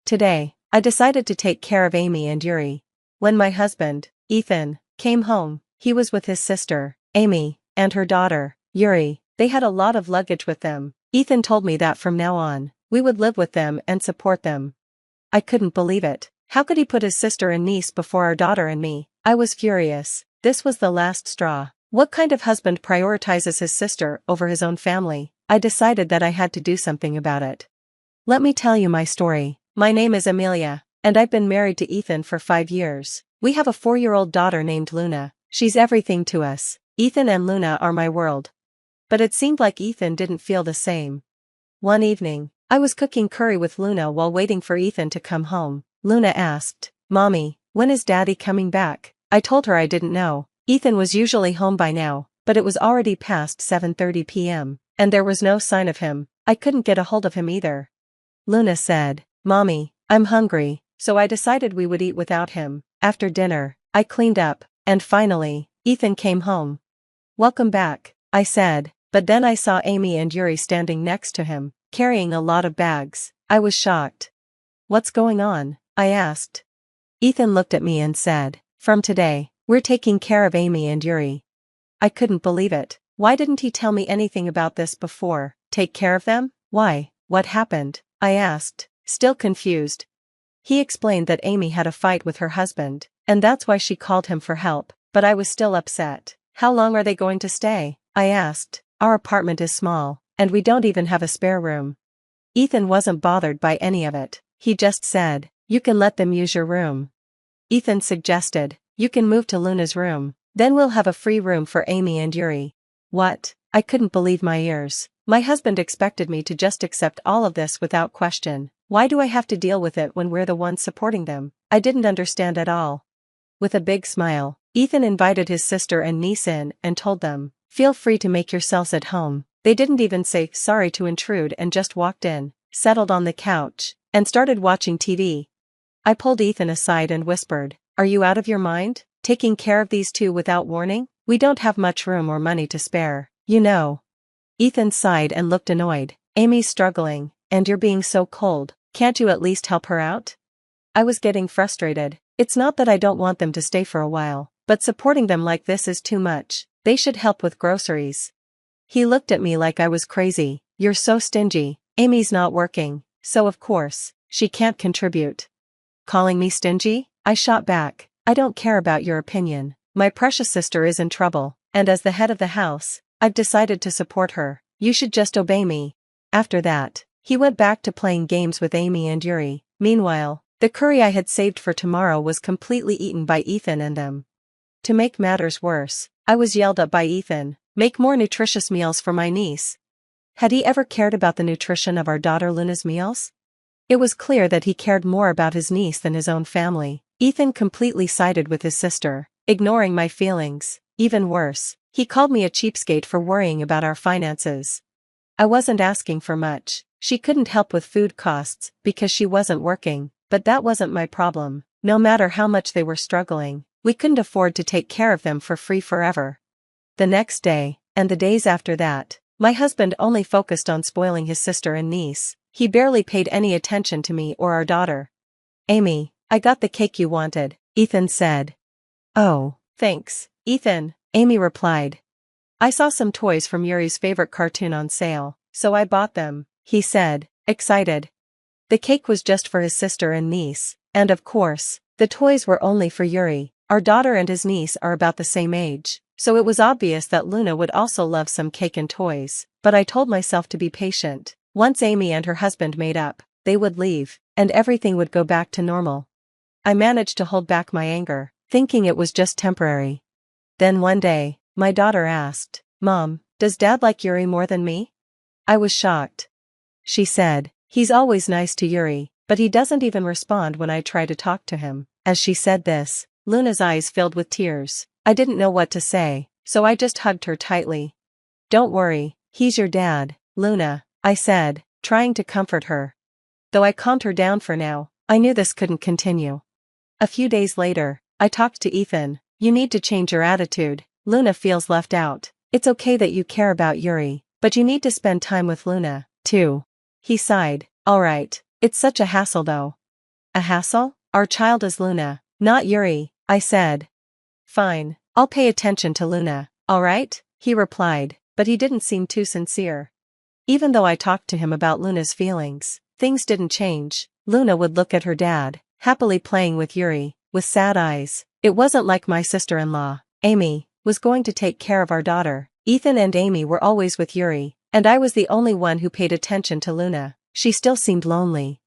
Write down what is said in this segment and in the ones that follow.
Today, I decided to take care of Amy and Yuri. When my husband, Ethan, came home, he was with his sister, Amy, and her daughter, Yuri. They had a lot of luggage with them. Ethan told me that from now on, we would live with them and support them. I couldn't believe it. How could he put his sister and niece before our daughter and me? I was furious. This was the last straw. What kind of husband prioritizes his sister over his own family? I decided that I had to do something about it. Let me tell you my story. My name is Amelia, and I've been married to Ethan for 5 years. We have a 4-year-old daughter named Luna. She's everything to us. Ethan and Luna are my world. But it seemed like Ethan didn't feel the same. One evening, I was cooking curry with Luna while waiting for Ethan to come home. Luna asked, "Mommy, when is Daddy coming back?" I told her I didn't know. Ethan was usually home by now, but it was already past 7:30 p.m., and there was no sign of him. I couldn't get a hold of him either. Luna said, "Mommy, I'm hungry," so I decided we would eat without him. After dinner, I cleaned up, and finally, Ethan came home. "Welcome back," I said, but then I saw Amy and Yuri standing next to him, carrying a lot of bags. I was shocked. "What's going on?" I asked. Ethan looked at me and said, "From today, we're taking care of Amy and Yuri." I couldn't believe it. Why didn't he tell me anything about this before? Take care of them? Why? What happened? I asked, still confused. He explained that Amy had a fight with her husband, and that's why she called him for help, but I was still upset. "How long are they going to stay?" I asked. "Our apartment is small, and we don't even have a spare room." Ethan wasn't bothered by any of it. He just said, "You can let them use your room." Ethan suggested, "You can move to Luna's room, then we'll have a free room for Amy and Yuri." What? I couldn't believe my ears. My husband expected me to just accept all of this without question. Why do I have to deal with it when we're the ones supporting them? I didn't understand at all. With a big smile, Ethan invited his sister and niece in and told them, "Feel free to make yourselves at home." They didn't even say sorry to intrude and just walked in, settled on the couch, and started watching TV. I pulled Ethan aside and whispered, "Are you out of your mind? Taking care of these two without warning? We don't have much room or money to spare, you know." Ethan sighed and looked annoyed. "Amy's struggling, and you're being so cold. Can't you at least help her out?" I was getting frustrated. It's not that I don't want them to stay for a while, but supporting them like this is too much. They should help with groceries. He looked at me like I was crazy. "You're so stingy. Amy's not working, so of course, she can't contribute." Calling me stingy? I shot back. "I don't care about your opinion. My precious sister is in trouble, and as the head of the house, I've decided to support her. You should just obey me." After that, he went back to playing games with Amy and Yuri. Meanwhile, the curry I had saved for tomorrow was completely eaten by Ethan and them. To make matters worse, I was yelled at by Ethan, "Make more nutritious meals for my niece." Had he ever cared about the nutrition of our daughter Luna's meals? It was clear that he cared more about his niece than his own family. Ethan completely sided with his sister, ignoring my feelings. Even worse, he called me a cheapskate for worrying about our finances. I wasn't asking for much. She couldn't help with food costs because she wasn't working, but that wasn't my problem. No matter how much they were struggling, we couldn't afford to take care of them for free forever. The next day, and the days after that, my husband only focused on spoiling his sister and niece. He barely paid any attention to me or our daughter. "Amy, I got the cake you wanted," Ethan said. "Oh, thanks, Ethan," Amy replied. "I saw some toys from Yuri's favorite cartoon on sale, so I bought them," he said, excited. The cake was just for his sister and niece, and of course, the toys were only for Yuri. Our daughter and his niece are about the same age, so it was obvious that Luna would also love some cake and toys, but I told myself to be patient. Once Amy and her husband made up, they would leave, and everything would go back to normal. I managed to hold back my anger, thinking it was just temporary. Then one day, my daughter asked, "Mom, does Dad like Yuri more than me?" I was shocked. She said, "He's always nice to Yuri, but he doesn't even respond when I try to talk to him." As she said this, Luna's eyes filled with tears. I didn't know what to say, so I just hugged her tightly. "Don't worry, he's your dad, Luna," I said, trying to comfort her. Though I calmed her down for now, I knew this couldn't continue. A few days later, I talked to Ethan. "You need to change your attitude. Luna feels left out. It's okay that you care about Yuri, but you need to spend time with Luna, too." He sighed. "Alright, it's such a hassle though." A hassle? Our child is Luna, not Yuri, I said. Fine, I'll pay attention to Luna, alright? He replied, but he didn't seem too sincere. Even though I talked to him about Luna's feelings, things didn't change. Luna would look at her dad, happily playing with Yuri, with sad eyes. It wasn't like my sister-in-law, Amy, was going to take care of our daughter. Ethan and Amy were always with Yuri, and I was the only one who paid attention to Luna. She still seemed lonely.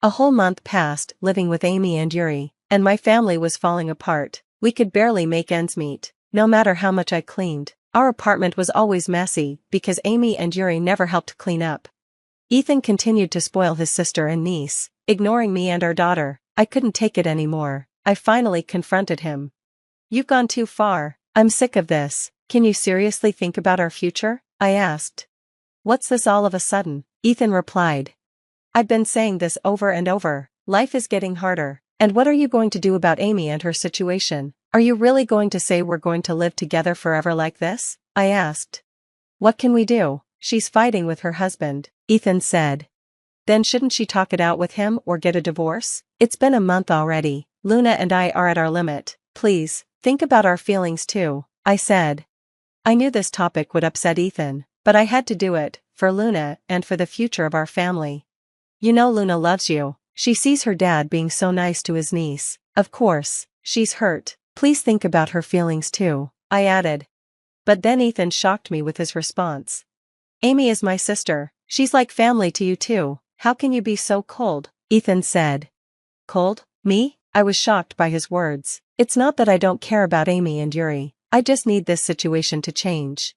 A whole month passed living with Amy and Yuri, and my family was falling apart. We could barely make ends meet, no matter how much I cleaned. Our apartment was always messy because Amy and Yuri never helped clean up. Ethan continued to spoil his sister and niece, ignoring me and our daughter. I couldn't take it anymore. I finally confronted him. You've gone too far. I'm sick of this. Can you seriously think about our future? I asked. What's this all of a sudden? Ethan replied. I've been saying this over and over. Life is getting harder. And what are you going to do about Amy and her situation? Are you really going to say we're going to live together forever like this? I asked. What can we do? She's fighting with her husband, Ethan said. Then shouldn't she talk it out with him or get a divorce? It's been a month already. Luna and I are at our limit. Please, think about our feelings too, I said. I knew this topic would upset Ethan, but I had to do it, for Luna and for the future of our family. You know Luna loves you. She sees her dad being so nice to his niece. Of course, she's hurt. Please think about her feelings too, I added. But then Ethan shocked me with his response. Amy is my sister. She's like family to you too. How can you be so cold? Ethan said. Cold? Me? I was shocked by his words. It's not that I don't care about Amy and Yuri. I just need this situation to change.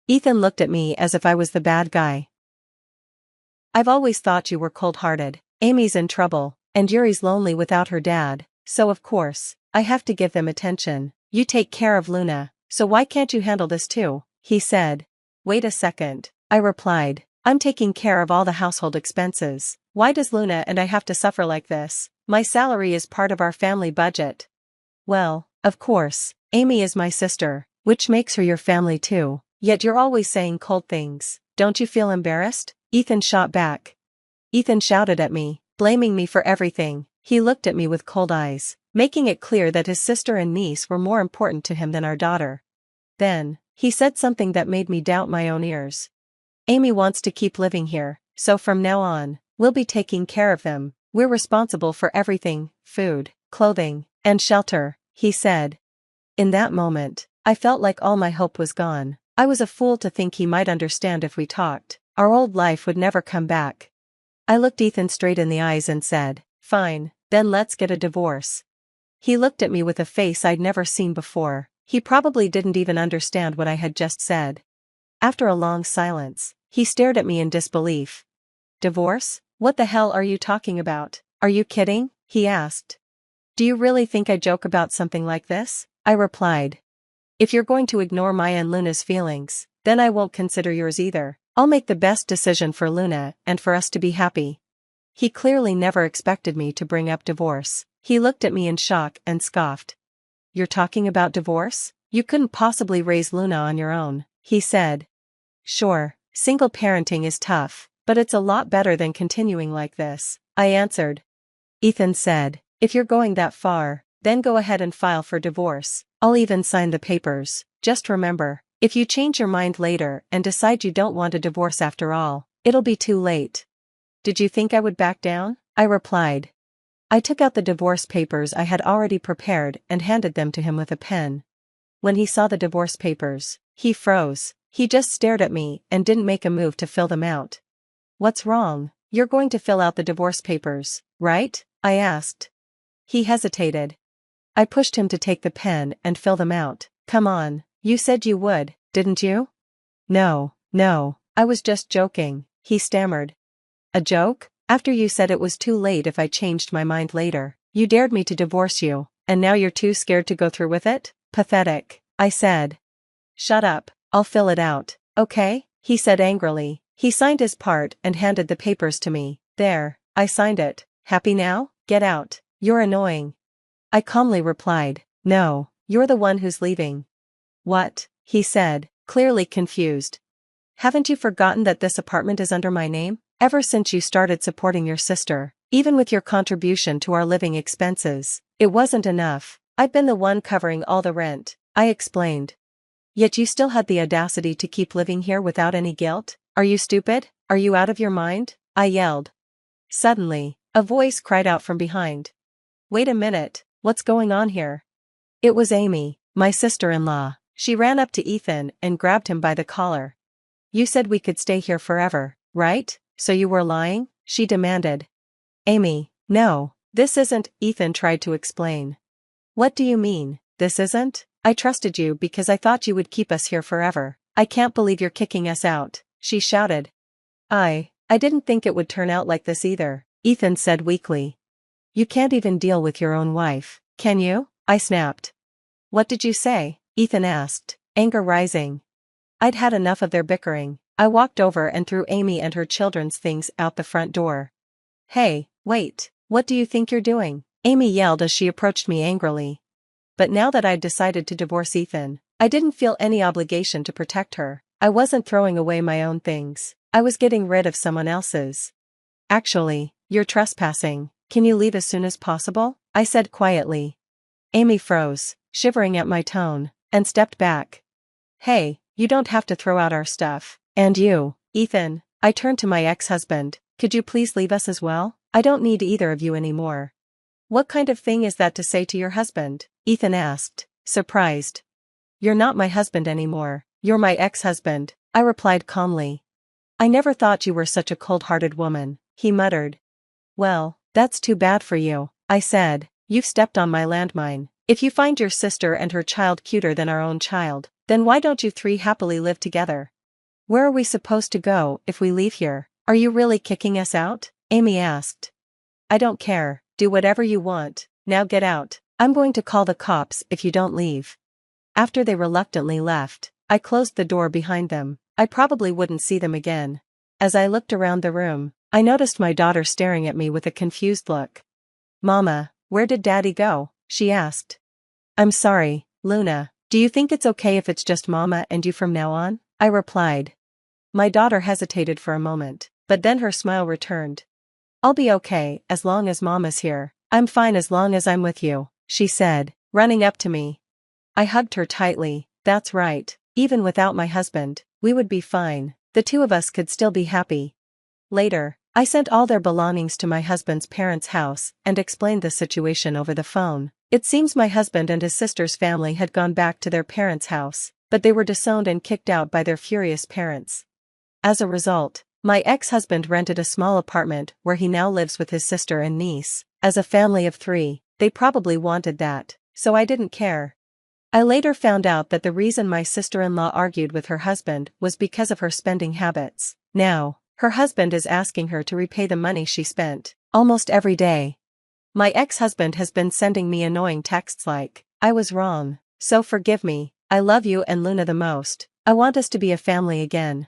Ethan looked at me as if I was the bad guy. I've always thought you were cold-hearted. Amy's in trouble, and Yuri's lonely without her dad, so of course, I have to give them attention. You take care of Luna, so why can't you handle this too? He said. Wait a second, I replied. I'm taking care of all the household expenses. Why does Luna and I have to suffer like this? My salary is part of our family budget. Well, of course, Amy is my sister, which makes her your family too. Yet you're always saying cold things. Don't you feel embarrassed? Ethan shot back. Ethan shouted at me, blaming me for everything. He looked at me with cold eyes, making it clear that his sister and niece were more important to him than our daughter. Then, he said something that made me doubt my own ears. Amy wants to keep living here, so from now on, we'll be taking care of them. We're responsible for everything, food, clothing, and shelter, he said. In that moment, I felt like all my hope was gone. I was a fool to think he might understand if we talked. Our old life would never come back. I looked Ethan straight in the eyes and said, Fine, then let's get a divorce. He looked at me with a face I'd never seen before. He probably didn't even understand what I had just said. After a long silence, he stared at me in disbelief. Divorce? What the hell are you talking about? Are you kidding? He asked. Do you really think I joke about something like this? I replied. If you're going to ignore Maya and Luna's feelings, then I won't consider yours either. I'll make the best decision for Luna and for us to be happy. He clearly never expected me to bring up divorce. He looked at me in shock and scoffed. You're talking about divorce? You couldn't possibly raise Luna on your own, he said. Sure, single parenting is tough, but it's a lot better than continuing like this, I answered. Ethan said, if you're going that far, then go ahead and file for divorce. I'll even sign the papers. Just remember, if you change your mind later and decide you don't want a divorce after all, it'll be too late. Did you think I would back down? I replied. I took out the divorce papers I had already prepared and handed them to him with a pen. When he saw the divorce papers, he froze. He just stared at me and didn't make a move to fill them out. What's wrong? You're going to fill out the divorce papers, right? I asked. He hesitated. I pushed him to take the pen and fill them out. Come on, you said you would, didn't you? No, I was just joking, he stammered. A joke? After you said it was too late if I changed my mind later, you dared me to divorce you, and now you're too scared to go through with it? Pathetic, I said. Shut up, I'll fill it out, okay? He said angrily. He signed his part and handed the papers to me. There, I signed it. Happy now? Get out. You're annoying. I calmly replied, no, you're the one who's leaving. What? He said, clearly confused. Haven't you forgotten that this apartment is under my name? Ever since you started supporting your sister, even with your contribution to our living expenses, it wasn't enough. I've been the one covering all the rent, I explained. Yet you still had the audacity to keep living here without any guilt? Are you stupid? Are you out of your mind? I yelled. Suddenly, a voice cried out from behind. Wait a minute, what's going on here? It was Amy, my sister-in-law. She ran up to Ethan and grabbed him by the collar. You said we could stay here forever, right? So you were lying? She demanded. Amy, no, this isn't, Ethan tried to explain. What do you mean, this isn't? I trusted you because I thought you would keep us here forever. I can't believe you're kicking us out, she shouted. I didn't think it would turn out like this either, Ethan said weakly. You can't even deal with your own wife, can you? I snapped. What did you say? Ethan asked, anger rising. I'd had enough of their bickering. I walked over and threw Amy and her children's things out the front door. Hey, wait, what do you think you're doing? Amy yelled as she approached me angrily. But now that I'd decided to divorce Ethan, I didn't feel any obligation to protect her. I wasn't throwing away my own things. I was getting rid of someone else's. Actually, you're trespassing. Can you leave as soon as possible? I said quietly. Amy froze, shivering at my tone, and stepped back. Hey, you don't have to throw out our stuff. And you, Ethan, I turned to my ex-husband, could you please leave us as well? I don't need either of you anymore. What kind of thing is that to say to your husband? Ethan asked, surprised. You're not my husband anymore, you're my ex-husband, I replied calmly. I never thought you were such a cold-hearted woman, he muttered. Well, that's too bad for you, I said. You've stepped on my landmine. If you find your sister and her child cuter than our own child, then why don't you three happily live together? Where are we supposed to go if we leave here? Are you really kicking us out? Amy asked. I don't care, do whatever you want, now get out. I'm going to call the cops if you don't leave. After they reluctantly left, I closed the door behind them. I probably wouldn't see them again. As I looked around the room, I noticed my daughter staring at me with a confused look. Mama, where did Daddy go? She asked. I'm sorry, Luna, do you think it's okay if it's just Mama and you from now on? I replied. My daughter hesitated for a moment, but then her smile returned. I'll be okay as long as Mama's here. I'm fine as long as I'm with you, she said, running up to me. I hugged her tightly. That's right, even without my husband, we would be fine. The two of us could still be happy. Later, I sent all their belongings to my husband's parents' house and explained the situation over the phone. It seems my husband and his sister's family had gone back to their parents' house, but they were disowned and kicked out by their furious parents. As a result, my ex-husband rented a small apartment where he now lives with his sister and niece. As a family of three, they probably wanted that, so I didn't care. I later found out that the reason my sister-in-law argued with her husband was because of her spending habits. Now, her husband is asking her to repay the money she spent, almost every day. My ex-husband has been sending me annoying texts like, I was wrong, so forgive me, I love you and Luna the most, I want us to be a family again.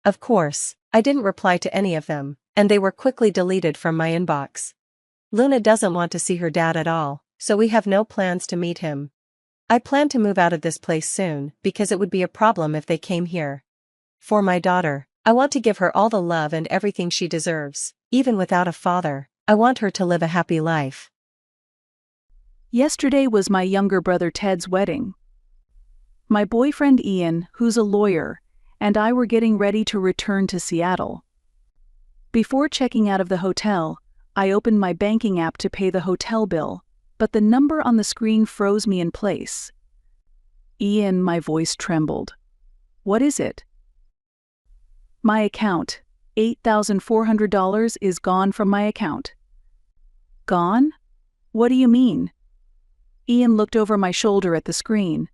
Of course, I didn't reply to any of them, and they were quickly deleted from my inbox. Luna doesn't want to see her dad at all, so we have no plans to meet him. I plan to move out of this place soon because it would be a problem if they came here. For my daughter, I want to give her all the love and everything she deserves, even without a father. I want her to live a happy life. Yesterday was my younger brother Ted's wedding. My boyfriend Ian, who's a lawyer, and I were getting ready to return to Seattle. Before checking out of the hotel, I opened my banking app to pay the hotel bill, but the number on the screen froze me in place. Ian, my voice trembled. What is it? My account, $8,400 is gone from my account. Gone? What do you mean? Ian looked over my shoulder at the screen.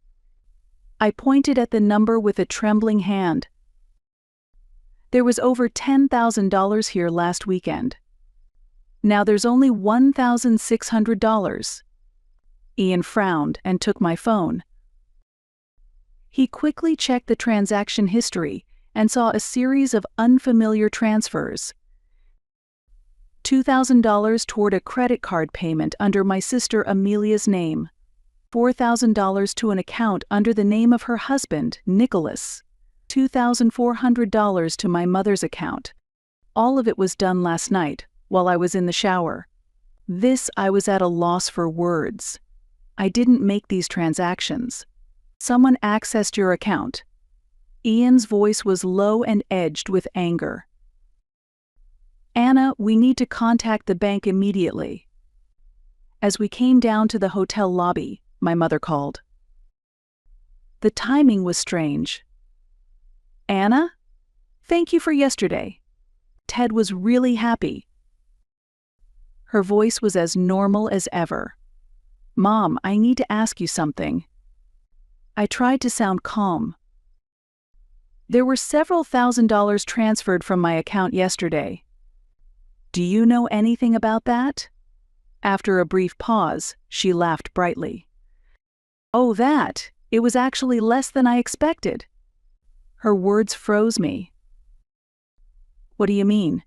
I pointed at the number with a trembling hand. There was over $10,000 here last weekend. Now there's only $1,600. Ian frowned and took my phone. He quickly checked the transaction history and saw a series of unfamiliar transfers. $2,000 toward a credit card payment under my sister Amelia's name. $4,000 to an account under the name of her husband, Nicholas. $2,400 to my mother's account. All of it was done last night, while I was in the shower. I was at a loss for words. I didn't make these transactions. Someone accessed your account. Ian's voice was low and edged with anger. Anna, we need to contact the bank immediately. As we came down to the hotel lobby, my mother called. The timing was strange. Anna? Thank you for yesterday. Ted was really happy. Her voice was as normal as ever. Mom, I need to ask you something. I tried to sound calm. There were several $1,000s transferred from my account yesterday. Do you know anything about that? After a brief pause, she laughed brightly. Oh, that! It was actually less than I expected. Her words froze me. What do you mean?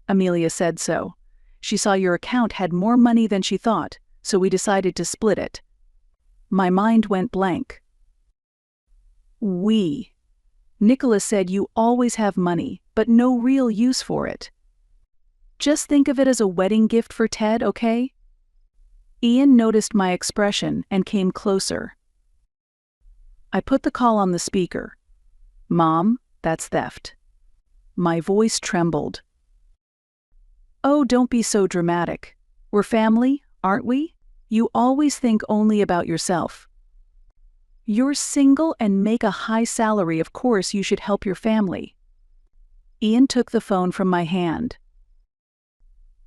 Amelia said so. She saw your account had more money than she thought, so we decided to split it. My mind went blank. Nicholas said you always have money, but no real use for it. Just think of it as a wedding gift for Ted, okay? Ian noticed my expression and came closer. I put the call on the speaker. Mom, that's theft. My voice trembled. Oh, don't be so dramatic. We're family, aren't we? You always think only about yourself. You're single and make a high salary, of course you should help your family. Ian took the phone from my hand.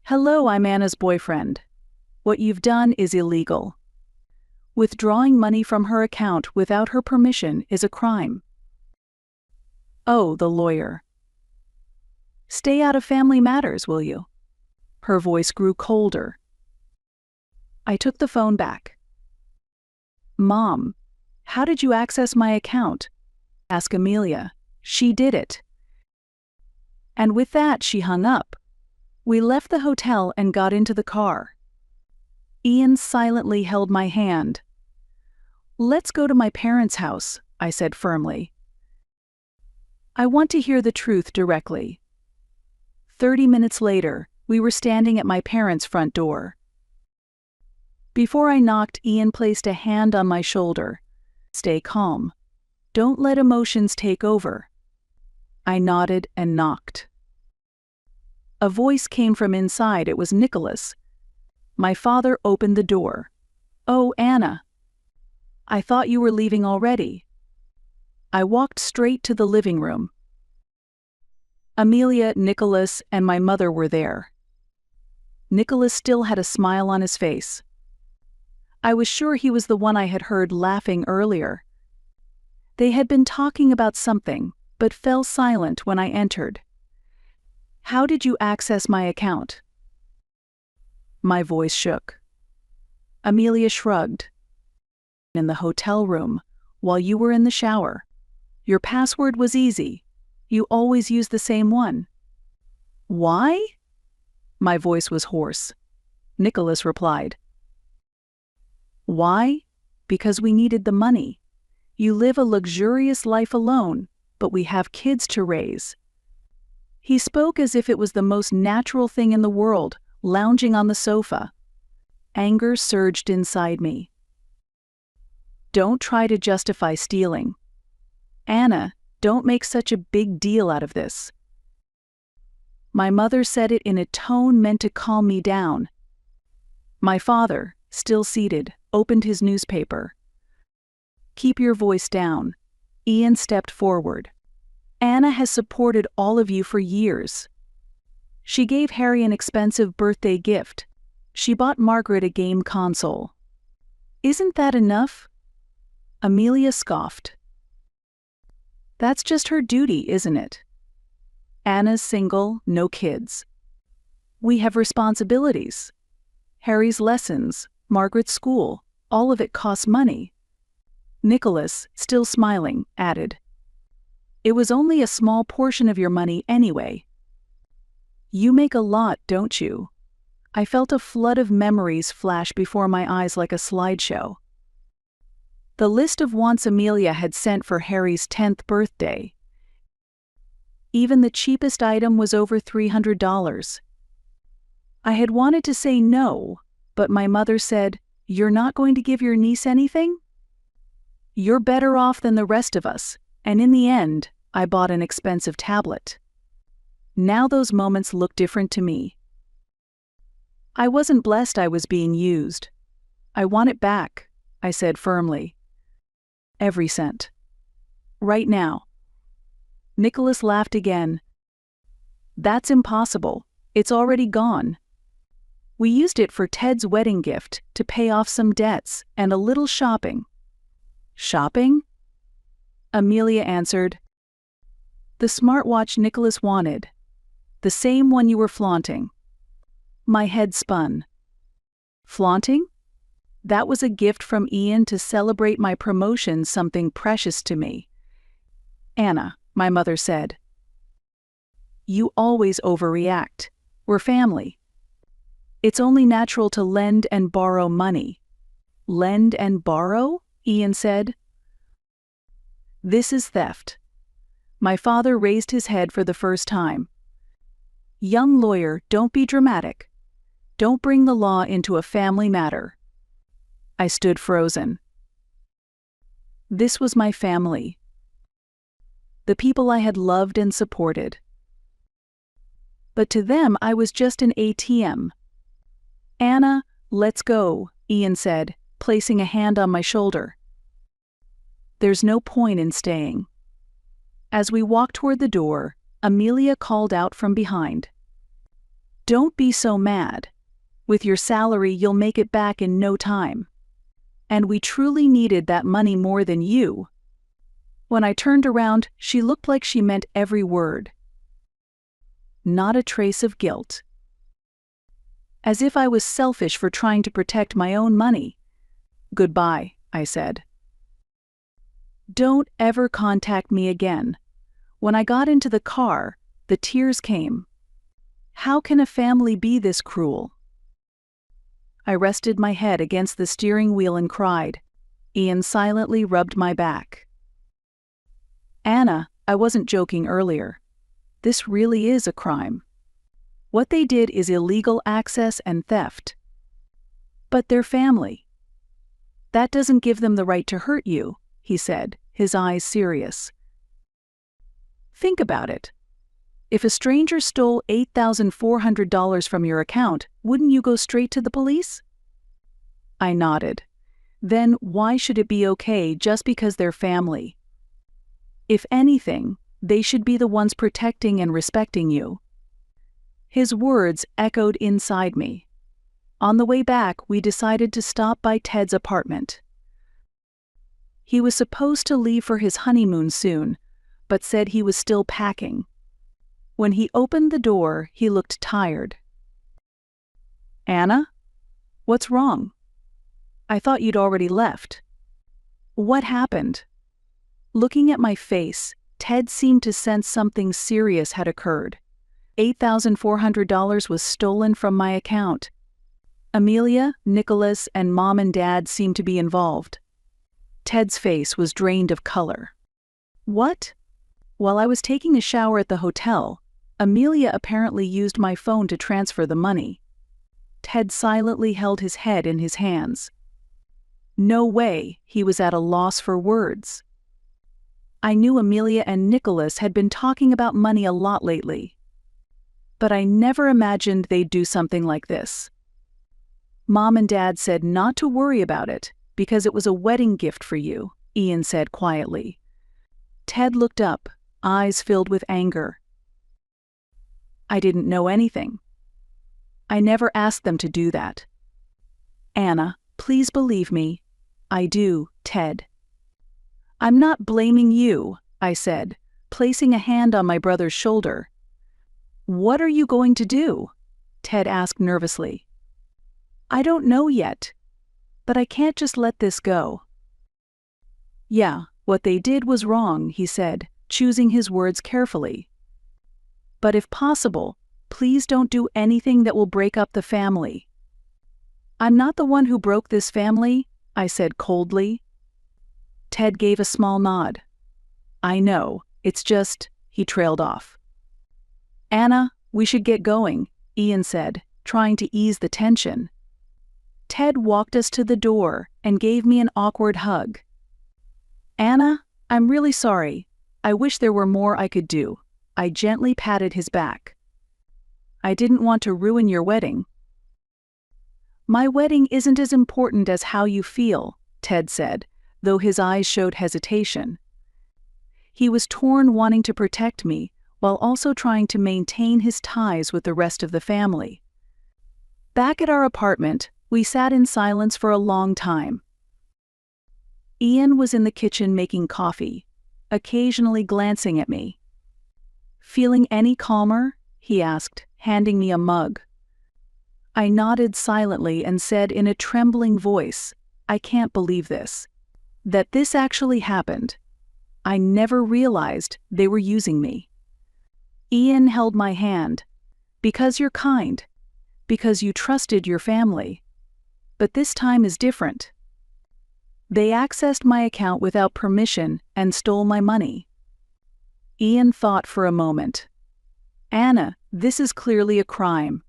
Hello, I'm Anna's boyfriend. What you've done is illegal. Withdrawing money from her account without her permission is a crime. Oh, the lawyer. Stay out of family matters, will you? Her voice grew colder. I took the phone back. Mom, how did you access my account? Ask Amelia. She did it. And with that, she hung up. We left the hotel and got into the car. Ian silently held my hand. Let's go to my parents' house, I said firmly. I want to hear the truth directly. 30 minutes later, we were standing at my parents' front door. Before I knocked, Ian placed a hand on my shoulder. Stay calm. Don't let emotions take over. I nodded and knocked. A voice came from inside. It was Nicholas. My father opened the door. Oh, Anna. I thought you were leaving already. I walked straight to the living room. Amelia, Nicholas, and my mother were there. Nicholas still had a smile on his face. I was sure he was the one I had heard laughing earlier. They had been talking about something, but fell silent when I entered. How did you access my account? My voice shook. Amelia shrugged. In the hotel room, while you were in the shower. Your password was easy. You always use the same one. Why? My voice was hoarse. Nicholas replied. Why? Because we needed the money. You live a luxurious life alone, but we have kids to raise. He spoke as if it was the most natural thing in the world, lounging on the sofa. Anger surged inside me. Don't try to justify stealing. Anna, don't make such a big deal out of this. My mother said it in a tone meant to calm me down. My father, still seated, opened his newspaper. Keep your voice down. Ian stepped forward. Anna has supported all of you for years. She gave Harry an expensive birthday gift. She bought Margaret a game console. Isn't that enough? Amelia scoffed. That's just her duty, isn't it? Anna's single, no kids. We have responsibilities. Harry's lessons, Margaret's school, all of it costs money. Nicholas, still smiling, added. It was only a small portion of your money anyway. You make a lot, don't you? I felt a flood of memories flash before my eyes like a slideshow. The list of wants Amelia had sent for Harry's 10th birthday. Even the cheapest item was over $300. I had wanted to say no, but my mother said, "You're not going to give your niece anything? You're better off than the rest of us," and in the end, I bought an expensive tablet. Now those moments look different to me. I wasn't blessed I was being used. I want it back, I said firmly. Every cent. Right now. Nicholas laughed again. That's impossible. It's already gone. We used it for Ted's wedding gift to pay off some debts and a little shopping. Shopping? Amelia answered. The smartwatch Nicholas wanted. The same one you were flaunting. My head spun. Flaunting? That was a gift from Ian to celebrate my promotion, something precious to me. Anna, my mother said. You always overreact. We're family. It's only natural to lend and borrow money. Lend and borrow? Ian said. This is theft. My father raised his head for the first time. Young lawyer, don't be dramatic. Don't bring the law into a family matter. I stood frozen. This was my family. The people I had loved and supported. But to them I was just an ATM. Anna, let's go, Ian said, placing a hand on my shoulder. There's no point in staying. As we walked toward the door, Amelia called out from behind. Don't be so mad. With your salary, you'll make it back in no time. And we truly needed that money more than you. When I turned around, she looked like she meant every word. Not a trace of guilt. As if I was selfish for trying to protect my own money. Goodbye, I said. Don't ever contact me again. When I got into the car, the tears came. How can a family be this cruel? I rested my head against the steering wheel and cried. Ian silently rubbed my back. Anna, I wasn't joking earlier. This really is a crime. What they did is illegal access and theft. But they're family. That doesn't give them the right to hurt you, he said, his eyes serious. Think about it. If a stranger stole $8,400 from your account, wouldn't you go straight to the police? I nodded. Then why should it be okay just because they're family? If anything, they should be the ones protecting and respecting you. His words echoed inside me. On the way back, we decided to stop by Ted's apartment. He was supposed to leave for his honeymoon soon, but said he was still packing. When he opened the door, he looked tired. Anna? What's wrong? I thought you'd already left. What happened? Looking at my face, Ted seemed to sense something serious had occurred. $8,400 was stolen from my account. Amelia, Nicholas, and Mom and Dad seemed to be involved. Ted's face was drained of color. What? While I was taking a shower at the hotel, Amelia apparently used my phone to transfer the money. Ted silently held his head in his hands. No way, he was at a loss for words. I knew Amelia and Nicholas had been talking about money a lot lately. But I never imagined they'd do something like this. Mom and Dad said not to worry about it because it was a wedding gift for you, Ian said quietly. Ted looked up, eyes filled with anger. I didn't know anything. I never asked them to do that. Anna, please believe me. I do, Ted. I'm not blaming you, I said, placing a hand on my brother's shoulder. What are you going to do? Ted asked nervously. I don't know yet, but I can't just let this go. Yeah, what they did was wrong, he said, choosing his words carefully. But if possible, please don't do anything that will break up the family. I'm not the one who broke this family, I said coldly. Ted gave a small nod. I know, it's just, he trailed off. Anna, we should get going, Ian said, trying to ease the tension. Ted walked us to the door and gave me an awkward hug. Anna, I'm really sorry. I wish there were more I could do. I gently patted his back. I didn't want to ruin your wedding. My wedding isn't as important as how you feel, Ted said, though his eyes showed hesitation. He was torn, wanting to protect me, while also trying to maintain his ties with the rest of the family. Back at our apartment, we sat in silence for a long time. Ian was in the kitchen making coffee, occasionally glancing at me. Feeling any calmer? He asked, handing me a mug. I nodded silently and said in a trembling voice, I can't believe this. That this actually happened. I never realized they were using me. Ian held my hand. Because you're kind. Because you trusted your family. But this time is different. They accessed my account without permission and stole my money. Ian thought for a moment. Anna, this is clearly a crime.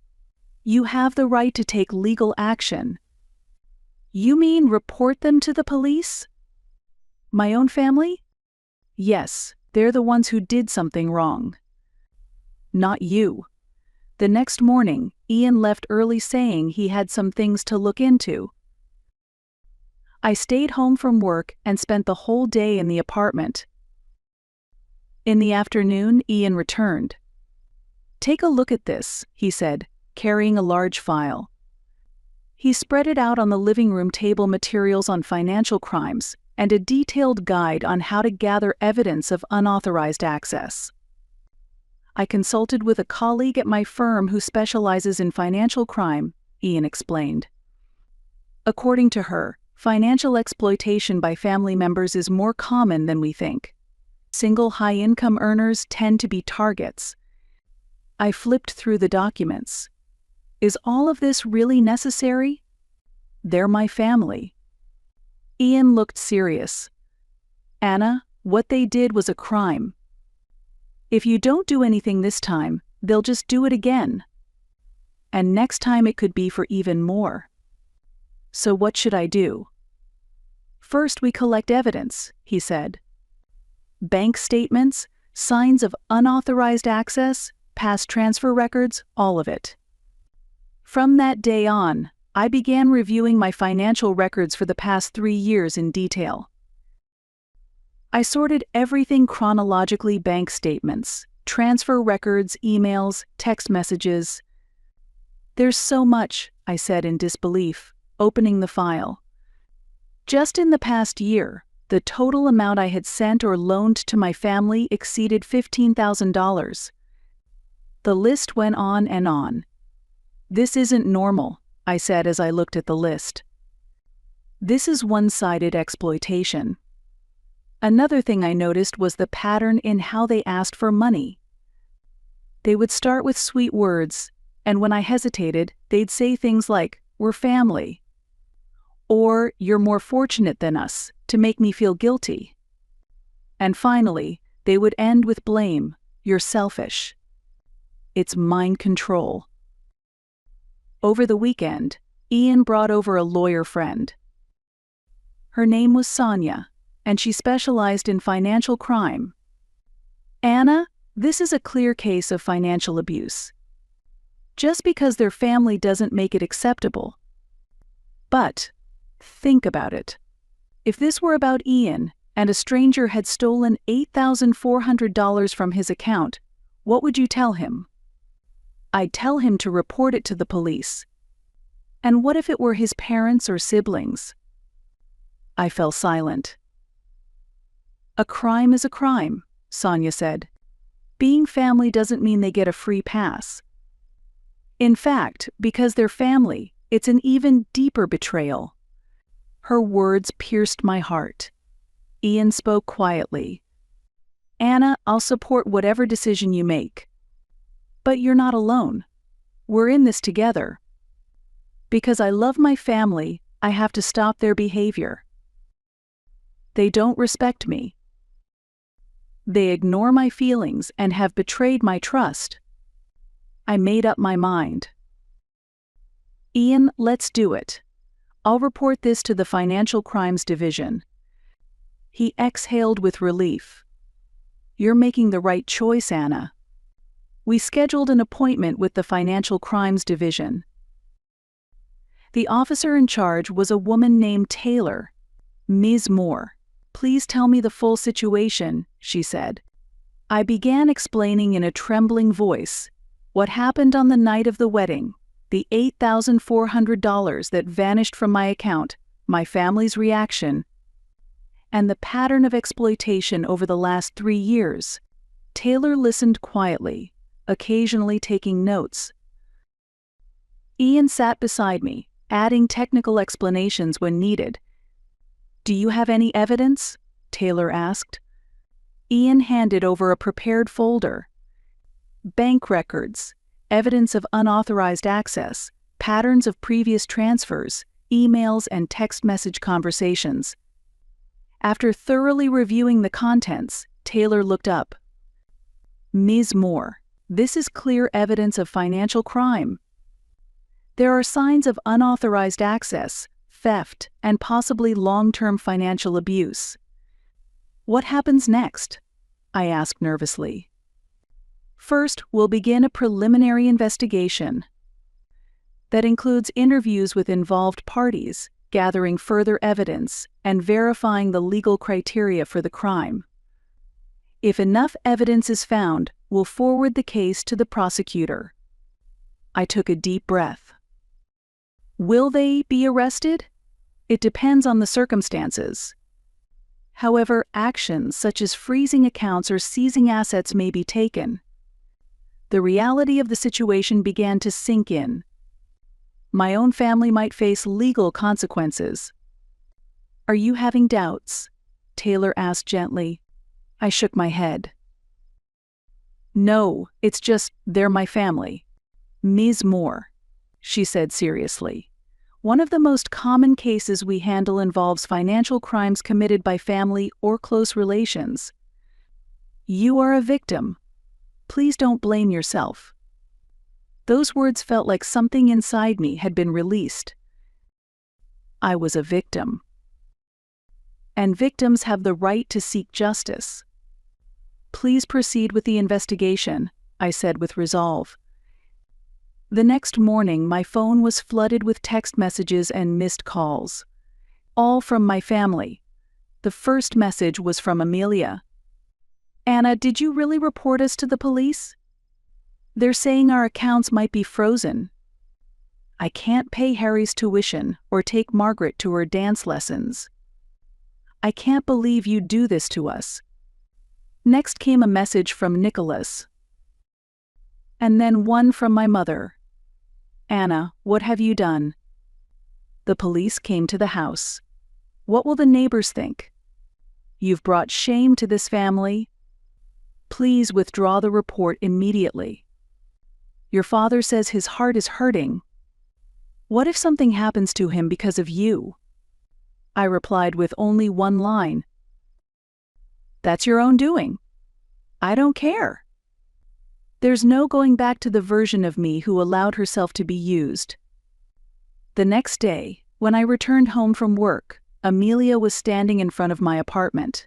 You have the right to take legal action. You mean report them to the police? My own family? Yes, they're the ones who did something wrong. Not you. The next morning, Ian left early saying he had some things to look into. I stayed home from work and spent the whole day in the apartment. In the afternoon, Ian returned. Take a look at this, he said, carrying a large file. He spread it out on the living room table, materials on financial crimes, and a detailed guide on how to gather evidence of unauthorized access. I consulted with a colleague at my firm who specializes in financial crime, Ian explained. According to her, financial exploitation by family members is more common than we think. Single high-income earners tend to be targets. I flipped through the documents. Is all of this really necessary? They're my family. Ian looked serious. Anna, what they did was a crime. If you don't do anything this time, they'll just do it again. And next time it could be for even more. So what should I do? First, we collect evidence, he said. Bank statements, signs of unauthorized access, past transfer records, all of it. From that day on, I began reviewing my financial records for the past 3 years in detail. I sorted everything chronologically: bank statements, transfer records, emails, text messages. There's so much, I said in disbelief, opening the file. Just in the past year, the total amount I had sent or loaned to my family exceeded $15,000. The list went on and on. This isn't normal, I said as I looked at the list. This is one-sided exploitation. Another thing I noticed was the pattern in how they asked for money. They would start with sweet words, and when I hesitated, they'd say things like, "We're family," or "You're more fortunate than us," to make me feel guilty. And finally, they would end with blame, "You're selfish." It's mind control. Over the weekend, Ian brought over a lawyer friend. Her name was Sonia, and she specialized in financial crime. Anna, this is a clear case of financial abuse. Just because they're family doesn't make it acceptable. But, think about it. If this were about Ian, and a stranger had stolen $8,400 from his account, what would you tell him? I'd tell him to report it to the police. And what if it were his parents or siblings? I fell silent. A crime is a crime, Sonia said. Being family doesn't mean they get a free pass. In fact, because they're family, it's an even deeper betrayal. Her words pierced my heart. Ian spoke quietly. Anna, I'll support whatever decision you make. But you're not alone. We're in this together. Because I love my family, I have to stop their behavior. They don't respect me. They ignore my feelings and have betrayed my trust. I made up my mind. Ian, let's do it. I'll report this to the Financial Crimes Division. He exhaled with relief. You're making the right choice, Anna. We scheduled an appointment with the Financial Crimes Division. The officer in charge was a woman named Taylor. Ms. Moore. Please tell me the full situation, she said. I began explaining in a trembling voice what happened on the night of the wedding, the $8,400 that vanished from my account, my family's reaction, and the pattern of exploitation over the last 3 years. Taylor listened quietly, occasionally taking notes. Ian sat beside me, adding technical explanations when needed. Do you have any evidence? Taylor asked. Ian handed over a prepared folder. Bank records, evidence of unauthorized access, patterns of previous transfers, emails and text message conversations. After thoroughly reviewing the contents, Taylor looked up. Ms. Moore, this is clear evidence of financial crime. There are signs of unauthorized access, theft, and possibly long-term financial abuse. What happens next? I asked nervously. First, we'll begin a preliminary investigation. That includes interviews with involved parties, gathering further evidence, and verifying the legal criteria for the crime. If enough evidence is found, we'll forward the case to the prosecutor. I took a deep breath. Will they be arrested? It depends on the circumstances. However, actions such as freezing accounts or seizing assets may be taken. The reality of the situation began to sink in. My own family might face legal consequences. Are you having doubts? Taylor asked gently. I shook my head. No, it's just they're my family. Ms. Moore, she said seriously. One of the most common cases we handle involves financial crimes committed by family or close relations. You are a victim. Please don't blame yourself. Those words felt like something inside me had been released. I was a victim. And victims have the right to seek justice. Please proceed with the investigation, I said with resolve. The next morning, my phone was flooded with text messages and missed calls. All from my family. The first message was from Amelia. Anna, did you really report us to the police? They're saying our accounts might be frozen. I can't pay Harry's tuition or take Margaret to her dance lessons. I can't believe you'd do this to us. Next came a message from Nicholas. And then one from my mother. Anna, what have you done? The police came to the house. What will the neighbors think? You've brought shame to this family. Please withdraw the report immediately. Your father says his heart is hurting. What if something happens to him because of you? I replied with only one line. That's your own doing. I don't care. There's no going back to the version of me who allowed herself to be used. The next day, when I returned home from work, Amelia was standing in front of my apartment.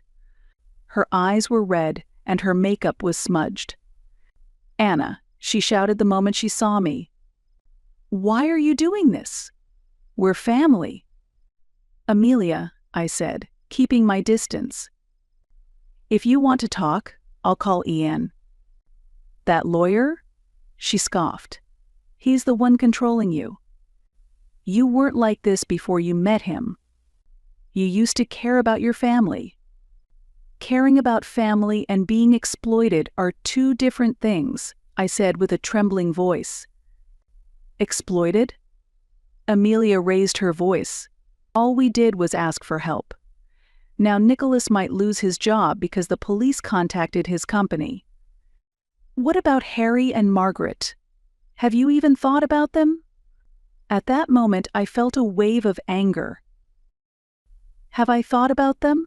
Her eyes were red and her makeup was smudged. Anna, she shouted the moment she saw me. Why are you doing this? We're family. Amelia, I said, keeping my distance. If you want to talk, I'll call Ian. That lawyer? She scoffed. He's the one controlling you. You weren't like this before you met him. You used to care about your family. Caring about family and being exploited are two different things, I said with a trembling voice. Exploited? Amelia raised her voice. All we did was ask for help. Now Nicholas might lose his job because the police contacted his company. What about Harry and Margaret? Have you even thought about them? At that moment, I felt a wave of anger. Have I thought about them?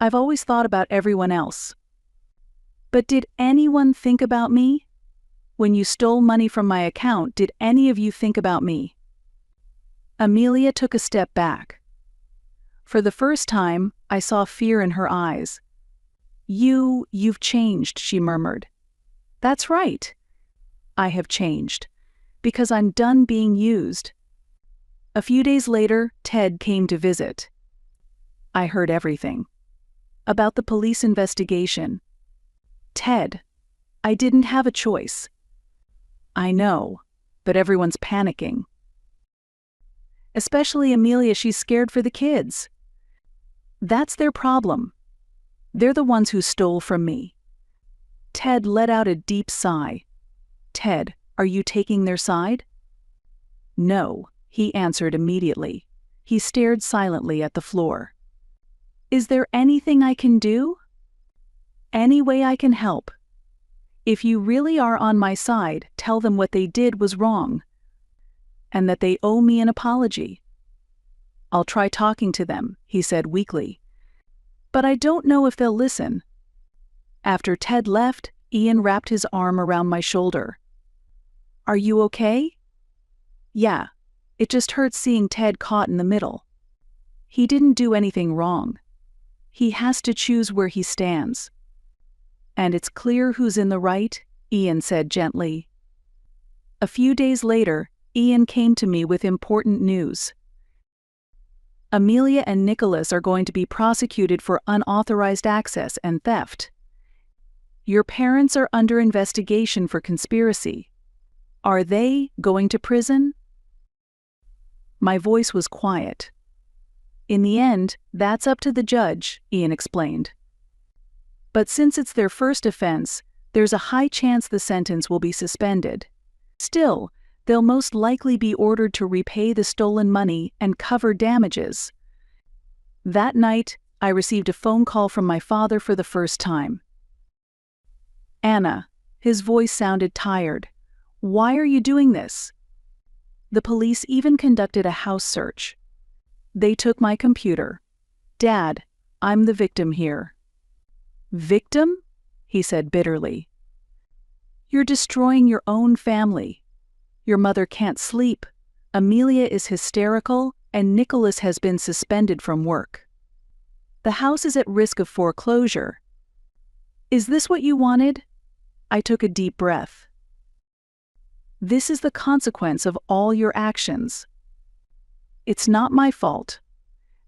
I've always thought about everyone else. But did anyone think about me? When you stole money from my account, did any of you think about me?" Amelia took a step back. For the first time, I saw fear in her eyes. You've changed," she murmured. "That's right. I have changed. Because I'm done being used." A few days later, Ted came to visit. I heard everything. About the police investigation. "Ted, I didn't have a choice." "I know, but everyone's panicking. Especially Amelia, she's scared for the kids." "That's their problem. They're the ones who stole from me." Ted let out a deep sigh. "Ted, are you taking their side?" "No," he answered immediately. He stared silently at the floor. "Is there anything I can do?" "Any way I can help. If you really are on my side, tell them what they did was wrong, and that they owe me an apology." "I'll try talking to them," he said weakly. "But I don't know if they'll listen." After Ted left, Ian wrapped his arm around my shoulder. "Are you okay?" "Yeah, it just hurts seeing Ted caught in the middle. He didn't do anything wrong. He has to choose where he stands." "And it's clear who's in the right," Ian said gently. A few days later, Ian came to me with important news. "Amelia and Nicholas are going to be prosecuted for unauthorized access and theft. Your parents are under investigation for conspiracy. Are they going to prison?" My voice was quiet. "In the end, that's up to the judge," Ian explained. "But since it's their first offense, there's a high chance the sentence will be suspended. Still, they'll most likely be ordered to repay the stolen money and cover damages." That night, I received a phone call from my father for the first time. "Anna," his voice sounded tired. "Why are you doing this?" "The police even conducted a house search. They took my computer. Dad, I'm the victim here." "Victim?" he said bitterly. "You're destroying your own family. Your mother can't sleep, Amelia is hysterical, and Nicholas has been suspended from work. The house is at risk of foreclosure. Is this what you wanted?" I took a deep breath. "This is the consequence of all your actions." "It's not my fault."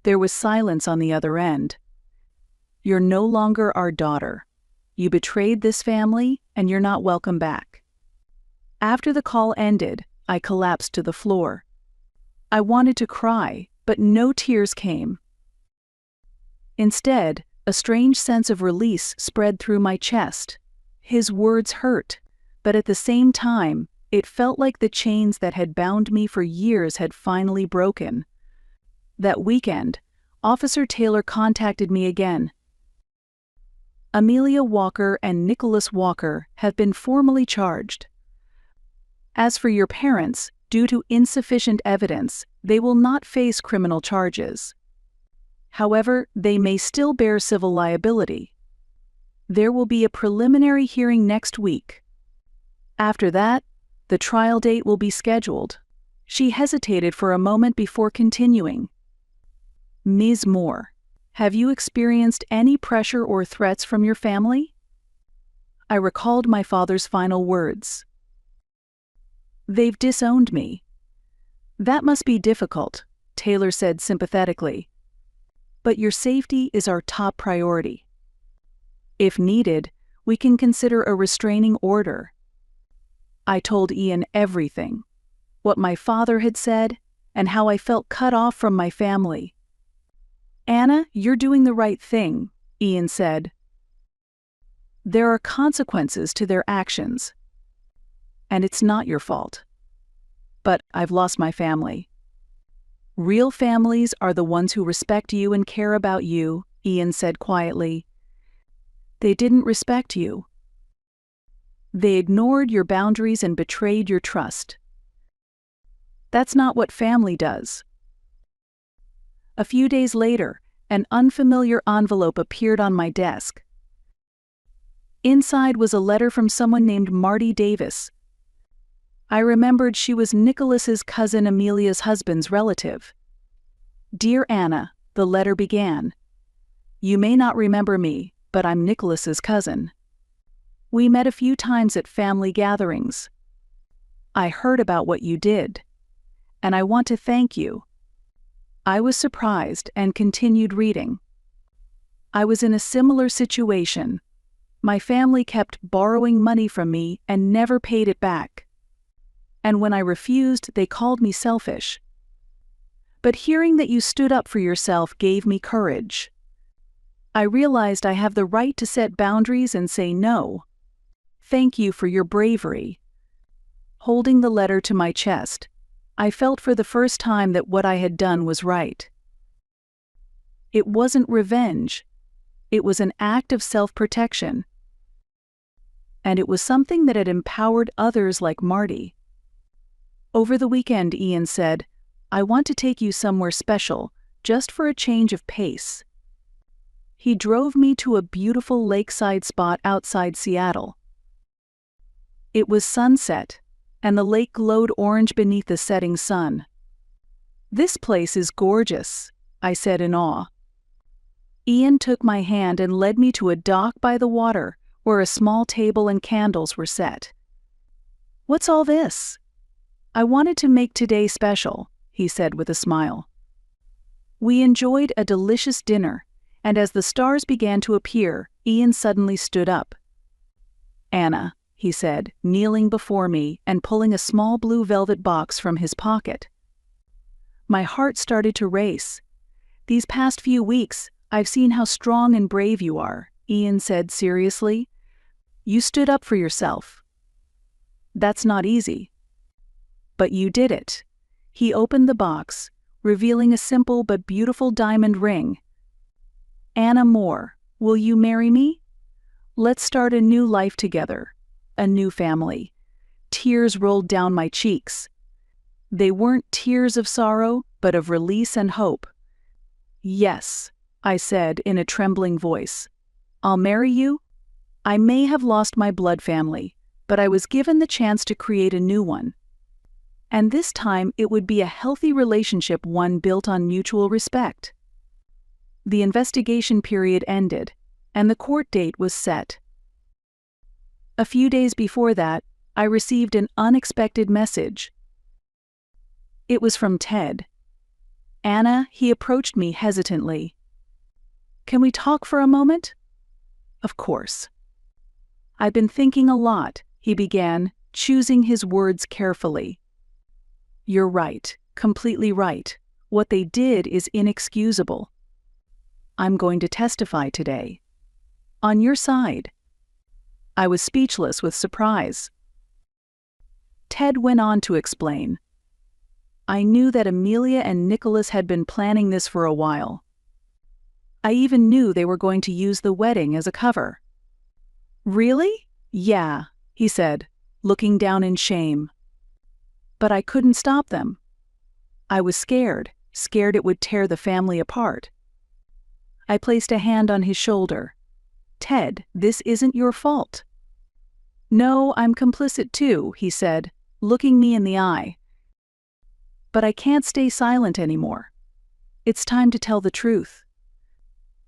There was silence on the other end. "You're no longer our daughter. You betrayed this family, and you're not welcome back." After the call ended, I collapsed to the floor. I wanted to cry, but no tears came. Instead, a strange sense of release spread through my chest. His words hurt, but at the same time, it felt like the chains that had bound me for years had finally broken. That weekend, Officer Taylor contacted me again. "Amelia Walker and Nicholas Walker have been formally charged. As for your parents, due to insufficient evidence, they will not face criminal charges. However, they may still bear civil liability. There will be a preliminary hearing next week. After that, the trial date will be scheduled." She hesitated for a moment before continuing. "Ms. Moore, have you experienced any pressure or threats from your family?" I recalled my father's final words. "They've disowned me." "That must be difficult," Taylor said sympathetically. "But your safety is our top priority. If needed, we can consider a restraining order." I told Ian everything, what my father had said, and how I felt cut off from my family. "Anna, you're doing the right thing," Ian said. "There are consequences to their actions. And it's not your fault. But I've lost my family." "Real families are the ones who respect you and care about you," Ian said quietly. "They didn't respect you. They ignored your boundaries and betrayed your trust. That's not what family does." A few days later, an unfamiliar envelope appeared on my desk. Inside was a letter from someone named Marty Davis, I remembered she was Nicholas's cousin Amelia's husband's relative. "Dear Anna," the letter began. "You may not remember me, but I'm Nicholas's cousin. We met a few times at family gatherings. I heard about what you did, and I want to thank you." I was surprised and continued reading. "I was in a similar situation. My family kept borrowing money from me and never paid it back. And when I refused, they called me selfish. But hearing that you stood up for yourself gave me courage. I realized I have the right to set boundaries and say no. Thank you for your bravery." Holding the letter to my chest, I felt for the first time that what I had done was right. It wasn't revenge. It was an act of self-protection. And it was something that had empowered others like Marty. Over the weekend, Ian said, "I want to take you somewhere special, just for a change of pace." He drove me to a beautiful lakeside spot outside Seattle. It was sunset, and the lake glowed orange beneath the setting sun. "This place is gorgeous," I said in awe. Ian took my hand and led me to a dock by the water where a small table and candles were set. "What's all this?" "I wanted to make today special," he said with a smile. We enjoyed a delicious dinner, and as the stars began to appear, Ian suddenly stood up. "Anna," he said, kneeling before me and pulling a small blue velvet box from his pocket. My heart started to race. "These past few weeks, I've seen how strong and brave you are," Ian said seriously. "You stood up for yourself. That's not easy. But you did it." He opened the box, revealing a simple but beautiful diamond ring. "Anna Moore, will you marry me? Let's start a new life together, a new family." Tears rolled down my cheeks. They weren't tears of sorrow, but of release and hope. "Yes," I said in a trembling voice. "I'll marry you. I may have lost my blood family, but I was given the chance to create a new one. And this time it would be a healthy relationship, one built on mutual respect." The investigation period ended, and the court date was set. A few days before that, I received an unexpected message. It was from Ted. "Anna," he approached me hesitantly. "Can we talk for a moment?" "Of course." "I've been thinking a lot," he began, choosing his words carefully. "You're right, completely right. What they did is inexcusable. I'm going to testify today. On your side." I was speechless with surprise. Ted went on to explain. "I knew that Amelia and Nicholas had been planning this for a while. I even knew they were going to use the wedding as a cover." "Really?" "Yeah," he said, looking down in shame. "But I couldn't stop them. I was scared it would tear the family apart." I placed a hand on his shoulder. "Ted, this isn't your fault." "No, I'm complicit too," he said, looking me in the eye. "But I can't stay silent anymore. It's time to tell the truth.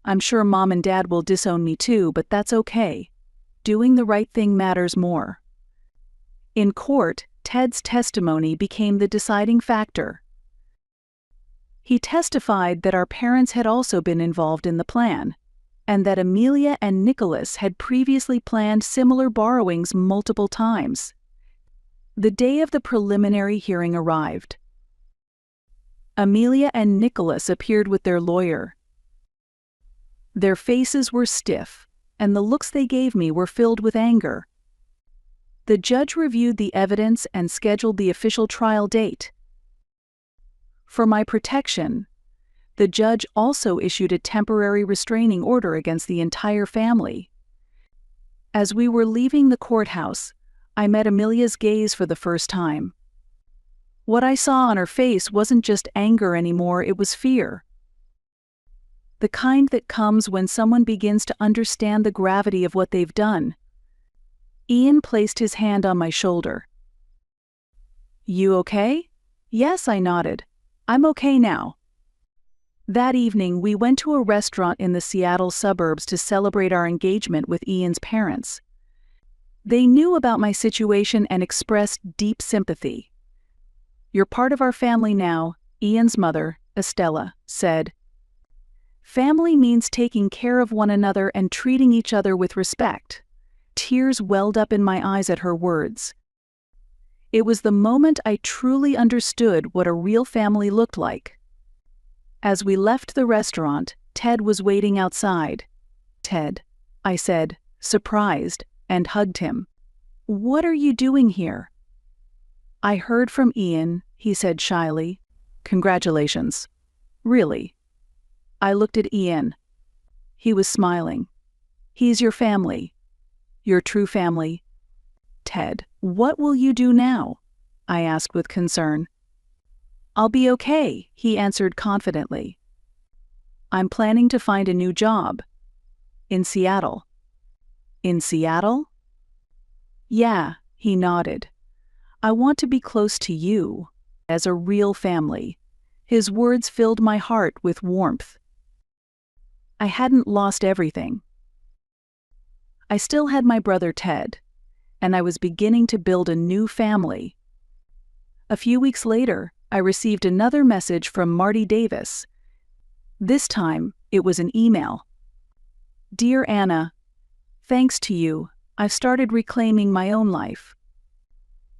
I'm sure Mom and Dad will disown me too, but that's okay. Doing the right thing matters more." In court, Ted's testimony became the deciding factor. He testified that our parents had also been involved in the plan, and that Amelia and Nicholas had previously planned similar borrowings multiple times. The day of the preliminary hearing arrived. Amelia and Nicholas appeared with their lawyer. Their faces were stiff, and the looks they gave me were filled with anger. The judge reviewed the evidence and scheduled the official trial date. For my protection, the judge also issued a temporary restraining order against the entire family. As we were leaving the courthouse, I met Amelia's gaze for the first time. What I saw on her face wasn't just anger anymore, it was fear. The kind that comes when someone begins to understand the gravity of what they've done. Ian placed his hand on my shoulder. "You okay?" "Yes," I nodded. "I'm okay now." That evening, we went to a restaurant in the Seattle suburbs to celebrate our engagement with Ian's parents. They knew about my situation and expressed deep sympathy. "You're part of our family now," Ian's mother, Estella, said. "Family means taking care of one another and treating each other with respect." Tears welled up in my eyes at her words. It was the moment I truly understood what a real family looked like. As we left the restaurant, Ted was waiting outside. "Ted," I said, surprised, and hugged him. "What are you doing here?" "I heard from Ian," he said shyly. "Congratulations." "Really?" I looked at Ian. He was smiling. "He's your family. Your true family." "Ted, what will you do now?" I asked with concern. "I'll be okay," he answered confidently. "I'm planning to find a new job. In Seattle." "In Seattle?" "Yeah," he nodded. "I want to be close to you, as a real family." His words filled my heart with warmth. I hadn't lost everything. I still had my brother Ted, and I was beginning to build a new family. A few weeks later, I received another message from Marty Davis. This time, it was an email. "Dear Anna, thanks to you, I've started reclaiming my own life.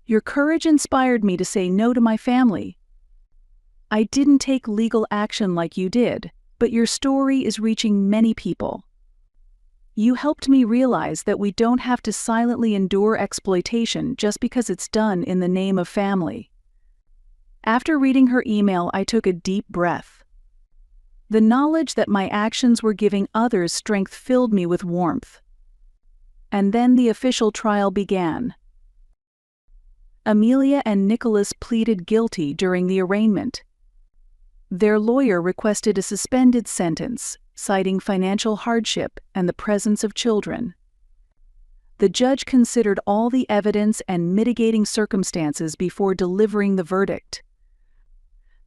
Your courage inspired me to say no to my family. I didn't take legal action like you did, but your story is reaching many people. You helped me realize that we don't have to silently endure exploitation just because it's done in the name of family." After reading her email, I took a deep breath. The knowledge that my actions were giving others strength filled me with warmth. And then the official trial began. Amelia and Nicholas pleaded guilty during the arraignment. Their lawyer requested a suspended sentence, citing financial hardship and the presence of children. The judge considered all the evidence and mitigating circumstances before delivering the verdict.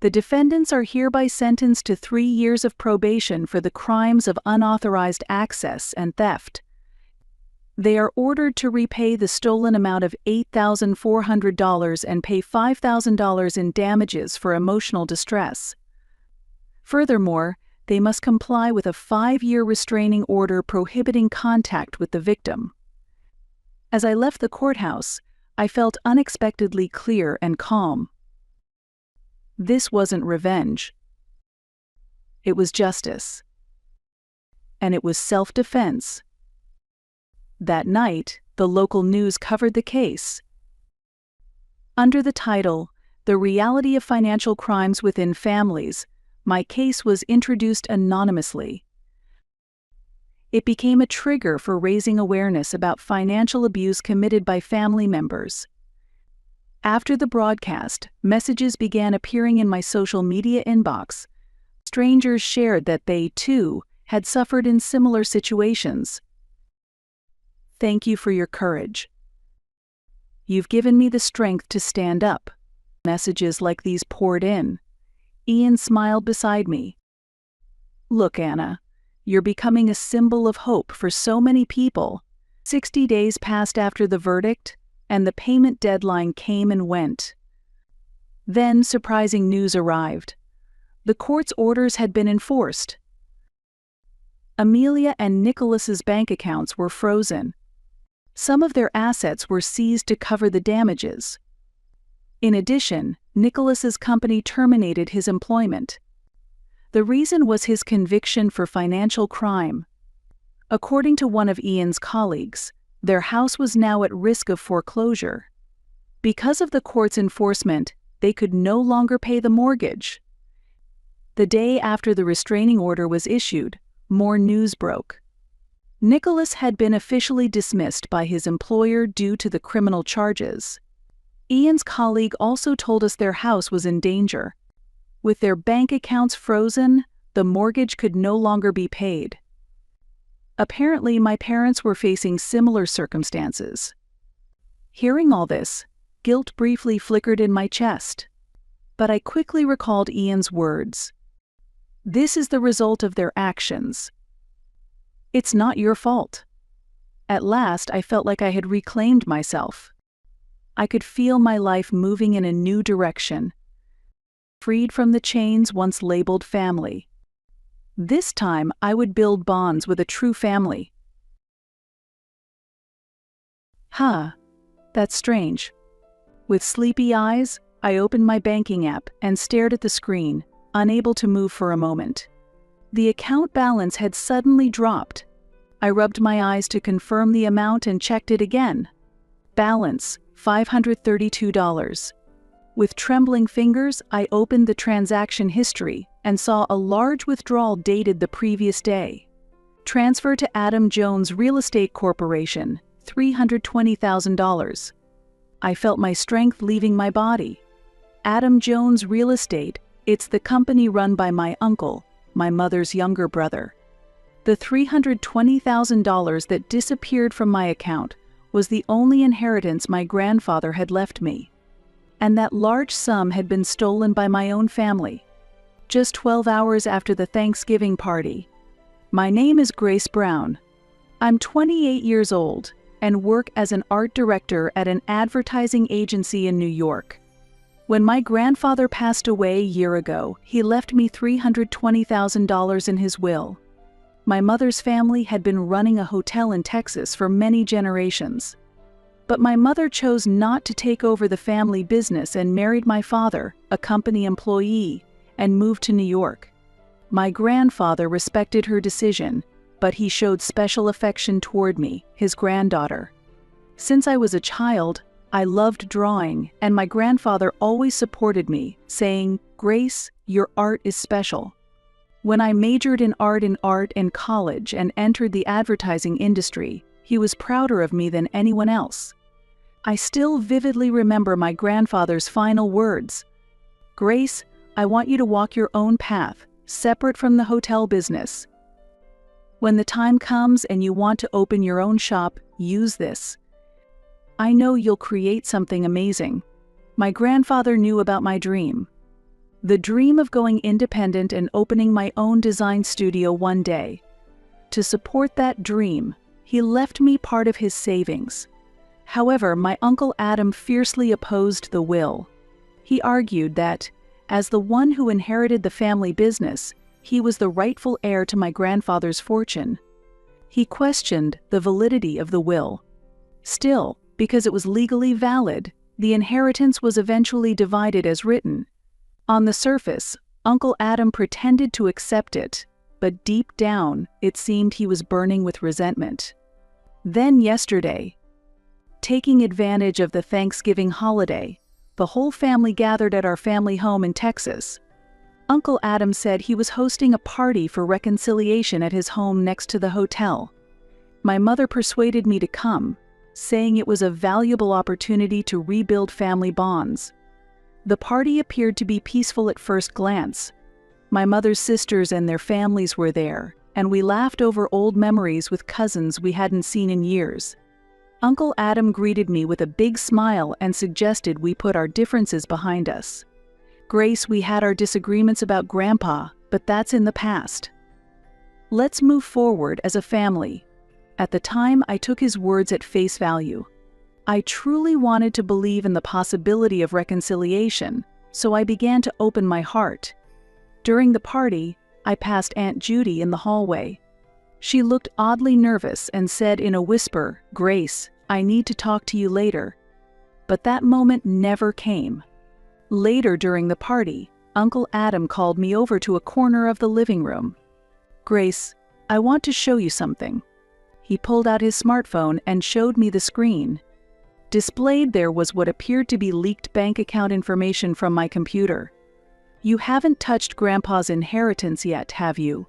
The defendants are hereby sentenced to 3 years of probation for the crimes of unauthorized access and theft. They are ordered to repay the stolen amount of $8,400 and pay $5,000 in damages for emotional distress. Furthermore, they must comply with a 5-year restraining order prohibiting contact with the victim. As I left the courthouse, I felt unexpectedly clear and calm. This wasn't revenge. It was justice. And it was self-defense. That night, the local news covered the case. Under the title, "The Reality of Financial Crimes Within Families," my case was introduced anonymously. It became a trigger for raising awareness about financial abuse committed by family members. After the broadcast, messages began appearing in my social media inbox. Strangers shared that they, too, had suffered in similar situations. "Thank you for your courage. You've given me the strength to stand up." Messages like these poured in. Ian smiled beside me. "Look, Anna, you're becoming a symbol of hope for so many people." 60 days passed after the verdict, and the payment deadline came and went. Then surprising news arrived. The court's orders had been enforced. Amelia and Nicholas's bank accounts were frozen. Some of their assets were seized to cover the damages. In addition, Nicholas's company terminated his employment. The reason was his conviction for financial crime. According to one of Ian's colleagues, their house was now at risk of foreclosure. Because of the court's enforcement, they could no longer pay the mortgage. The day after the restraining order was issued, more news broke. Nicholas had been officially dismissed by his employer due to the criminal charges. Ian's colleague also told us their house was in danger. With their bank accounts frozen, the mortgage could no longer be paid. Apparently, my parents were facing similar circumstances. Hearing all this, Guilt briefly flickered in my chest. But I quickly recalled Ian's words. This is the result of their actions. It's not your fault. At last, I felt like I had reclaimed myself. I could feel my life moving in a new direction, freed from the chains once labeled family. This time, I would build bonds with a true family. That's strange. With sleepy eyes, I opened my banking app and stared at the screen, unable to move for a moment. The account balance had suddenly dropped. I rubbed my eyes to confirm the amount and checked it again. Balance, $532. With trembling fingers, I opened the transaction history and saw a large withdrawal dated the previous day. Transfer to Adam Jones Real Estate Corporation, $320,000. I felt my strength leaving my body. Adam Jones Real Estate, it's the company run by my uncle, my mother's younger brother. The $320,000 that disappeared from my account was the only inheritance my grandfather had left me. And that large sum had been stolen by my own family. Just 12 hours after the Thanksgiving party. My name is Grace Brown. I'm 28 years old and work as an art director at an advertising agency in New York. When my grandfather passed away a year ago, he left me $320,000 in his will. My mother's family had been running a hotel in Texas for many generations. But my mother chose not to take over the family business and married my father, a company employee, and moved to New York. My grandfather respected her decision, but he showed special affection toward me, his granddaughter. Since I was a child, I loved drawing, and my grandfather always supported me, saying, "Grace, your art is special." When I majored in art in college and entered the advertising industry, he was prouder of me than anyone else. I still vividly remember my grandfather's final words. "Grace, I want you to walk your own path, separate from the hotel business. When the time comes and you want to open your own shop, use this. I know you'll create something amazing." My grandfather knew about my dream. The dream of going independent and opening my own design studio one day. To support that dream, he left me part of his savings. However, my Uncle Adam fiercely opposed the will. He argued that, as the one who inherited the family business, he was the rightful heir to my grandfather's fortune. He questioned the validity of the will. Still, because it was legally valid, the inheritance was eventually divided as written. On the surface, Uncle Adam pretended to accept it, but deep down, it seemed he was burning with resentment. Then yesterday, taking advantage of the Thanksgiving holiday, the whole family gathered at our family home in Texas. Uncle Adam said he was hosting a party for reconciliation at his home next to the hotel. My mother persuaded me to come, saying it was a valuable opportunity to rebuild family bonds. The party appeared to be peaceful at first glance. My mother's sisters and their families were there, and we laughed over old memories with cousins we hadn't seen in years. Uncle Adam greeted me with a big smile and suggested we put our differences behind us. "Grace, we had our disagreements about Grandpa, but that's in the past. Let's move forward as a family." At the time, I took his words at face value. I truly wanted to believe in the possibility of reconciliation, so I began to open my heart. During the party, I passed Aunt Judy in the hallway. She looked oddly nervous and said in a whisper, "Grace, I need to talk to you later." But that moment never came. Later during the party, Uncle Adam called me over to a corner of the living room. "Grace, I want to show you something." He pulled out his smartphone and showed me the screen. Displayed there was what appeared to be leaked bank account information from my computer. "You haven't touched Grandpa's inheritance yet, have you?"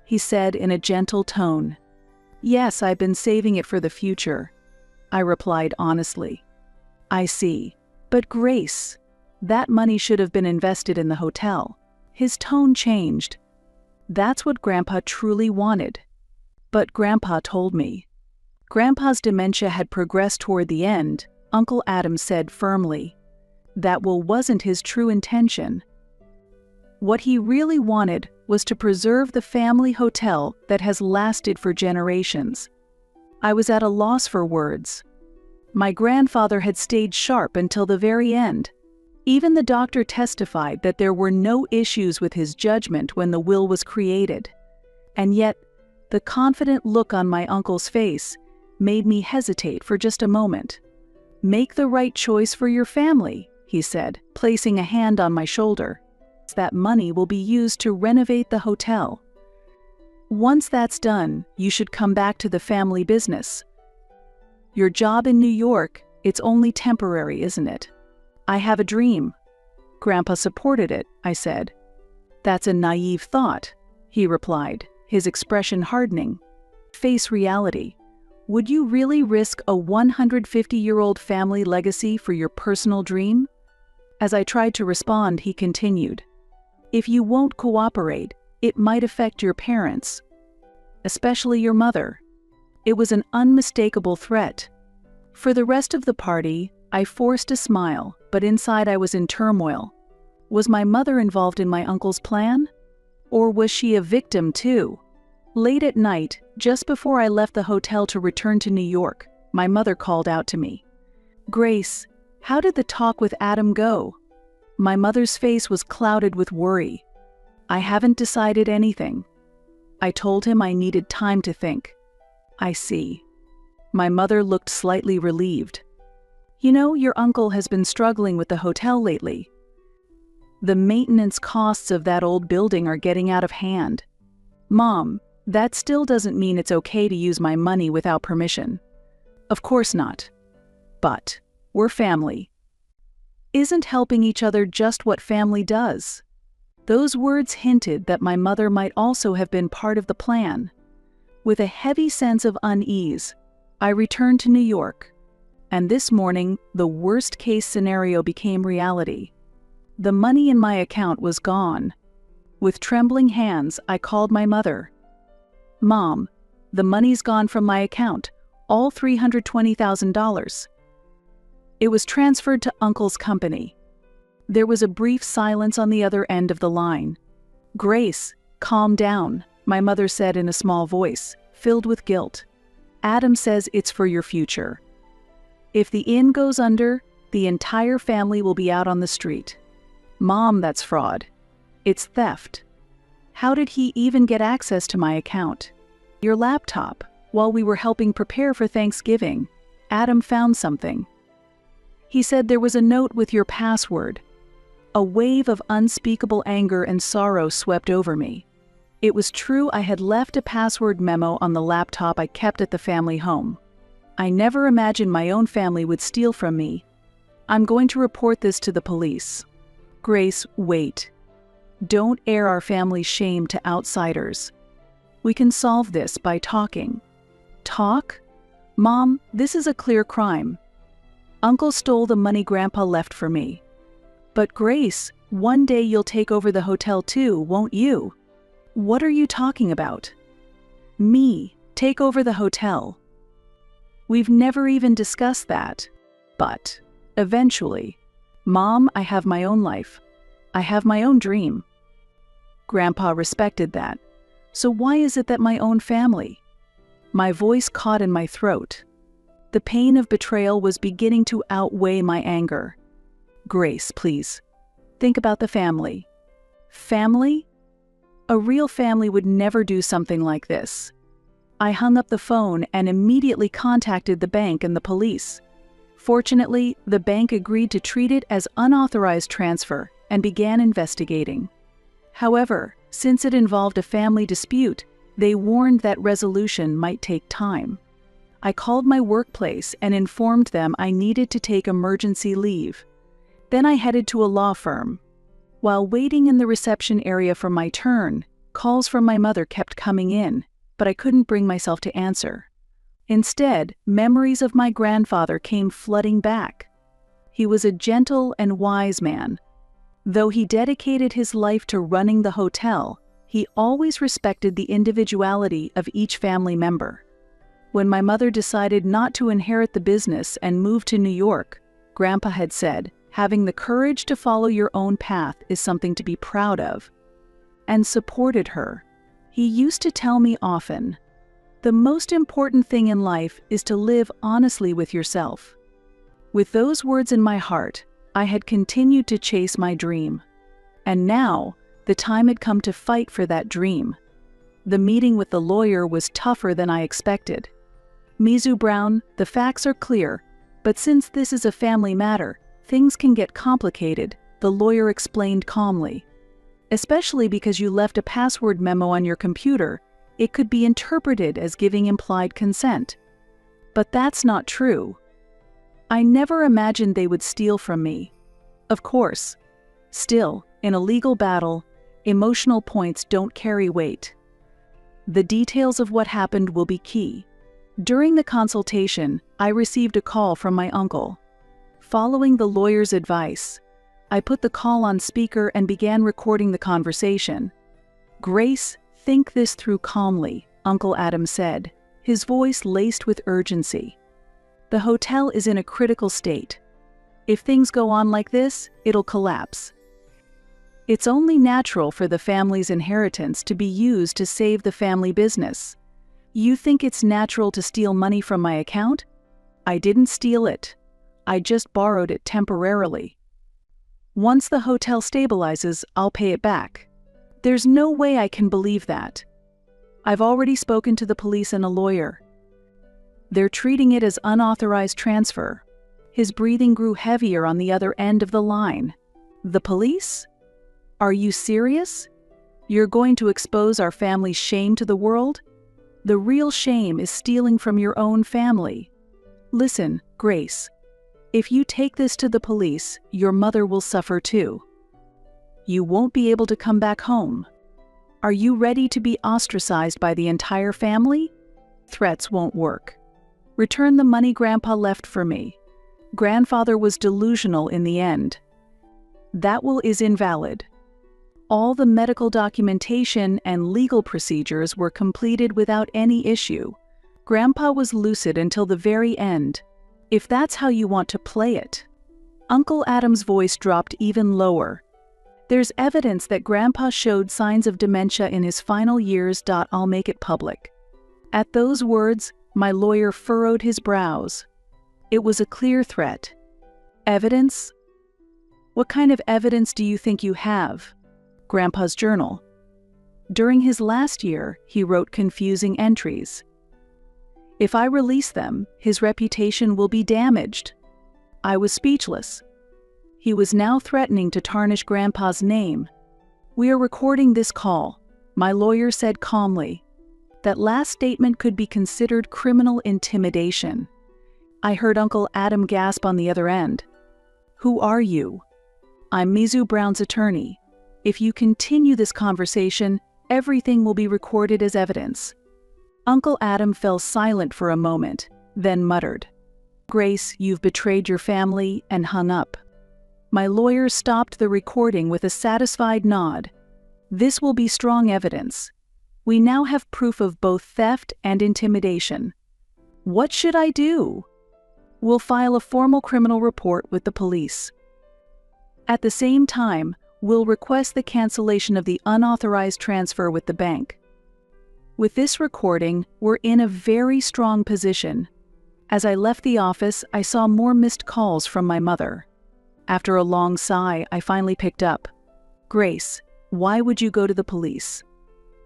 he said in a gentle tone. "Yes, I've been saving it for the future," I replied honestly. "I see. But Grace, that money should have been invested in the hotel." His tone changed. "That's what Grandpa truly wanted. But Grandpa told me." Grandpa's dementia had progressed toward the end, Uncle Adam said firmly. That wasn't his true intention. What he really wanted was to preserve the family hotel that has lasted for generations. I was at a loss for words. My grandfather had stayed sharp until the very end. Even the doctor testified that there were no issues with his judgment when the will was created. And yet, the confident look on my uncle's face made me hesitate for just a moment. "Make the right choice for your family," he said, placing a hand on my shoulder. "That money will be used to renovate the hotel. Once that's done, you should come back to the family business. Your job in New York, it's only temporary, isn't it?" "I have a dream." "Grandpa supported it," I said. "That's a naive thought," he replied, his expression hardening. "Face reality. Would you really risk a 150-year-old family legacy for your personal dream?" As I tried to respond, he continued, "If you won't cooperate, it might affect your parents, especially your mother." It was an unmistakable threat. For the rest of the party, I forced a smile, but inside I was in turmoil. Was my mother involved in my uncle's plan? Or was she a victim too? Late at night, just before I left the hotel to return to New York, my mother called out to me. "Grace, how did the talk with Adam go?" My mother's face was clouded with worry. "I haven't decided anything." I told him I needed time to think. "I see." My mother looked slightly relieved. "You know, your uncle has been struggling with the hotel lately. The maintenance costs of that old building are getting out of hand." "Mom, that still doesn't mean it's okay to use my money without permission." "Of course not. But we're family. Isn't helping each other just what family does?" Those words hinted that my mother might also have been part of the plan. With a heavy sense of unease, I returned to New York. And this morning, the worst-case scenario became reality. The money in my account was gone. With trembling hands, I called my mother. "Mom, the money's gone from my account, all $320,000. It was transferred to Uncle's company." There was a brief silence on the other end of the line. "Grace, calm down," my mother said in a small voice, filled with guilt. "Adam says it's for your future. If the inn goes under, the entire family will be out on the street." "Mom, that's fraud. It's theft. How did he even get access to my account?" "Your laptop. While we were helping prepare for Thanksgiving, Adam found something. He said there was a note with your password." A wave of unspeakable anger and sorrow swept over me. It was true, I had left a password memo on the laptop I kept at the family home. I never imagined my own family would steal from me. "I'm going to report this to the police." "Grace, wait. Don't air our family's shame to outsiders. We can solve this by talking." "Talk? Mom, this is a clear crime. Uncle stole the money Grandpa left for me." "But Grace, one day you'll take over the hotel too, won't you?" "What are you talking about?" "Me, take over the hotel." "We've never even discussed that." "But, eventually. Mom, I have my own life. I have my own dream." Grandpa respected that. So why is it that my own family? My voice caught in my throat. The pain of betrayal was beginning to outweigh my anger. "Grace, please. Think about the family." "Family? A real family would never do something like this." I hung up the phone and immediately contacted the bank and the police. Fortunately, the bank agreed to treat it as unauthorized transfer and began investigating. However, since it involved a family dispute, they warned that resolution might take time. I called my workplace and informed them I needed to take emergency leave. Then I headed to a law firm. While waiting in the reception area for my turn, calls from my mother kept coming in, but I couldn't bring myself to answer. Instead, memories of my grandfather came flooding back. He was a gentle and wise man. Though he dedicated his life to running the hotel, he always respected the individuality of each family member. When my mother decided not to inherit the business and move to New York, Grandpa had said, having the courage to follow your own path is something to be proud of, and supported her. He used to tell me often, the most important thing in life is to live honestly with yourself. With those words in my heart, I had continued to chase my dream. And now, the time had come to fight for that dream. The meeting with the lawyer was tougher than I expected. Mizu Brown, the facts are clear, but since this is a family matter, things can get complicated, the lawyer explained calmly. Especially because you left a password memo on your computer, it could be interpreted as giving implied consent. But that's not true. I never imagined they would steal from me. Of course. Still, in a legal battle, emotional points don't carry weight. The details of what happened will be key. During the consultation, I received a call from my uncle. Following the lawyer's advice, I put the call on speaker and began recording the conversation. "Grace, think this through calmly," Uncle Adam said, his voice laced with urgency. "The hotel is in a critical state. If things go on like this, it'll collapse. It's only natural for the family's inheritance to be used to save the family business. You think it's natural to steal money from my account? I didn't steal it. I just borrowed it temporarily. Once the hotel stabilizes, I'll pay it back. There's no way I can believe that. I've already spoken to the police and a lawyer. They're treating it as unauthorized transfer." His breathing grew heavier on the other end of the line. "The police? Are you serious? You're going to expose our family's shame to the world? The real shame is stealing from your own family. Listen, Grace. If you take this to the police, your mother will suffer too. You won't be able to come back home. Are you ready to be ostracized by the entire family? Threats won't work. Return the money Grandpa left for me. Grandfather was delusional in the end. That will is invalid. All the medical documentation and legal procedures were completed without any issue. Grandpa was lucid until the very end. If that's how you want to play it." Uncle Adam's voice dropped even lower. "There's evidence that Grandpa showed signs of dementia in his final years. I'll make it public." At those words, my lawyer furrowed his brows. It was a clear threat. "Evidence? What kind of evidence do you think you have?" Grandpa's journal. During his last year, he wrote confusing entries. If I release them, his reputation will be damaged. I was speechless. He was now threatening to tarnish Grandpa's name. "We are recording this call," my lawyer said calmly. That last statement could be considered criminal intimidation. I heard Uncle Adam gasp on the other end. "Who are you?" "I'm Mizu Brown's attorney. If you continue this conversation, everything will be recorded as evidence." Uncle Adam fell silent for a moment, then muttered, "Grace, you've betrayed your family," and hung up. My lawyer stopped the recording with a satisfied nod. "This will be strong evidence. We now have proof of both theft and intimidation. What should I do?" "We'll file a formal criminal report with the police. At the same time, we'll request the cancellation of the unauthorized transfer with the bank." With this recording, we're in a very strong position. As I left the office, I saw more missed calls from my mother. After a long sigh, I finally picked up. "Grace, why would you go to the police?"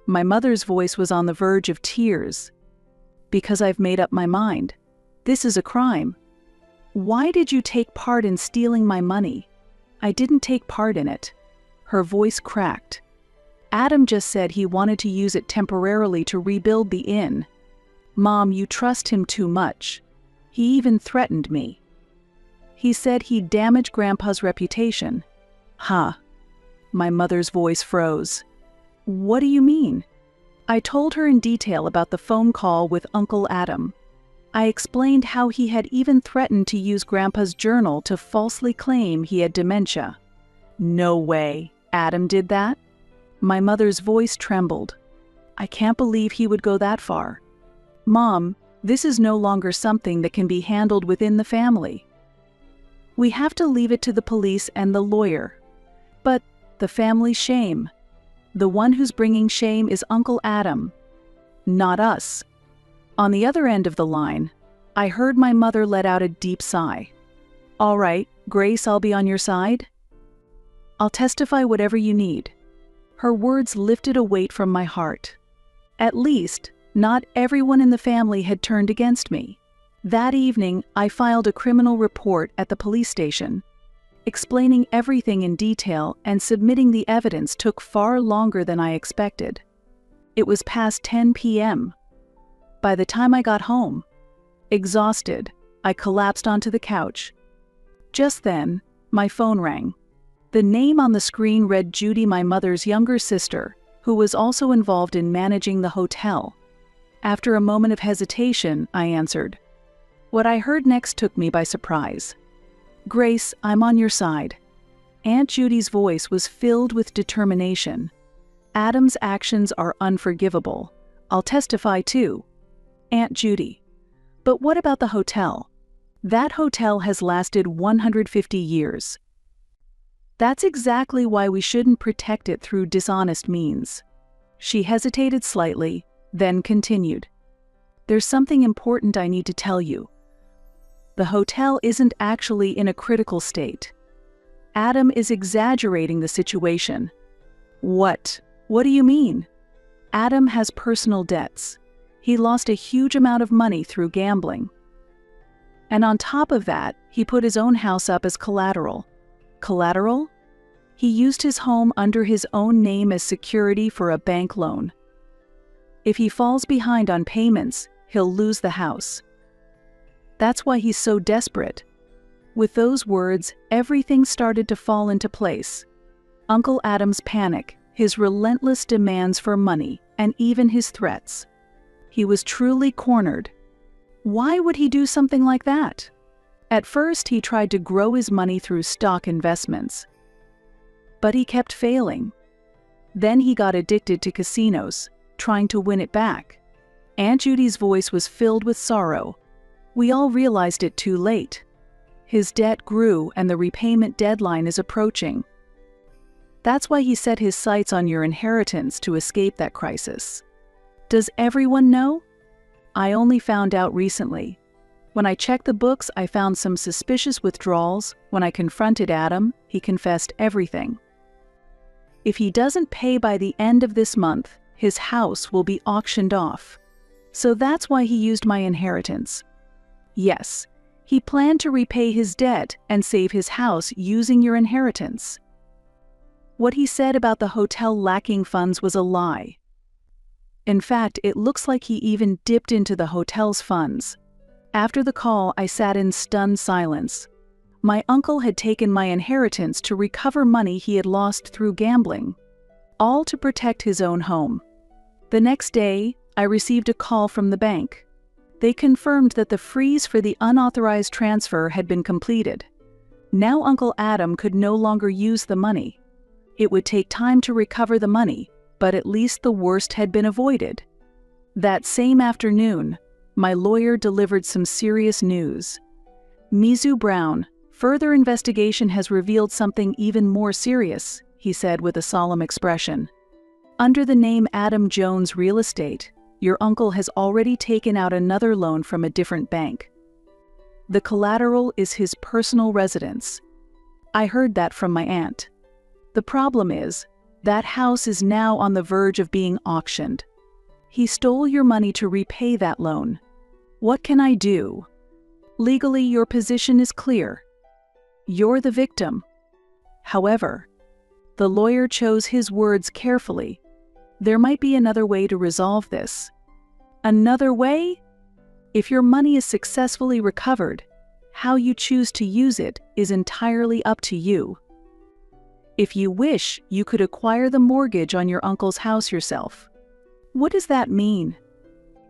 My mother's voice was on the verge of tears. "Because I've made up my mind. This is a crime." "Why did you take part in stealing my money?" "I didn't take part in it." Her voice cracked. "Adam just said he wanted to use it temporarily to rebuild the inn. Mom, you trust him too much. He even threatened me. He said he'd damage Grandpa's reputation." "Huh." My mother's voice froze. "What do you mean?" I told her in detail about the phone call with Uncle Adam. I explained how he had even threatened to use Grandpa's journal to falsely claim he had dementia. "No way. Adam did that?" My mother's voice trembled. "I can't believe he would go that far." "Mom, This is no longer something that can be handled within the family. We have to leave it to the police and the lawyer. But the family's shame. The one who's bringing shame is Uncle Adam, not us. On the other end of the line, I heard my mother let out a deep sigh. All right, Grace, I'll be on your side. I'll testify whatever you need. Her words lifted a weight from my heart. At least, not everyone in the family had turned against me. That evening, I filed a criminal report at the police station. Explaining everything in detail and submitting the evidence took far longer than I expected. It was past 10 p.m. By the time I got home, exhausted, I collapsed onto the couch. Just then, my phone rang. The name on the screen read Judy, my mother's younger sister, who was also involved in managing the hotel. After a moment of hesitation, I answered. What I heard next took me by surprise. Grace, I'm on your side. Aunt Judy's voice was filled with determination. Adam's actions are unforgivable. I'll testify too. Aunt Judy. But what about the hotel? That hotel has lasted 150 years. That's exactly why we shouldn't protect it through dishonest means. She hesitated slightly, then continued. There's something important I need to tell you. The hotel isn't actually in a critical state. Adam is exaggerating the situation. What? What do you mean? Adam has personal debts. He lost a huge amount of money through gambling. And on top of that, he put his own house up as collateral. Collateral? He used his home under his own name as security for a bank loan. If he falls behind on payments, he'll lose the house. That's why he's so desperate. With those words, everything started to fall into place. Uncle Adam's panic, his relentless demands for money, and even his threats. He was truly cornered. Why would he do something like that? At first, he tried to grow his money through stock investments. But he kept failing. Then he got addicted to casinos, trying to win it back. Aunt Judy's voice was filled with sorrow. We all realized it too late. His debt grew and the repayment deadline is approaching. That's why he set his sights on your inheritance to escape that crisis. Does everyone know? I only found out recently. When I checked the books, I found some suspicious withdrawals. When I confronted Adam, he confessed everything. If he doesn't pay by the end of this month, his house will be auctioned off. So that's why he used my inheritance. Yes, he planned to repay his debt and save his house using your inheritance. What he said about the hotel lacking funds was a lie. In fact, it looks like he even dipped into the hotel's funds. After the call, I sat in stunned silence. My uncle had taken my inheritance to recover money he had lost through gambling, all to protect his own home. The next day, I received a call from the bank. They confirmed that the freeze for the unauthorized transfer had been completed. Now Uncle Adam could no longer use the money. It would take time to recover the money, but at least the worst had been avoided. That same afternoon, my lawyer delivered some serious news. Mizu Brown, further investigation has revealed something even more serious, he said with a solemn expression. Under the name Adam Jones Real Estate, your uncle has already taken out another loan from a different bank. The collateral is his personal residence. I heard that from my aunt. The problem is, that house is now on the verge of being auctioned. He stole your money to repay that loan. What can I do? Legally, your position is clear. You're the victim. However, the lawyer chose his words carefully. There might be another way to resolve this. Another way? If your money is successfully recovered, how you choose to use it is entirely up to you. If you wish, you could acquire the mortgage on your uncle's house yourself. What does that mean?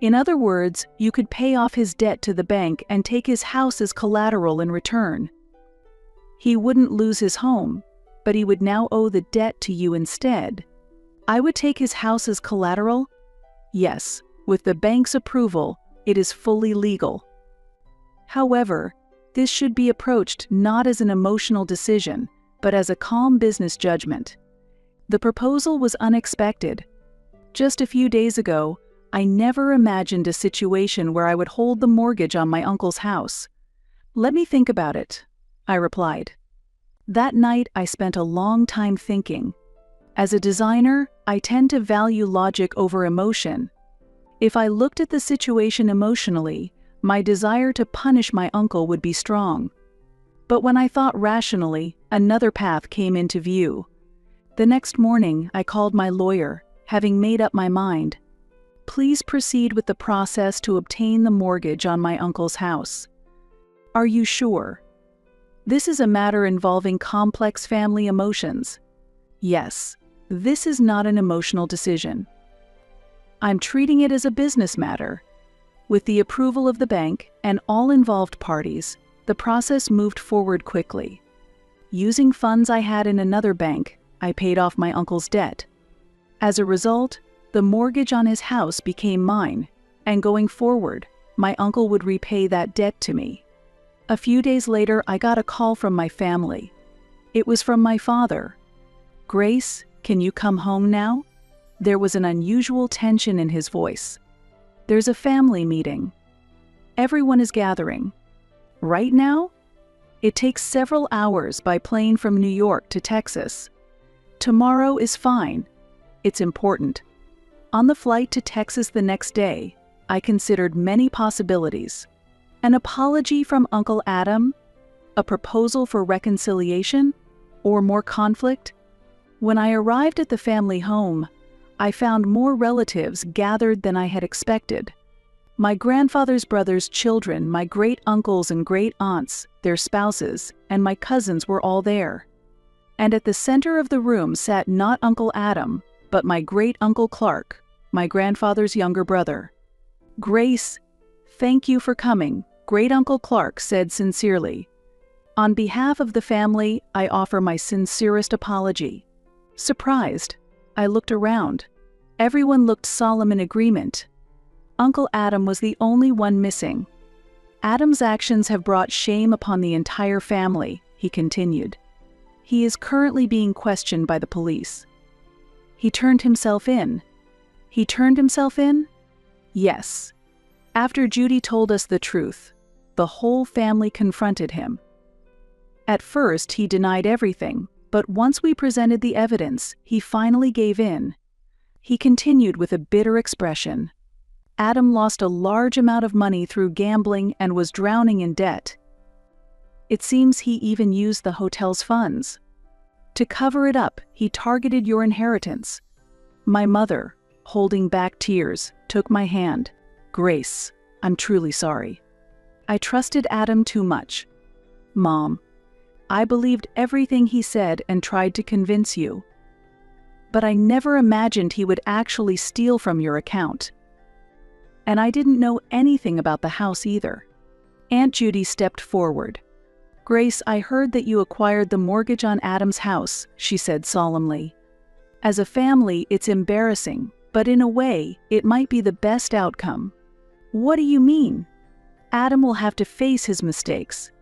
In other words, you could pay off his debt to the bank and take his house as collateral in return. He wouldn't lose his home, but he would now owe the debt to you instead. I would take his house as collateral? Yes, with the bank's approval, It is fully legal. However, this should be approached not as an emotional decision, but as a calm business judgment. The proposal was unexpected. Just a few days ago, I never imagined a situation where I would hold the mortgage on my uncle's house. "Let me think about it," I replied. That night, I spent a long time thinking. As a designer, I tend to value logic over emotion. If I looked at the situation emotionally, my desire to punish my uncle would be strong. But when I thought rationally, another path came into view. The next morning, I called my lawyer, having made up my mind. "Please proceed with the process to obtain the mortgage on my uncle's house." "Are you sure? This is a matter involving complex family emotions." "Yes, this is not an emotional decision. I'm treating it as a business matter." With the approval of the bank and all involved parties, the process moved forward quickly. Using funds I had in another bank, I paid off my uncle's debt. As a result, the mortgage on his house became mine, and going forward, my uncle would repay that debt to me. A few days later, I got a call from my family. It was from my father. "Grace, can you come home now?" There was an unusual tension in his voice. "There's a family meeting. Everyone is gathering." "Right now?" "It takes several hours by plane from New York to Texas." "Tomorrow is fine. It's important." On the flight to Texas the next day, I considered many possibilities. An apology from Uncle Adam? A proposal for reconciliation? Or more conflict? When I arrived at the family home, I found more relatives gathered than I had expected. My grandfather's brother's children, my great-uncles and great-aunts, their spouses, and my cousins were all there. And at the center of the room sat not Uncle Adam, but my great-uncle Clark, my grandfather's younger brother. "Grace, thank you for coming," Great-Uncle Clark said sincerely. "On behalf of the family, I offer my sincerest apology." Surprised, I looked around. Everyone looked solemn in agreement. Uncle Adam was the only one missing. "Adam's actions have brought shame upon the entire family," he continued. "He is currently being questioned by the police." "He turned himself in." "He turned himself in?" "Yes. After Judy told us the truth, the whole family confronted him. At first, he denied everything, but once we presented the evidence, he finally gave in." He continued with a bitter expression. "Adam lost a large amount of money through gambling and was drowning in debt. It seems he even used the hotel's funds. To cover it up, he targeted your inheritance." My mother, holding back tears, took my hand. "Grace, I'm truly sorry. I trusted Adam too much. Mom, I believed everything he said and tried to convince you. But I never imagined he would actually steal from your account. And I didn't know anything about the house either." Aunt Judy stepped forward. "Grace, I heard that you acquired the mortgage on Adam's house," she said solemnly. "As a family, it's embarrassing, but in a way, it might be the best outcome." "What do you mean?" "Adam will have to face his mistakes.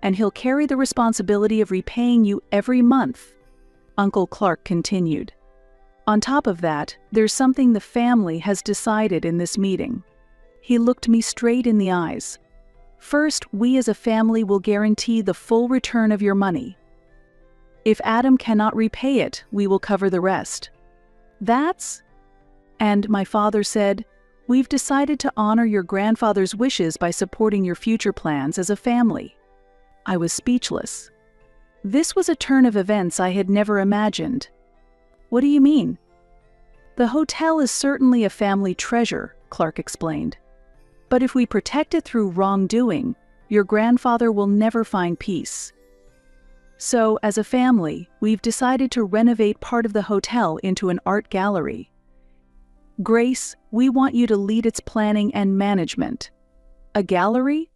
And he'll carry the responsibility of repaying you every month," Uncle Clark continued. "On top of that, there's something the family has decided in this meeting." He looked me straight in the eyes. "First, we as a family will guarantee the full return of your money. If Adam cannot repay it, we will cover the rest." "That's..." And my father said, "We've decided to honor your grandfather's wishes by supporting your future plans as a family." I was speechless. This was a turn of events I had never imagined. "What do you mean?" "The hotel is certainly a family treasure," Clark explained. "But if we protect it through wrongdoing, your grandfather will never find peace. So, as a family, we've decided to renovate part of the hotel into an art gallery. Grace, we want you to lead its planning and management." "A gallery?"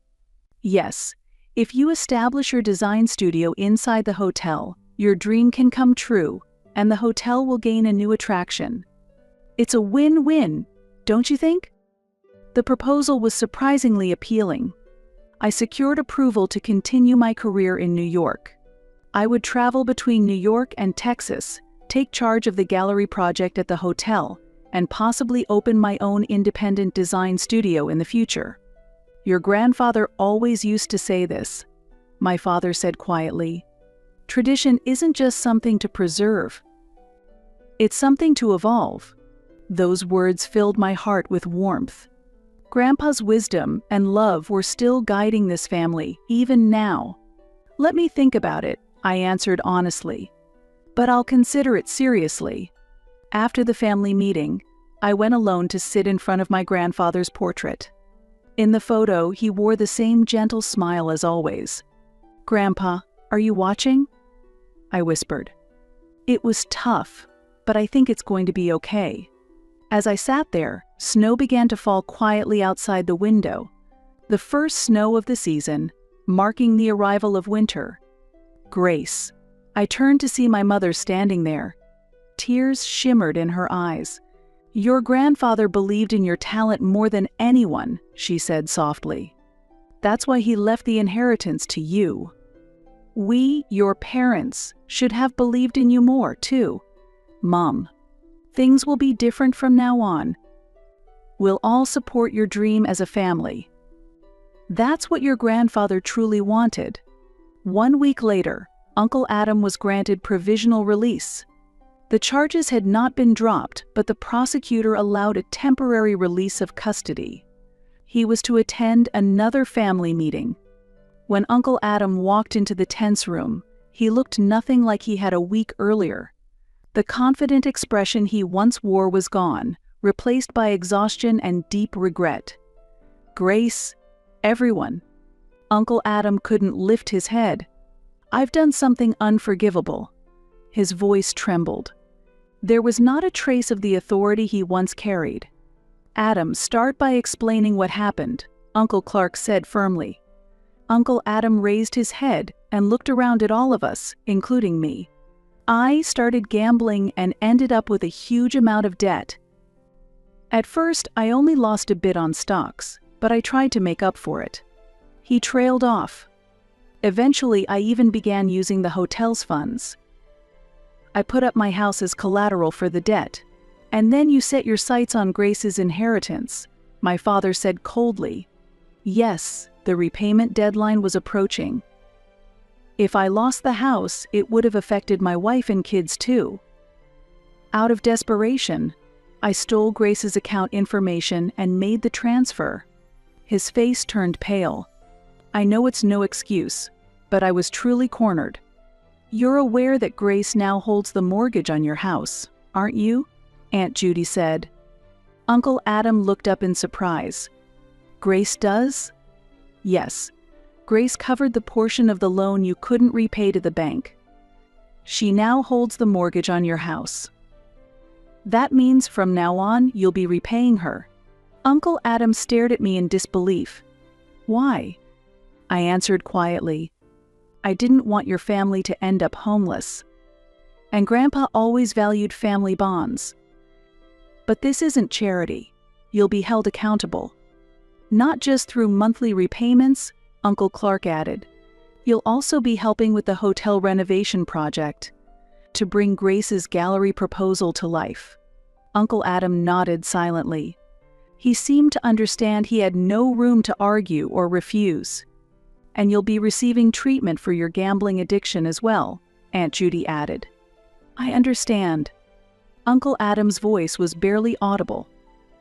"Yes. If you establish your design studio inside the hotel, your dream can come true, and the hotel will gain a new attraction. It's a win-win, don't you think?" The proposal was surprisingly appealing. I secured approval to continue my career in New York. I would travel between New York and Texas, take charge of the gallery project at the hotel, and possibly open my own independent design studio in the future. Your grandfather always used to say this, my father said quietly. Tradition isn't just something to preserve. It's something to evolve. Those words filled my heart with warmth. Grandpa's wisdom and love were still guiding this family, even now. Let me think about it, I answered honestly. But I'll consider it seriously. After the family meeting, I went alone to sit in front of my grandfather's portrait. In the photo, he wore the same gentle smile as always. "Grandpa, are you watching?" I whispered. It was tough, but I think it's going to be okay. As I sat there, snow began to fall quietly outside the window. The first snow of the season, marking the arrival of winter. Grace. I turned to see my mother standing there. Tears shimmered in her eyes. "Your grandfather believed in your talent more than anyone," she said softly. "That's why he left the inheritance to you. We, your parents, should have believed in you more, too. Mom, things will be different from now on. We'll all support your dream as a family." That's what your grandfather truly wanted. 1 week later, Uncle Adam was granted provisional release. The charges had not been dropped, but the prosecutor allowed a temporary release of custody. He was to attend another family meeting. When Uncle Adam walked into the tense room, he looked nothing like he had a week earlier. The confident expression he once wore was gone, replaced by exhaustion and deep regret. "Grace, everyone." Uncle Adam couldn't lift his head. "I've done something unforgivable." His voice trembled. There was not a trace of the authority he once carried. "Adam, start by explaining what happened," Uncle Clark said firmly. Uncle Adam raised his head and looked around at all of us, including me. "I started gambling and ended up with a huge amount of debt. At first, I only lost a bit on stocks, but I tried to make up for it." He trailed off. "Eventually, I even began using the hotel's funds. I put up my house as collateral for the debt. And then you set your sights on Grace's inheritance," my father said coldly. "Yes, the repayment deadline was approaching. If I lost the house, it would have affected my wife and kids too. Out of desperation, I stole Grace's account information and made the transfer." His face turned pale. "I know it's no excuse, but I was truly cornered. You're aware that Grace now holds the mortgage on your house, aren't you?" Aunt Judy said. Uncle Adam looked up in surprise. "Grace does?" "Yes. Grace covered the portion of the loan you couldn't repay to the bank. She now holds the mortgage on your house. That means from now on you'll be repaying her." Uncle Adam stared at me in disbelief. "Why?" I answered quietly. "I didn't want your family to end up homeless. And Grandpa always valued family bonds. But this isn't charity. You'll be held accountable. Not just through monthly repayments," Uncle Clark added. "You'll also be helping with the hotel renovation project to bring Grace's gallery proposal to life." Uncle Adam nodded silently. He seemed to understand he had no room to argue or refuse. "And you'll be receiving treatment for your gambling addiction as well," Aunt Judy added. "I understand." Uncle Adam's voice was barely audible.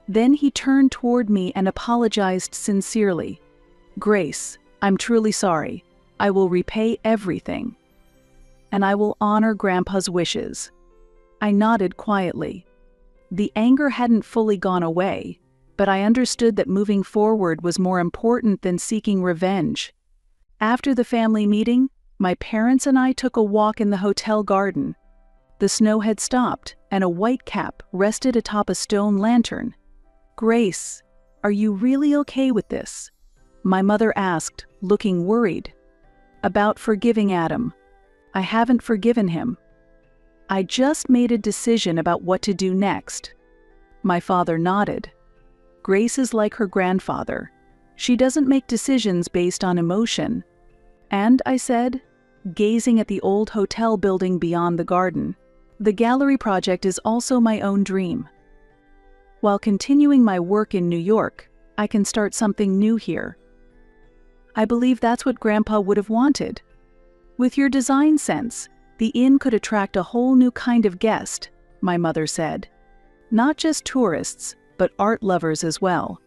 Then he turned toward me and apologized sincerely. "Grace, I'm truly sorry. I will repay everything. And I will honor Grandpa's wishes." I nodded quietly. The anger hadn't fully gone away, but I understood that moving forward was more important than seeking revenge. After the family meeting, my parents and I took a walk in the hotel garden. The snow had stopped, and a white cap rested atop a stone lantern. "Grace, are you really okay with this?" my mother asked, looking worried. "About forgiving Adam. I haven't forgiven him. I just made a decision about what to do next." My father nodded. Grace is like her grandfather. She doesn't make decisions based on emotion. And, I said, gazing at the old hotel building beyond the garden, the gallery project is also my own dream. While continuing my work in New York, I can start something new here. I believe that's what Grandpa would have wanted. With your design sense, the inn could attract a whole new kind of guest, my mother said. Not just tourists, but art lovers as well.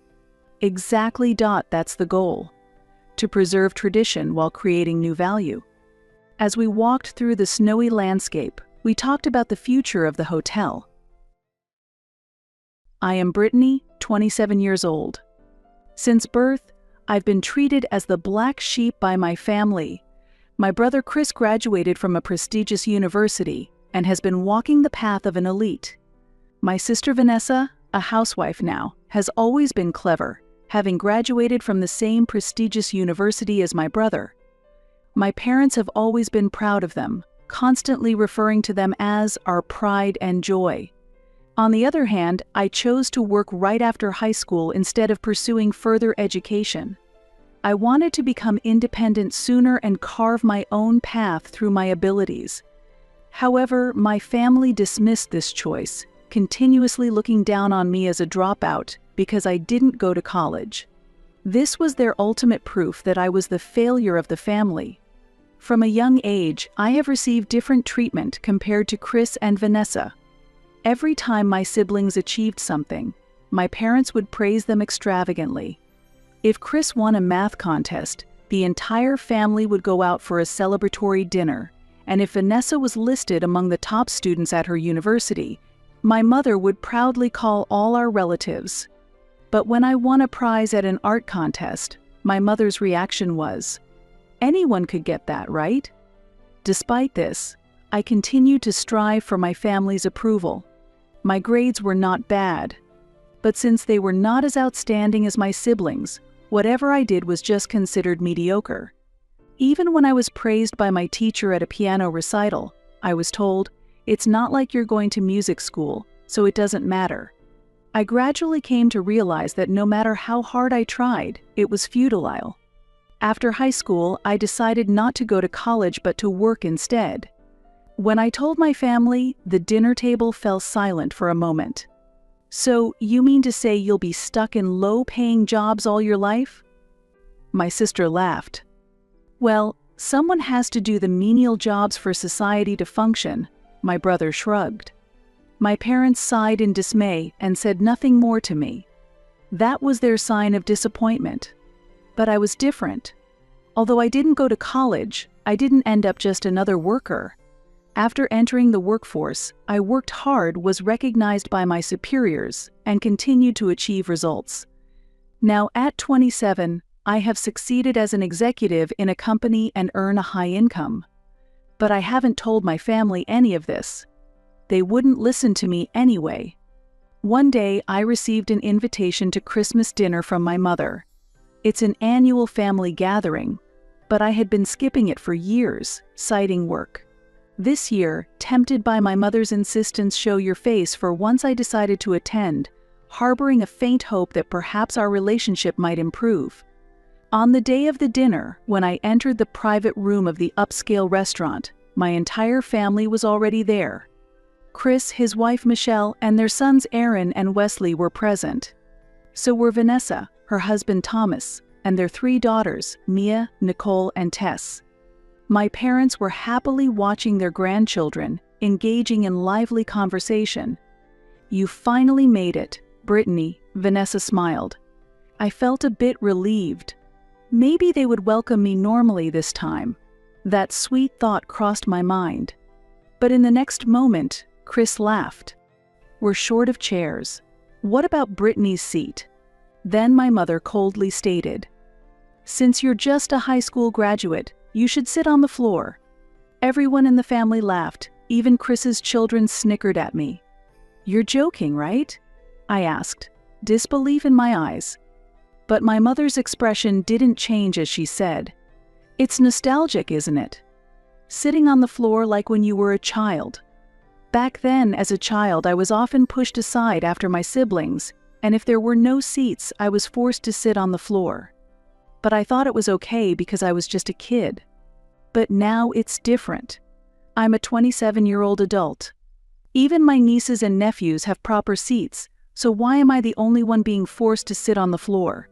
Exactly. That's the goal. To preserve tradition while creating new value. As we walked through the snowy landscape, we talked about the future of the hotel. I am Brittany, 27 years old. Since birth, I've been treated as the black sheep by my family. My brother Chris graduated from a prestigious university and has been walking the path of an elite. My sister Vanessa, a housewife now, has always been clever, having graduated from the same prestigious university as my brother. My parents have always been proud of them, constantly referring to them as our pride and joy. On the other hand, I chose to work right after high school instead of pursuing further education. I wanted to become independent sooner and carve my own path through my abilities. However, my family dismissed this choice, continuously looking down on me as a dropout because I didn't go to college. This was their ultimate proof that I was the failure of the family. From a young age, I have received different treatment compared to Chris and Vanessa. Every time my siblings achieved something, my parents would praise them extravagantly. If Chris won a math contest, the entire family would go out for a celebratory dinner, and if Vanessa was listed among the top students at her university, my mother would proudly call all our relatives. But when I won a prize at an art contest, my mother's reaction was, "Anyone could get that, right?" Despite this, I continued to strive for my family's approval. My grades were not bad, but since they were not as outstanding as my siblings, whatever I did was just considered mediocre. Even when I was praised by my teacher at a piano recital, I was told, "It's not like you're going to music school, so it doesn't matter." I gradually came to realize that no matter how hard I tried, it was futile. After high school, I decided not to go to college but to work instead. When I told my family, the dinner table fell silent for a moment. "So, you mean to say you'll be stuck in low-paying jobs all your life?" My sister laughed. "Well, someone has to do the menial jobs for society to function," my brother shrugged. My parents sighed in dismay and said nothing more to me. That was their sign of disappointment. But I was different. Although I didn't go to college, I didn't end up just another worker. After entering the workforce, I worked hard, was recognized by my superiors, and continued to achieve results. Now, at 27, I have succeeded as an executive in a company and earn a high income. But I haven't told my family any of this. They wouldn't listen to me anyway. One day, I received an invitation to Christmas dinner from my mother. It's an annual family gathering, but I had been skipping it for years, citing work. This year, tempted by my mother's insistence, "Show your face," for once I decided to attend, harboring a faint hope that perhaps our relationship might improve. On the day of the dinner, when I entered the private room of the upscale restaurant, my entire family was already there. Chris, his wife Michelle, and their sons Aaron and Wesley were present. So were Vanessa, her husband Thomas, and their 3 daughters, Mia, Nicole, and Tess. My parents were happily watching their grandchildren, engaging in lively conversation. "You finally made it, Brittany," Vanessa smiled. I felt a bit relieved. Maybe they would welcome me normally this time. That sweet thought crossed my mind. But in the next moment, Chris laughed. "We're short of chairs. What about Brittany's seat?" Then my mother coldly stated, "Since you're just a high school graduate, you should sit on the floor." Everyone in the family laughed, even Chris's children snickered at me. "You're joking, right?" I asked, disbelief in my eyes. But my mother's expression didn't change as she said, "It's nostalgic, isn't it? Sitting on the floor like when you were a child. Back then, as a child, I was often pushed aside after my siblings, and if there were no seats, I was forced to sit on the floor. But I thought it was okay because I was just a kid. But now it's different. I'm a 27-year-old adult. Even my nieces and nephews have proper seats, so why am I the only one being forced to sit on the floor?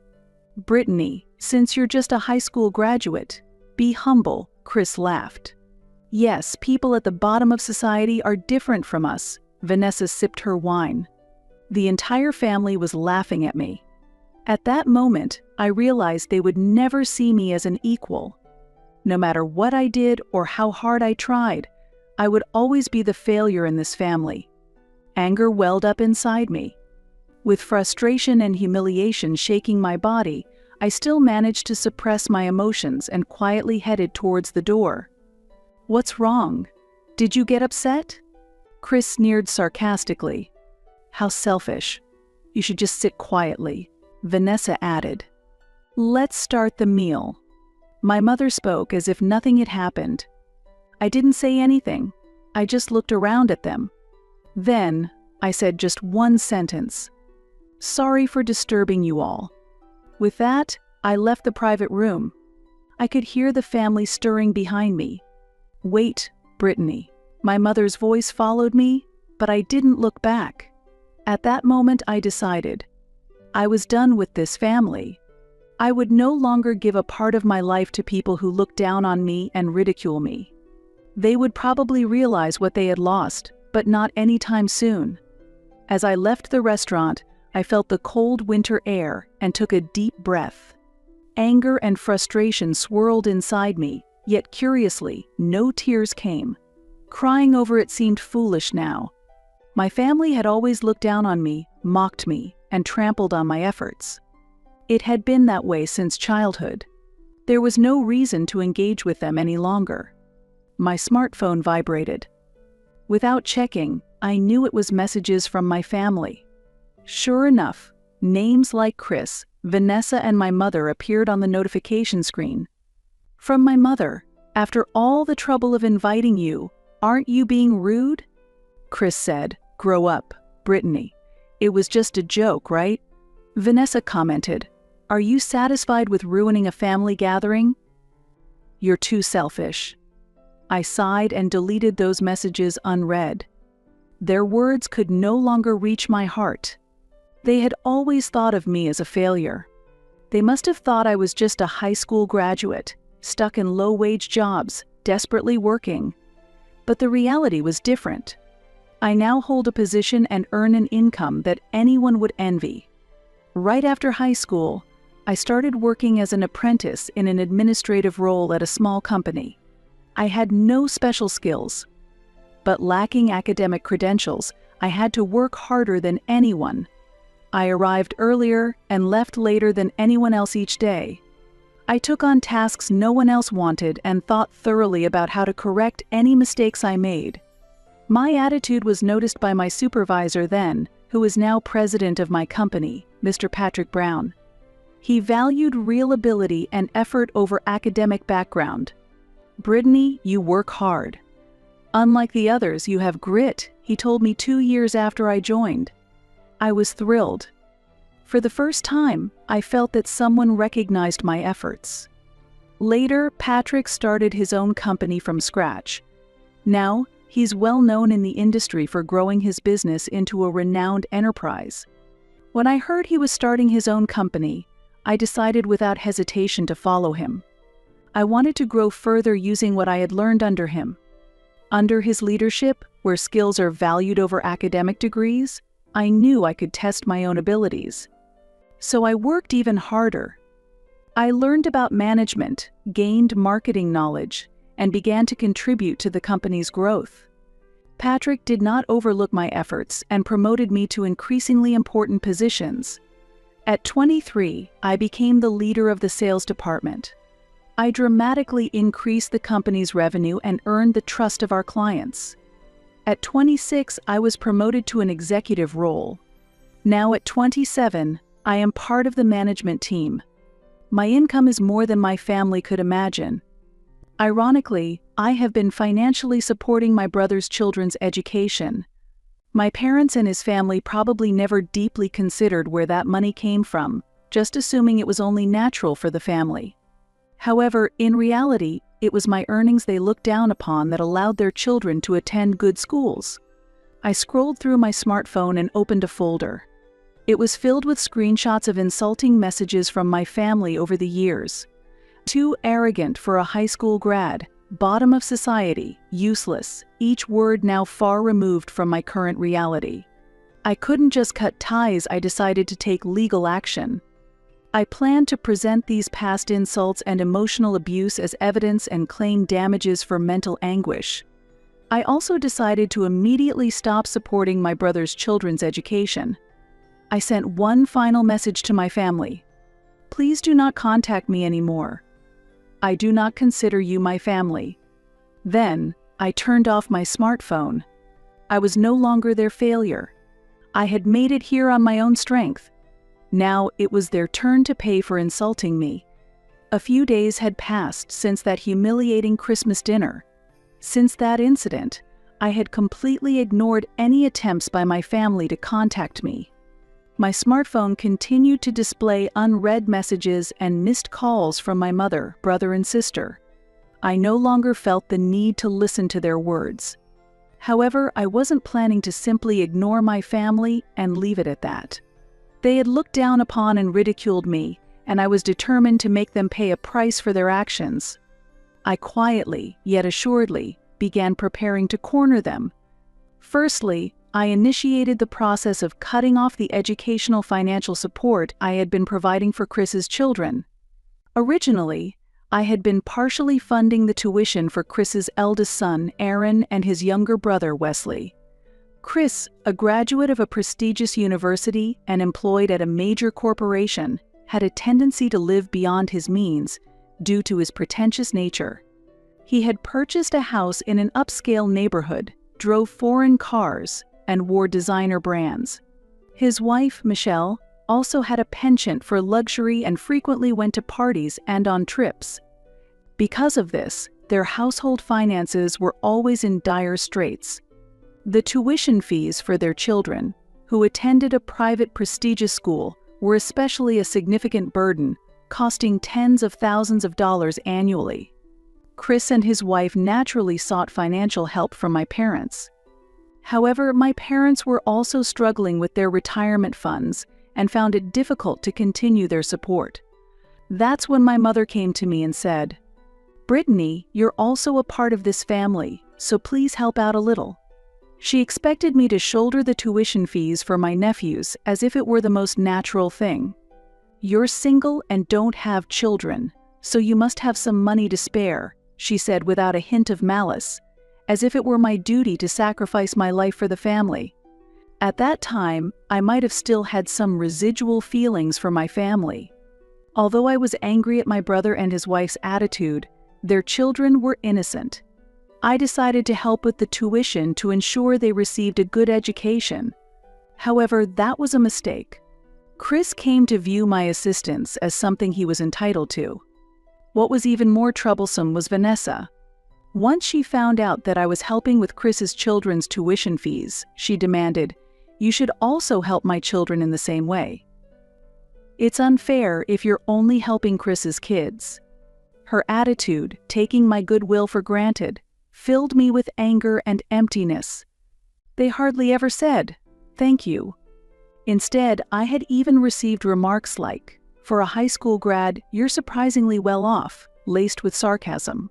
Brittany, since you're just a high school graduate, be humble, Chris laughed. Yes, people at the bottom of society are different from us. Vanessa sipped her wine. The entire family was laughing at me. At that moment, I realized they would never see me as an equal. No matter what I did or how hard I tried, I would always be the failure in this family. Anger welled up inside me. With frustration and humiliation shaking my body, I still managed to suppress my emotions and quietly headed towards the door. What's wrong? Did you get upset? Chris sneered sarcastically. How selfish. You should just sit quietly, Vanessa added. Let's start the meal. My mother spoke as if nothing had happened. I didn't say anything. I just looked around at them. Then, I said just one sentence. Sorry for disturbing you all. With that, I left the private room. I could hear the family stirring behind me. Wait, Brittany. My mother's voice followed me, but I didn't look back. At that moment, I decided. I was done with this family. I would no longer give a part of my life to people who look down on me and ridicule me. They would probably realize what they had lost, but not anytime soon. As I left the restaurant, I felt the cold winter air and took a deep breath. Anger and frustration swirled inside me, yet curiously, no tears came. Crying over it seemed foolish now. My family had always looked down on me, mocked me, and trampled on my efforts. It had been that way since childhood. There was no reason to engage with them any longer. My smartphone vibrated. Without checking, I knew it was messages from my family. Sure enough, names like Chris, Vanessa, and my mother appeared on the notification screen. From my mother, after all the trouble of inviting you, aren't you being rude? Chris said, grow up, Brittany. It was just a joke, right? Vanessa commented, are you satisfied with ruining a family gathering? You're too selfish. I sighed and deleted those messages unread. Their words could no longer reach my heart. They had always thought of me as a failure. They must have thought I was just a high school graduate, stuck in low-wage jobs, desperately working. But the reality was different. I now hold a position and earn an income that anyone would envy. Right after high school, I started working as an apprentice in an administrative role at a small company. I had no special skills, but lacking academic credentials, I had to work harder than anyone. I arrived earlier and left later than anyone else each day. I took on tasks no one else wanted and thought thoroughly about how to correct any mistakes I made. My attitude was noticed by my supervisor then, who is now president of my company, Mr. Patrick Brown. He valued real ability and effort over academic background. Brittany, you work hard. Unlike the others, you have grit, he told me 2 years after I joined. I was thrilled. For the first time, I felt that someone recognized my efforts. Later, Patrick started his own company from scratch. Now, he's well known in the industry for growing his business into a renowned enterprise. When I heard he was starting his own company, I decided without hesitation to follow him. I wanted to grow further using what I had learned under him. Under his leadership, where skills are valued over academic degrees, I knew I could test my own abilities. So I worked even harder. I learned about management, gained marketing knowledge, and began to contribute to the company's growth. Patrick did not overlook my efforts and promoted me to increasingly important positions. At 23, I became the leader of the sales department. I dramatically increased the company's revenue and earned the trust of our clients. At 26, I was promoted to an executive role. Now at 27, I am part of the management team. My income is more than my family could imagine. Ironically, I have been financially supporting my brother's children's education. My parents and his family probably never deeply considered where that money came from, just assuming it was only natural for the family. However, in reality, it was my earnings they looked down upon that allowed their children to attend good schools. I scrolled through my smartphone and opened a folder. It was filled with screenshots of insulting messages from my family over the years. Too arrogant for a high school grad, bottom of society, useless, each word now far removed from my current reality. I couldn't just cut ties, I decided to take legal action. I planned to present these past insults and emotional abuse as evidence and claim damages for mental anguish. I also decided to immediately stop supporting my brother's children's education. I sent one final message to my family. Please do not contact me anymore. I do not consider you my family. Then, I turned off my smartphone. I was no longer their failure. I had made it here on my own strength. Now it was their turn to pay for insulting me. A few days had passed since that humiliating Christmas dinner. Since that incident, I had completely ignored any attempts by my family to contact me. My smartphone continued to display unread messages and missed calls from my mother, brother, and sister. I no longer felt the need to listen to their words. However, I wasn't planning to simply ignore my family and leave it at that. They had looked down upon and ridiculed me, and I was determined to make them pay a price for their actions. I quietly, yet assuredly, began preparing to corner them. Firstly, I initiated the process of cutting off the educational financial support I had been providing for Chris's children. Originally, I had been partially funding the tuition for Chris's eldest son, Aaron, and his younger brother, Wesley. Chris, a graduate of a prestigious university and employed at a major corporation, had a tendency to live beyond his means due to his pretentious nature. He had purchased a house in an upscale neighborhood, drove foreign cars, and wore designer brands. His wife, Michelle, also had a penchant for luxury and frequently went to parties and on trips. Because of this, their household finances were always in dire straits. The tuition fees for their children, who attended a private prestigious school, were especially a significant burden, costing tens of thousands of dollars annually. Chris and his wife naturally sought financial help from my parents. However, my parents were also struggling with their retirement funds and found it difficult to continue their support. That's when my mother came to me and said, "Brittany, you're also a part of this family, so please help out a little." She expected me to shoulder the tuition fees for my nephews as if it were the most natural thing. "You're single and don't have children, so you must have some money to spare," she said without a hint of malice, as if it were my duty to sacrifice my life for the family. At that time, I might have still had some residual feelings for my family. Although I was angry at my brother and his wife's attitude, their children were innocent. I decided to help with the tuition to ensure they received a good education. However, that was a mistake. Chris came to view my assistance as something he was entitled to. What was even more troublesome was Vanessa. Once she found out that I was helping with Chris's children's tuition fees, she demanded, "You should also help my children in the same way. It's unfair if you're only helping Chris's kids." Her attitude, taking my goodwill for granted, filled me with anger and emptiness. They hardly ever said, "Thank you." Instead, I had even received remarks like, "For a high school grad, you're surprisingly well off," laced with sarcasm.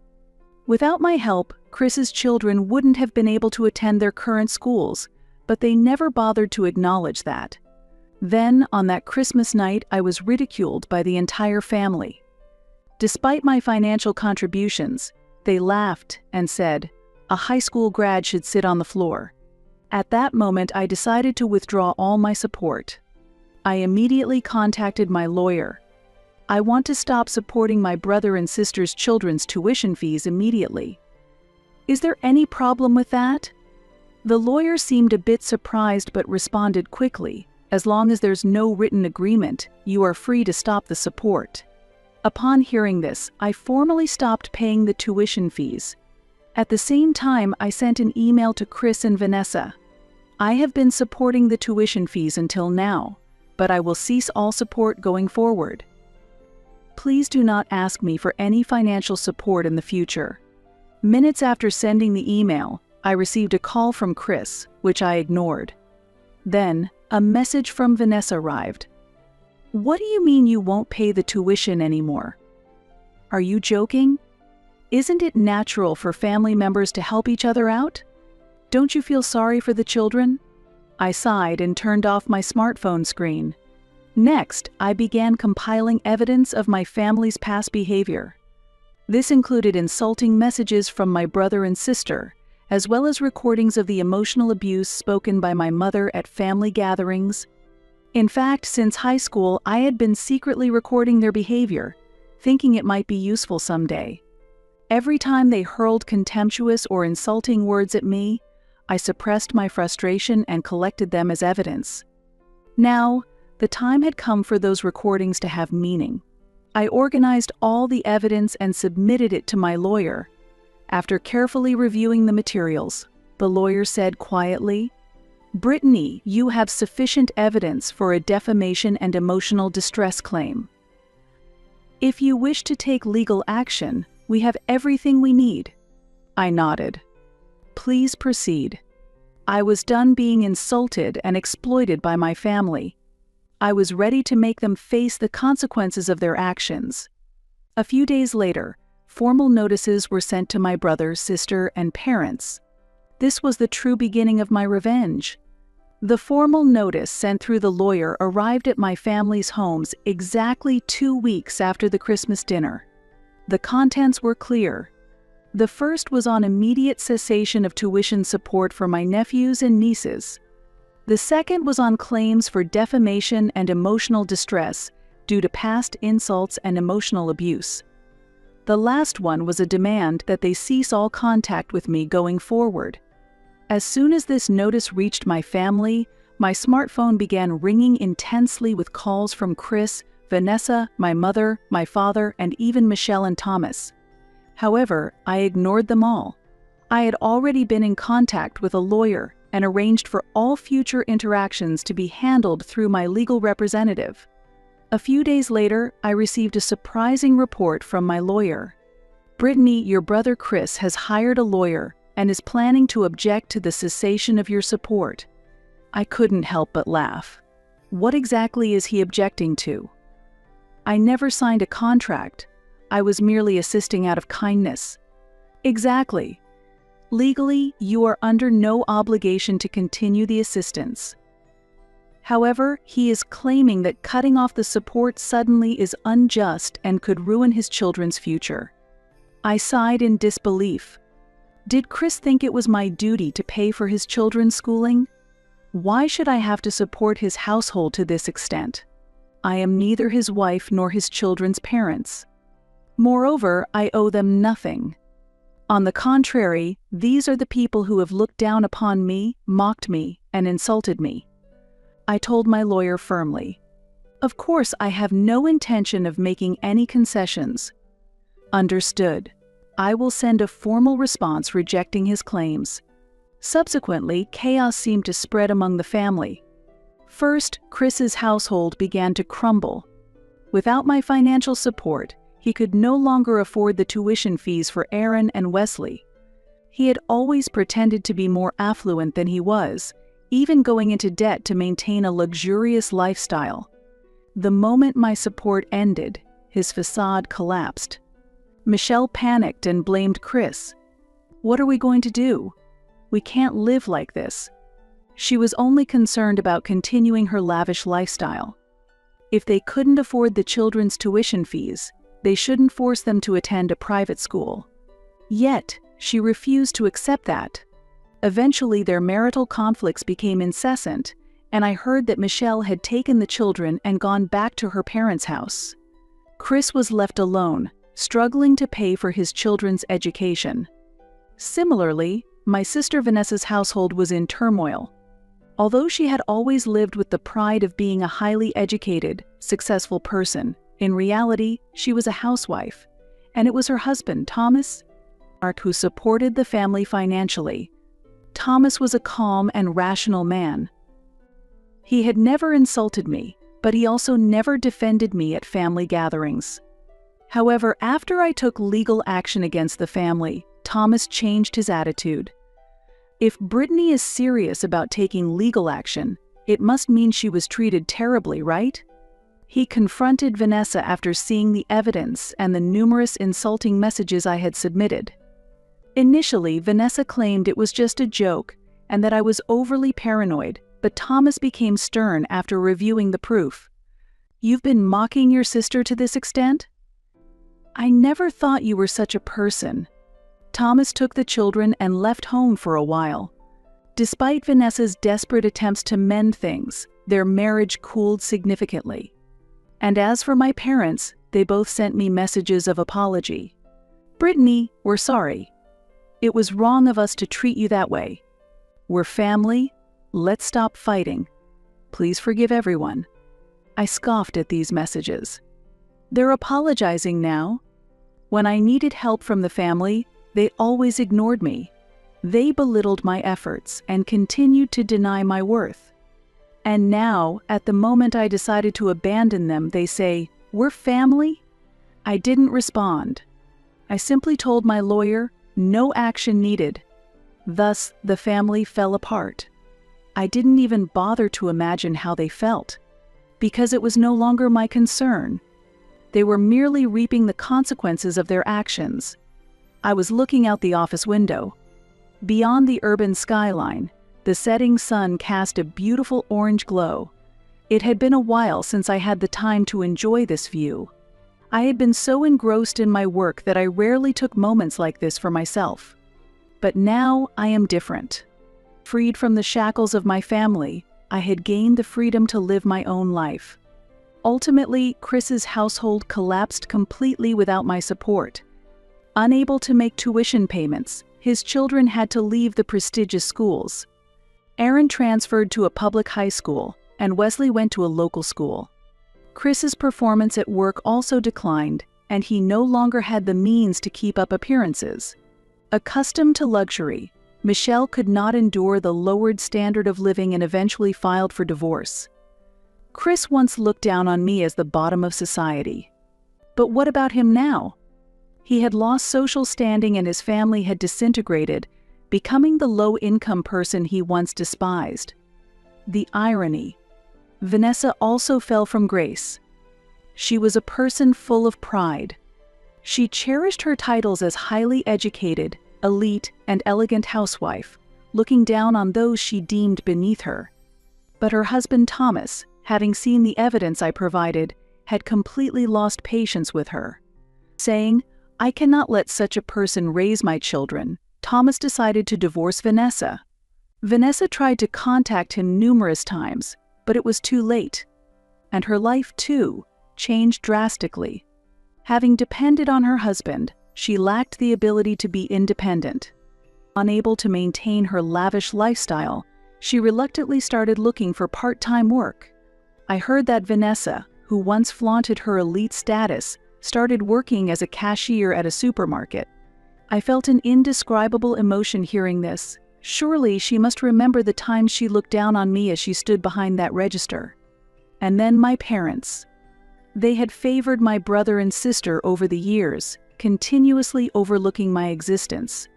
Without my help, Chris's children wouldn't have been able to attend their current schools, but they never bothered to acknowledge that. Then, on that Christmas night, I was ridiculed by the entire family. Despite my financial contributions, they laughed and said, "A high school grad should sit on the floor." At that moment, I decided to withdraw all my support. I immediately contacted my lawyer. "I want to stop supporting my brother and sister's children's tuition fees immediately. Is there any problem with that?" The lawyer seemed a bit surprised but responded quickly, "As long as there's no written agreement, you are free to stop the support." Upon hearing this, I formally stopped paying the tuition fees. At the same time, I sent an email to Chris and Vanessa. I have been supporting the tuition fees until now, but I will cease all support going forward. Please do not ask me for any financial support in the future. Minutes after sending the email, I received a call from Chris, which I ignored. Then, a message from Vanessa arrived. What do you mean you won't pay the tuition anymore? Are you joking? Isn't it natural for family members to help each other out? Don't you feel sorry for the children? I sighed and turned off my smartphone screen. Next, I began compiling evidence of my family's past behavior. This included insulting messages from my brother and sister, as well as recordings of the emotional abuse spoken by my mother at family gatherings. In fact, since high school, I had been secretly recording their behavior, thinking it might be useful someday. Every time they hurled contemptuous or insulting words at me, I suppressed my frustration and collected them as evidence. Now, the time had come for those recordings to have meaning. I organized all the evidence and submitted it to my lawyer. After carefully reviewing the materials, the lawyer said quietly, "Brittany, you have sufficient evidence for a defamation and emotional distress claim. If you wish to take legal action, we have everything we need." I nodded. "Please proceed." I was done being insulted and exploited by my family. I was ready to make them face the consequences of their actions. A few days later, formal notices were sent to my brother, sister, and parents. This was the true beginning of my revenge. The formal notice sent through the lawyer arrived at my family's homes exactly 2 weeks after the Christmas dinner. The contents were clear. The first was on immediate cessation of tuition support for my nephews and nieces. The second was on claims for defamation and emotional distress due to past insults and emotional abuse. The last one was a demand that they cease all contact with me going forward. As soon as this notice reached my family, my smartphone began ringing intensely with calls from Chris, Vanessa, my mother, my father, and even Michelle and Thomas. However, I ignored them all. I had already been in contact with a lawyer and arranged for all future interactions to be handled through my legal representative. A few days later, I received a surprising report from my lawyer. "Brittany, your brother Chris has hired a lawyer and is planning to object to the cessation of your support." I couldn't help but laugh. What exactly is he objecting to? I never signed a contract. I was merely assisting out of kindness. Exactly. Legally, you are under no obligation to continue the assistance. However, he is claiming that cutting off the support suddenly is unjust and could ruin his children's future. I sighed in disbelief. Did Chris think it was my duty to pay for his children's schooling? Why should I have to support his household to this extent? I am neither his wife nor his children's parents. Moreover, I owe them nothing. On the contrary, these are the people who have looked down upon me, mocked me, and insulted me. I told my lawyer firmly. Of course, I have no intention of making any concessions. Understood. I will send a formal response rejecting his claims. Subsequently, chaos seemed to spread among the family. First, Chris's household began to crumble. Without my financial support, he could no longer afford the tuition fees for Aaron and Wesley. He had always pretended to be more affluent than he was, even going into debt to maintain a luxurious lifestyle. The moment my support ended, his facade collapsed. Michelle panicked and blamed Chris. "What are we going to do? We can't live like this." She was only concerned about continuing her lavish lifestyle. If they couldn't afford the children's tuition fees, they shouldn't force them to attend a private school. Yet, she refused to accept that. Eventually, their marital conflicts became incessant, and I heard that Michelle had taken the children and gone back to her parents' house. Chris was left alone, struggling to pay for his children's education. Similarly, my sister Vanessa's household was in turmoil. Although she had always lived with the pride of being a highly educated, successful person, in reality, she was a housewife, and it was her husband, Thomas, who supported the family financially. Thomas was a calm and rational man. He had never insulted me, but he also never defended me at family gatherings. However, after I took legal action against the family, Thomas changed his attitude. If Brittany is serious about taking legal action, it must mean she was treated terribly, right? He confronted Vanessa after seeing the evidence and the numerous insulting messages I had submitted. Initially, Vanessa claimed it was just a joke and that I was overly paranoid, but Thomas became stern after reviewing the proof. "You've been mocking your sister to this extent? I never thought you were such a person." Thomas took the children and left home for a while. Despite Vanessa's desperate attempts to mend things, their marriage cooled significantly. And as for my parents, they both sent me messages of apology. "Brittany, we're sorry. It was wrong of us to treat you that way. We're family. Let's stop fighting. Please forgive everyone." I scoffed at these messages. They're apologizing now. When I needed help from the family, they always ignored me. They belittled my efforts and continued to deny my worth. And now, at the moment I decided to abandon them, they say, "We're family?" I didn't respond. I simply told my lawyer, no action needed. Thus, the family fell apart. I didn't even bother to imagine how they felt, because it was no longer my concern. They were merely reaping the consequences of their actions. I was looking out the office window. Beyond the urban skyline, the setting sun cast a beautiful orange glow. It had been a while since I had the time to enjoy this view. I had been so engrossed in my work that I rarely took moments like this for myself. But now I am different. Freed from the shackles of my family, I had gained the freedom to live my own life. Ultimately, Chris's household collapsed completely without my support. Unable to make tuition payments, his children had to leave the prestigious schools. Aaron transferred to a public high school, and Wesley went to a local school. Chris's performance at work also declined, and he no longer had the means to keep up appearances. Accustomed to luxury, Michelle could not endure the lowered standard of living and eventually filed for divorce. Chris once looked down on me as the bottom of society. But what about him now? He had lost social standing and his family had disintegrated, becoming the low-income person he once despised. The irony. Vanessa also fell from grace. She was a person full of pride. She cherished her titles as highly educated, elite, and elegant housewife, looking down on those she deemed beneath her. But her husband Thomas, having seen the evidence I provided, had completely lost patience with her. Saying, "I cannot let such a person raise my children," Thomas decided to divorce Vanessa. Vanessa tried to contact him numerous times, but it was too late. And her life, too, changed drastically. Having depended on her husband, she lacked the ability to be independent. Unable to maintain her lavish lifestyle, she reluctantly started looking for part-time work. I heard that Vanessa, who once flaunted her elite status, started working as a cashier at a supermarket. I felt an indescribable emotion hearing this. Surely she must remember the times she looked down on me as she stood behind that register. And then my parents. They had favored my brother and sister over the years, continuously overlooking my existence.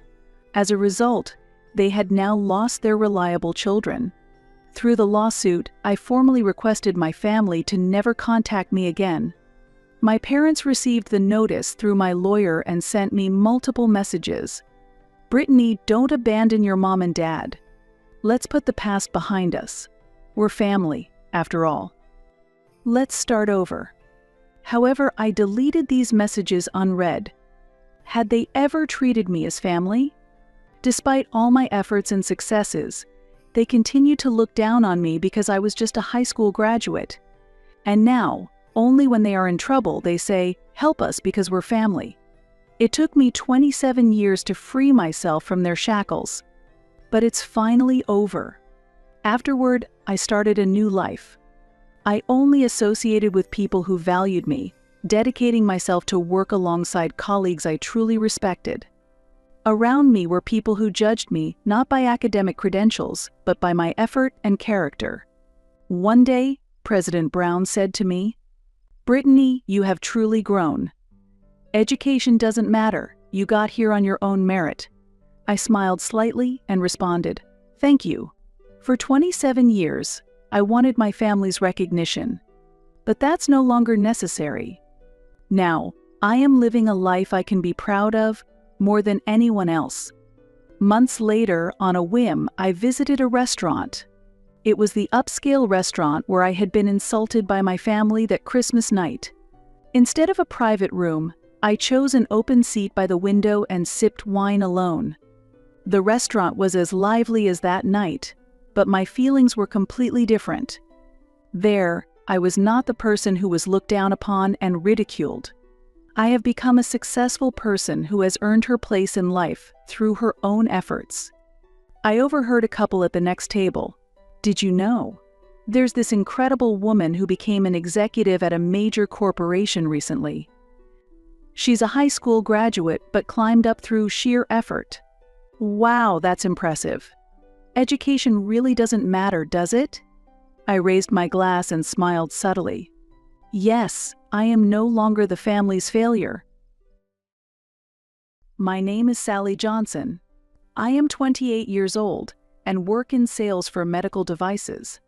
As a result, they had now lost their reliable children. Through the lawsuit, I formally requested my family to never contact me again. My parents received the notice through my lawyer and sent me multiple messages. "Brittany, don't abandon your mom and dad. Let's put the past behind us. We're family, after all. Let's start over." However, I deleted these messages unread. Had they ever treated me as family? Despite all my efforts and successes, they continued to look down on me because I was just a high school graduate. And now, only when they are in trouble, they say, "Help us because we're family." It took me 27 years to free myself from their shackles. But it's finally over. Afterward, I started a new life. I only associated with people who valued me, dedicating myself to work alongside colleagues I truly respected. Around me were people who judged me not by academic credentials, but by my effort and character. One day, President Brown said to me, "Brittany, you have truly grown. Education doesn't matter, you got here on your own merit." I smiled slightly and responded, "Thank you." For 27 years, I wanted my family's recognition. But that's no longer necessary. Now, I am living a life I can be proud of more than anyone else. Months later, on a whim, I visited a restaurant. It was the upscale restaurant where I had been insulted by my family that Christmas night. Instead of a private room, I chose an open seat by the window and sipped wine alone. The restaurant was as lively as that night, but my feelings were completely different. There, I was not the person who was looked down upon and ridiculed. I have become a successful person who has earned her place in life through her own efforts. I overheard a couple at the next table. "Did you know? There's this incredible woman who became an executive at a major corporation recently. She's a high school graduate but climbed up through sheer effort." Wow, that's impressive. Education really doesn't matter, does it? I raised my glass and smiled subtly. Yes, I am no longer the family's failure. My name is Sally Johnson. I am 28 years old and work in sales for medical devices.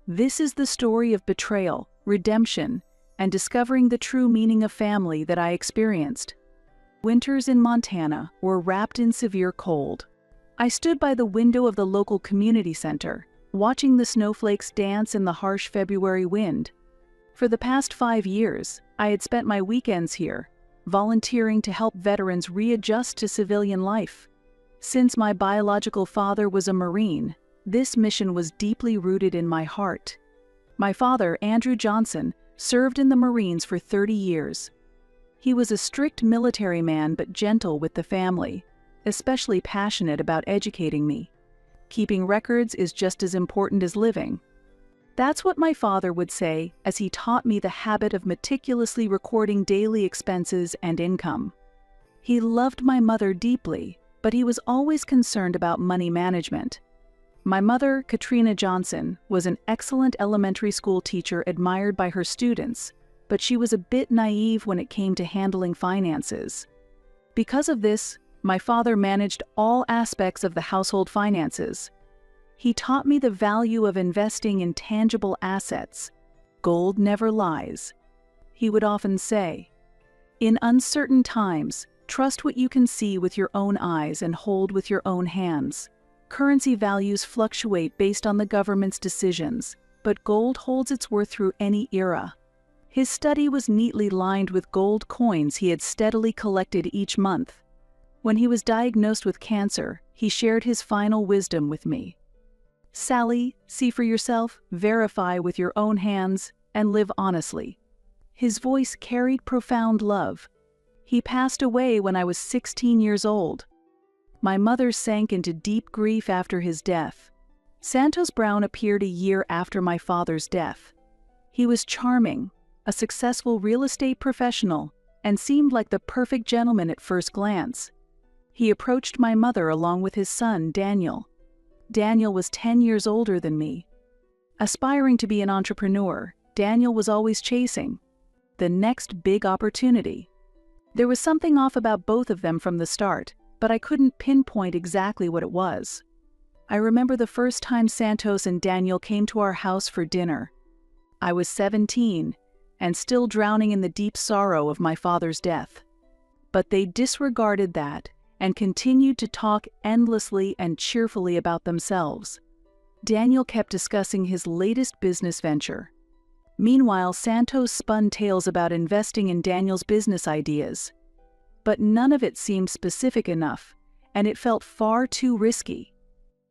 This is the story of betrayal, redemption, and discovering the true meaning of family that I experienced. Winters in Montana were wrapped in severe cold. I stood by the window of the local community center, watching the snowflakes dance in the harsh February wind. For the past 5 years, I had spent my weekends here, volunteering to help veterans readjust to civilian life. Since my biological father was a Marine, this mission was deeply rooted in my heart. My father, Andrew Johnson, served in the Marines for 30 years. He was a strict military man but gentle with the family, especially passionate about educating me. Keeping records is just as important as living. That's what my father would say as he taught me the habit of meticulously recording daily expenses and income. He loved my mother deeply, but he was always concerned about money management. My mother, Katrina Johnson, was an excellent elementary school teacher admired by her students, but she was a bit naive when it came to handling finances. Because of this, my father managed all aspects of the household finances. He taught me the value of investing in tangible assets. Gold never lies. He would often say, "In uncertain times, trust what you can see with your own eyes and hold with your own hands. Currency values fluctuate based on the government's decisions, but gold holds its worth through any era." His study was neatly lined with gold coins he had steadily collected each month. When he was diagnosed with cancer, he shared his final wisdom with me. "Sally, see for yourself, verify with your own hands, and live honestly." His voice carried profound love. He passed away when I was 16 years old. My mother sank into deep grief after his death. Santos Brown appeared a year after my father's death. He was charming, a successful real estate professional, and seemed like the perfect gentleman at first glance. He approached my mother along with his son, Daniel. Daniel was 10 years older than me. Aspiring to be an entrepreneur, Daniel was always chasing the next big opportunity. There was something off about both of them from the start, but I couldn't pinpoint exactly what it was. I remember the first time Santos and Daniel came to our house for dinner. I was 17 and still drowning in the deep sorrow of my father's death. But they disregarded that and continued to talk endlessly and cheerfully about themselves. Daniel kept discussing his latest business venture. Meanwhile, Santos spun tales about investing in Daniel's business ideas. But none of it seemed specific enough, and it felt far too risky.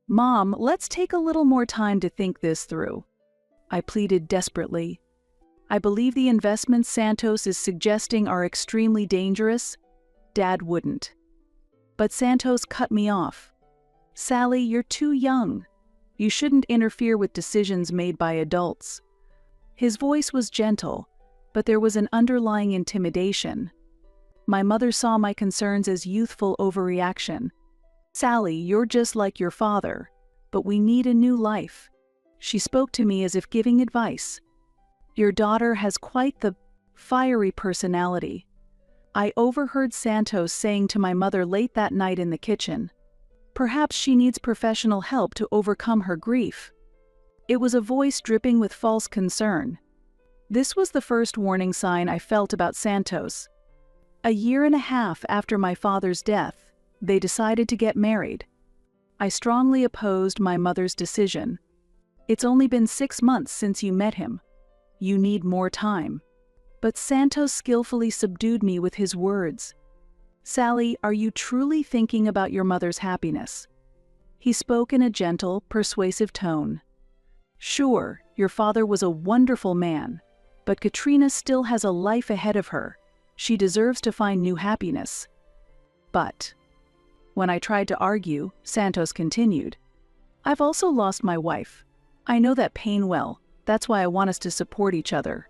"Mom, let's take a little more time to think this through," I pleaded desperately. "I believe the investments Santos is suggesting are extremely dangerous." Dad wouldn't. But Santos cut me off. "Sally, you're too young. You shouldn't interfere with decisions made by adults." His voice was gentle, but there was an underlying intimidation. My mother saw my concerns as youthful overreaction. "Sally, you're just like your father, but we need a new life." She spoke to me as if giving advice. "Your daughter has quite the fiery personality." I overheard Santos saying to my mother late that night in the kitchen. "Perhaps she needs professional help to overcome her grief." It was a voice dripping with false concern. This was the first warning sign I felt about Santos. A year and a half after my father's death, they decided to get married. I strongly opposed my mother's decision. "It's only been 6 months since you met him. You need more time." But Santos skillfully subdued me with his words. "Sally, are you truly thinking about your mother's happiness?" He spoke in a gentle, persuasive tone. "Sure, your father was a wonderful man, but Katrina still has a life ahead of her. She deserves to find new happiness." But when I tried to argue, Santos continued, "I've also lost my wife. I know that pain well. That's why I want us to support each other.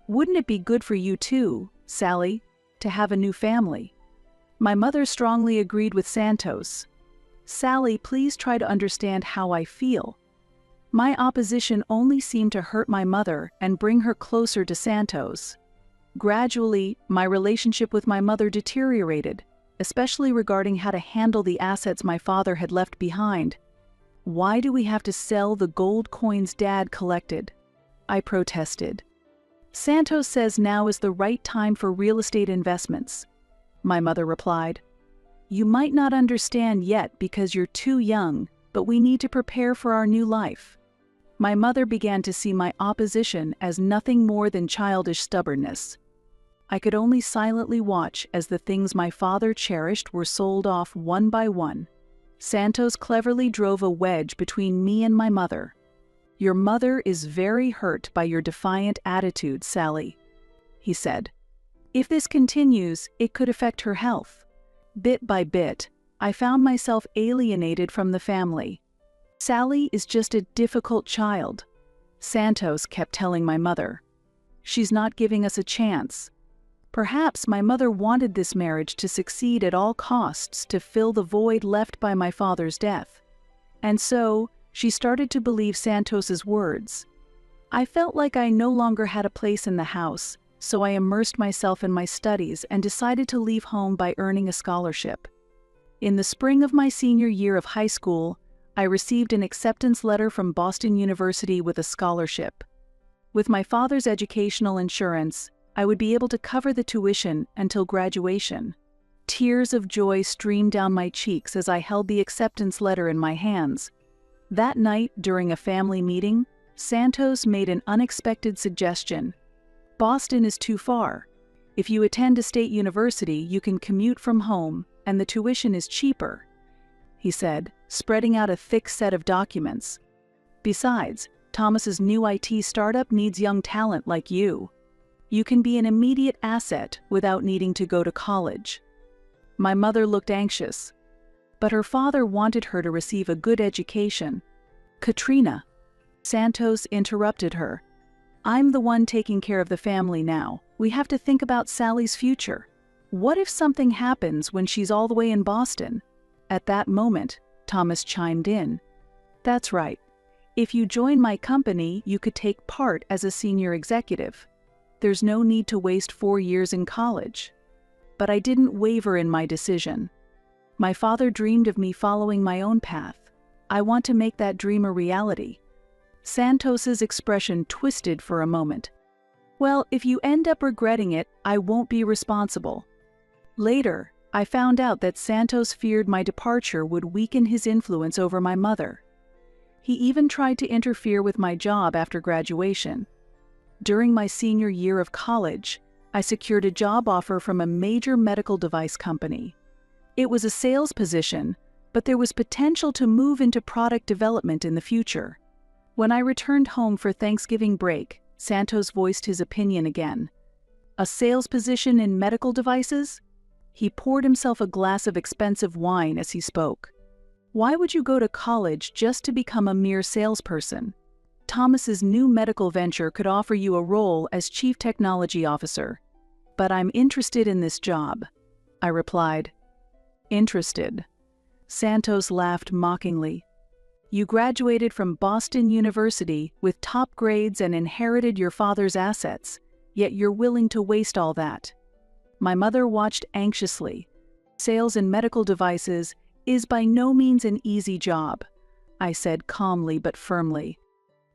Wouldn't it be good for you too, Sally, to have a new family?" My mother strongly agreed with Santos. "Sally, please try to understand how I feel." My opposition only seemed to hurt my mother and bring her closer to Santos. Gradually, my relationship with my mother deteriorated, especially regarding how to handle the assets my father had left behind. "Why do we have to sell the gold coins Dad collected?" I protested. "Santos says now is the right time for real estate investments," my mother replied. "You might not understand yet because you're too young, but we need to prepare for our new life." My mother began to see my opposition as nothing more than childish stubbornness. I could only silently watch as the things my father cherished were sold off one by one. Santos cleverly drove a wedge between me and my mother. "Your mother is very hurt by your defiant attitude, Sally," he said. "If this continues, it could affect her health." Bit by bit, I found myself alienated from the family. "Sally is just a difficult child," Santos kept telling my mother. "She's not giving us a chance." Perhaps my mother wanted this marriage to succeed at all costs to fill the void left by my father's death. And so, she started to believe Santos's words. I felt like I no longer had a place in the house, so I immersed myself in my studies and decided to leave home by earning a scholarship. In the spring of my senior year of high school, I received an acceptance letter from Boston University with a scholarship. With my father's educational insurance, I would be able to cover the tuition until graduation. Tears of joy streamed down my cheeks as I held the acceptance letter in my hands. That night, during a family meeting, Santos made an unexpected suggestion. "Boston is too far. If you attend a state university, you can commute from home, and the tuition is cheaper," he said, spreading out a thick set of documents. "Besides, Thomas's new IT startup needs young talent like you. You can be an immediate asset without needing to go to college." My mother looked anxious, but her father wanted her to receive a good education. "Katrina," Santos interrupted her. "I'm the one taking care of the family now. We have to think about Sally's future. What if something happens when she's all the way in Boston?" At that moment, Thomas chimed in. "That's right. If you join my company, you could take part as a senior executive. There's no need to waste 4 years in college." But I didn't waver in my decision. My father dreamed of me following my own path. I want to make that dream a reality. Santos's expression twisted for a moment. "Well, if you end up regretting it, I won't be responsible." Later, I found out that Santos feared my departure would weaken his influence over my mother. He even tried to interfere with my job after graduation. During my senior year of college, I secured a job offer from a major medical device company. It was a sales position, but there was potential to move into product development in the future. When I returned home for Thanksgiving break, Santos voiced his opinion again. "A sales position in medical devices?" He poured himself a glass of expensive wine as he spoke. "Why would you go to college just to become a mere salesperson? Thomas's new medical venture could offer you a role as Chief Technology Officer. But I'm interested in this job. I replied. Interested. Santos laughed mockingly. You graduated from Boston University with top grades and inherited your father's assets, yet you're willing to waste all that. My mother watched anxiously. Sales in medical devices is by no means an easy job, I said calmly but firmly.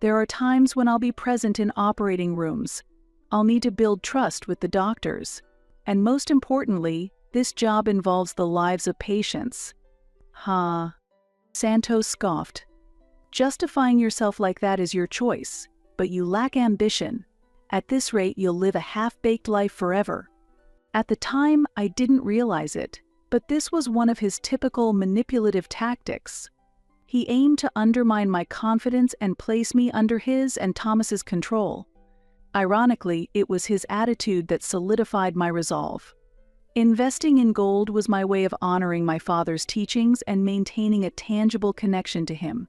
There are times when I'll be present in operating rooms. I'll need to build trust with the doctors. And most importantly, this job involves the lives of patients. Ha. Santos scoffed. Justifying yourself like that is your choice, but you lack ambition. At this rate, you'll live a half-baked life forever. At the time, I didn't realize it, but this was one of his typical manipulative tactics. He aimed to undermine my confidence and place me under his and Thomas's control. Ironically, it was his attitude that solidified my resolve. Investing in gold was my way of honoring my father's teachings and maintaining a tangible connection to him.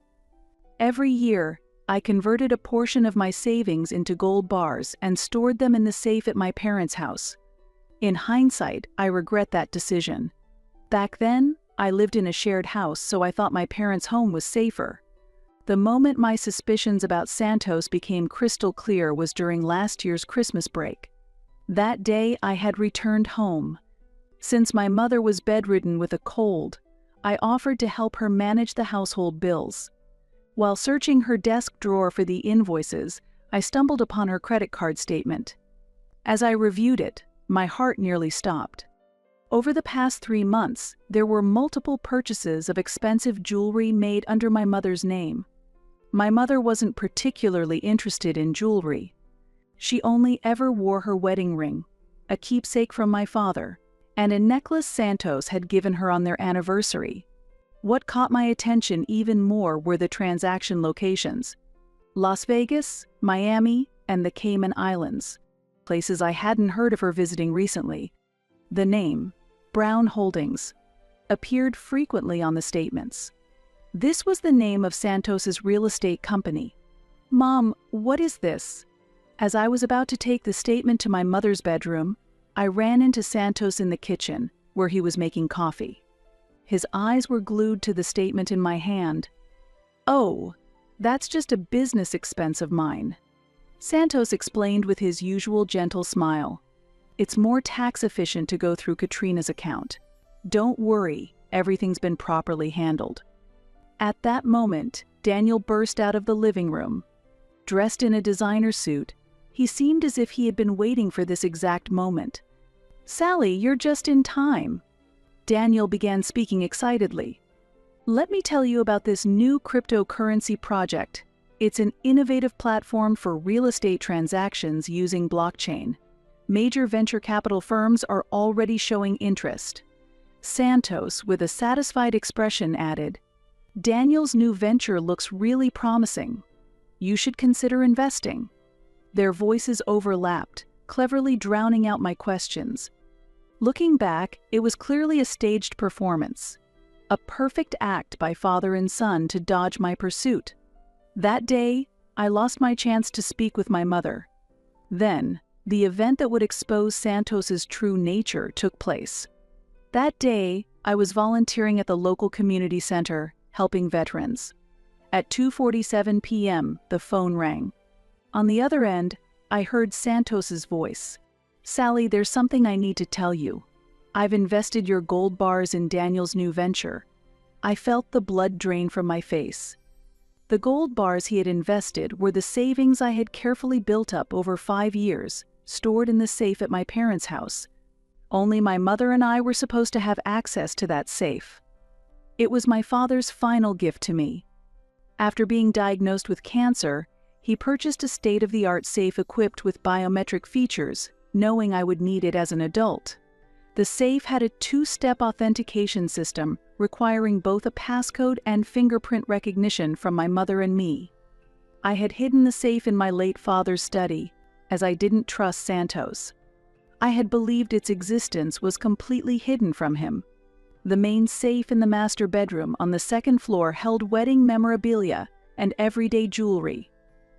Every year, I converted a portion of my savings into gold bars and stored them in the safe at my parents' house. In hindsight, I regret that decision. Back then, I lived in a shared house, so I thought my parents' home was safer. The moment my suspicions about Santos became crystal clear was during last year's Christmas break. That day, I had returned home. Since my mother was bedridden with a cold, I offered to help her manage the household bills. While searching her desk drawer for the invoices, I stumbled upon her credit card statement. As I reviewed it, my heart nearly stopped. Over the past 3 months, there were multiple purchases of expensive jewelry made under my mother's name. My mother wasn't particularly interested in jewelry. She only ever wore her wedding ring, a keepsake from my father, and a necklace Santos had given her on their anniversary. What caught my attention even more were the transaction locations: Las Vegas, Miami, and the Cayman Islands, places I hadn't heard of her visiting recently. The name, Brown Holdings, appeared frequently on the statements. This was the name of Santos's real estate company. Mom, what is this? As I was about to take the statement to my mother's bedroom, I ran into Santos in the kitchen, where he was making coffee. His eyes were glued to the statement in my hand. Oh, that's just a business expense of mine, Santos explained with his usual gentle smile. It's more tax efficient to go through Katrina's account. Don't worry, everything's been properly handled. At that moment, Daniel burst out of the living room. Dressed in a designer suit, he seemed as if he had been waiting for this exact moment. Sally, you're just in time. Daniel began speaking excitedly. Let me tell you about this new cryptocurrency project. It's an innovative platform for real estate transactions using blockchain. Major venture capital firms are already showing interest. Santos, with a satisfied expression, added, Daniel's new venture looks really promising. You should consider investing. Their voices overlapped, cleverly drowning out my questions. Looking back, it was clearly a staged performance. A perfect act by father and son to dodge my pursuit. That day, I lost my chance to speak with my mother. Then, the event that would expose Santos's true nature took place. That day, I was volunteering at the local community center, helping veterans. At 2:47 p.m., the phone rang. On the other end, I heard Santos's voice. Sally, there's something I need to tell you. I've invested your gold bars in Daniel's new venture. I felt the blood drain from my face. The gold bars he had invested were the savings I had carefully built up over 5 years, stored in the safe at my parents' house. Only my mother and I were supposed to have access to that safe. It was my father's final gift to me. After being diagnosed with cancer, he purchased a state-of-the-art safe equipped with biometric features, knowing I would need it as an adult. The safe had a 2-step authentication system requiring both a passcode and fingerprint recognition from my mother and me. I had hidden the safe in my late father's study, as I didn't trust Santos. I had believed its existence was completely hidden from him. The main safe in the master bedroom on the 2nd floor held wedding memorabilia and everyday jewelry.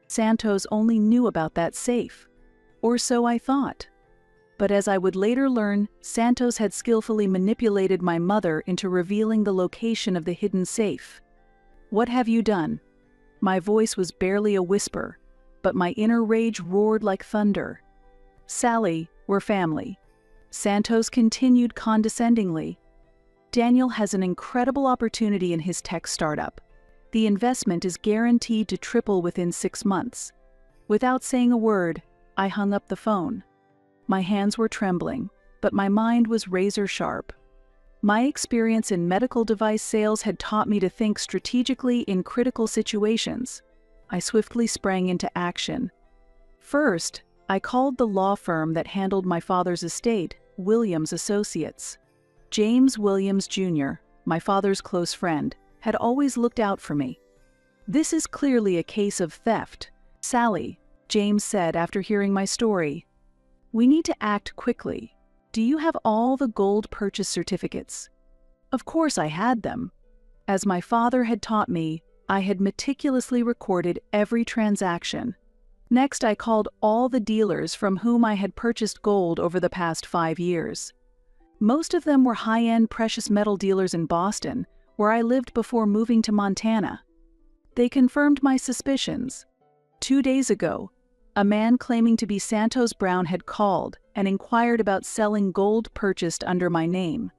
Santos only knew about that safe. Or so I thought. But as I would later learn, Santos had skillfully manipulated my mother into revealing the location of the hidden safe. "What have you done?" My voice was barely a whisper, but my inner rage roared like thunder. "Sally, we're family." Santos continued condescendingly. "Daniel has an incredible opportunity in his tech startup. The investment is guaranteed to triple within 6 months." Without saying a word, I hung up the phone. My hands were trembling, but my mind was razor sharp. My experience in medical device sales had taught me to think strategically in critical situations. I swiftly sprang into action. First, I called the law firm that handled my father's estate, Williams Associates. James Williams Jr., my father's close friend, had always looked out for me. "This is clearly a case of theft, Sally," James said after hearing my story. "We need to act quickly. Do you have all the gold purchase certificates?" Of course I had them. As my father had taught me, I had meticulously recorded every transaction. Next, I called all the dealers from whom I had purchased gold over the past 5 years. Most of them were high-end precious metal dealers in Boston, where I lived before moving to Montana. They confirmed my suspicions. 2 days ago, a man claiming to be Santos Brown had called and inquired about selling gold purchased under my name.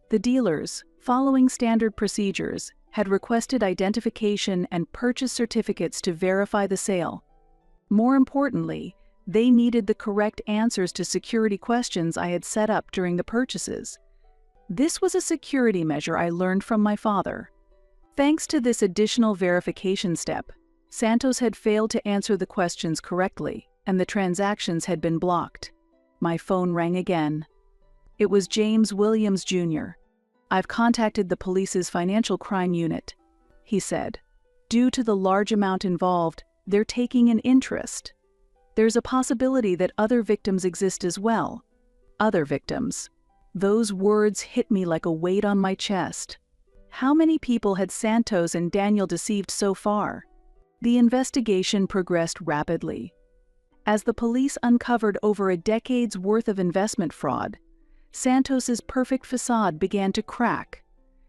The dealers, following standard procedures, had requested identification and purchase certificates to verify the sale. More importantly, they needed the correct answers to security questions I had set up during the purchases. This was a security measure I learned from my father. Thanks to this additional verification step, Santos had failed to answer the questions correctly, and the transactions had been blocked. My phone rang again. It was James Williams Jr. "I've contacted the police's financial crime unit," he said. "Due to the large amount involved, they're taking an interest. There's a possibility that other victims exist as well." Other victims. Those words hit me like a weight on my chest. How many people had Santos and Daniel deceived so far? The investigation progressed rapidly. As the police uncovered over a decade's worth of investment fraud, Santos's perfect facade began to crack.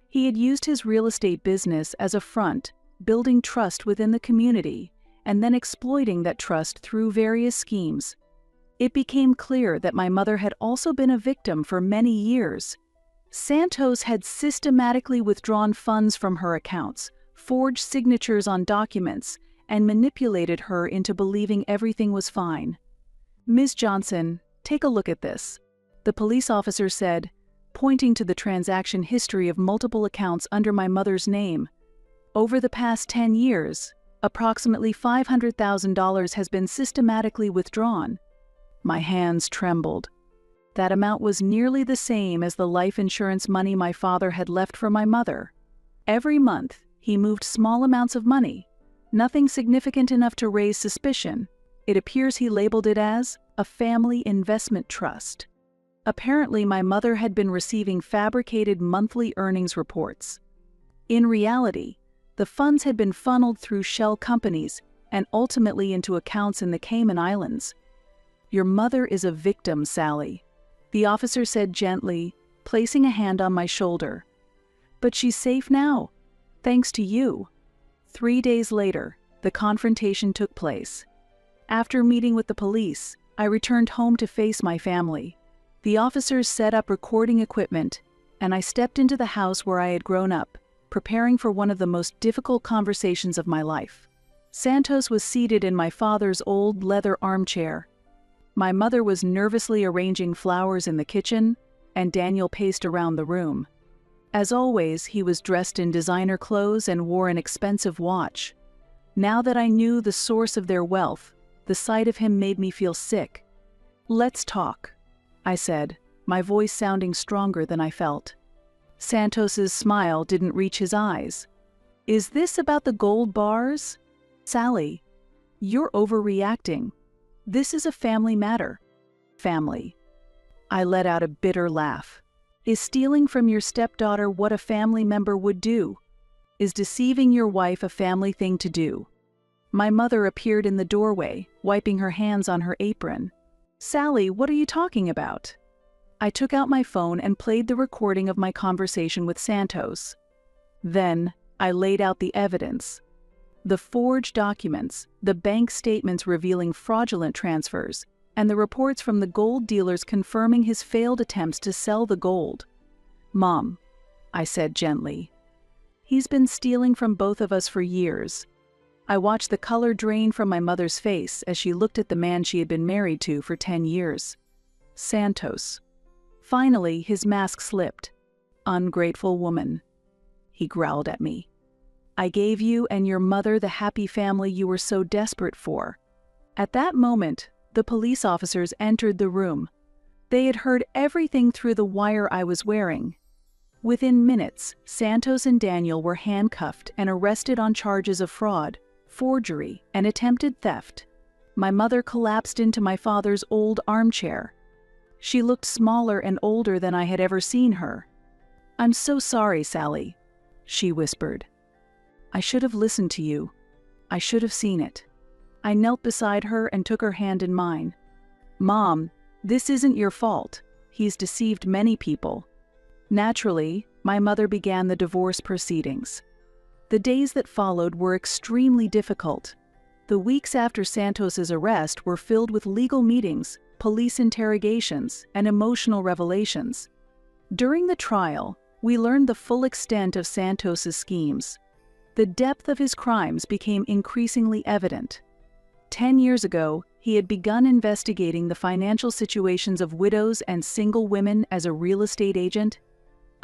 He had used his real estate business as a front, building trust within the community, and then exploiting that trust through various schemes. It became clear that my mother had also been a victim for many years. Santos had systematically withdrawn funds from her accounts, forged signatures on documents, and manipulated her into believing everything was fine. "Ms. Johnson, take a look at this," the police officer said, pointing to the transaction history of multiple accounts under my mother's name. "Over the past 10 years, approximately $500,000 has been systematically withdrawn." My hands trembled. That amount was nearly the same as the life insurance money my father had left for my mother. Every month, he moved small amounts of money, nothing significant enough to raise suspicion. It appears he labeled it as a family investment trust. Apparently, my mother had been receiving fabricated monthly earnings reports. In reality, the funds had been funneled through shell companies and ultimately into accounts in the Cayman Islands. "Your mother is a victim, Sally," the officer said gently, placing a hand on my shoulder. "But she's safe now, thanks to you." 3 days later, the confrontation took place. After meeting with the police, I returned home to face my family. The officers set up recording equipment, and I stepped into the house where I had grown up, preparing for one of the most difficult conversations of my life. Santos was seated in my father's old leather armchair. My mother was nervously arranging flowers in the kitchen, and Daniel paced around the room. As always, he was dressed in designer clothes and wore an expensive watch. Now that I knew the source of their wealth, the sight of him made me feel sick. "Let's talk," I said, my voice sounding stronger than I felt. Santos's smile didn't reach his eyes. "Is this about the gold bars? Sally, you're overreacting. This is a family matter." "Family." I let out a bitter laugh. "Is stealing from your stepdaughter what a family member would do? Is deceiving your wife a family thing to do?" My mother appeared in the doorway, wiping her hands on her apron. "Sally, what are you talking about?" I took out my phone and played the recording of my conversation with Santos. Then, I laid out the evidence. The forged documents, the bank statements revealing fraudulent transfers, and the reports from the gold dealers confirming his failed attempts to sell the gold. "Mom," I said gently, "he's been stealing from both of us for years." I watched the color drain from my mother's face as she looked at the man she had been married to for 10 years. Santos. Finally, his mask slipped. "Ungrateful woman," he growled at me. "I gave you and your mother the happy family you were so desperate for." At that moment, the police officers entered the room. They had heard everything through the wire I was wearing. Within minutes, Santos and Daniel were handcuffed and arrested on charges of fraud, forgery, and attempted theft. My mother collapsed into my father's old armchair. She looked smaller and older than I had ever seen her. "I'm so sorry, Sally," she whispered. "I should have listened to you. I should have seen it." I knelt beside her and took her hand in mine. "Mom, this isn't your fault. He's deceived many people." Naturally, my mother began the divorce proceedings. The days that followed were extremely difficult. The weeks after Santos's arrest were filled with legal meetings, police interrogations, and emotional revelations. During the trial, we learned the full extent of Santos's schemes. The depth of his crimes became increasingly evident. 10 years ago, he had begun investigating the financial situations of widows and single women as a real estate agent.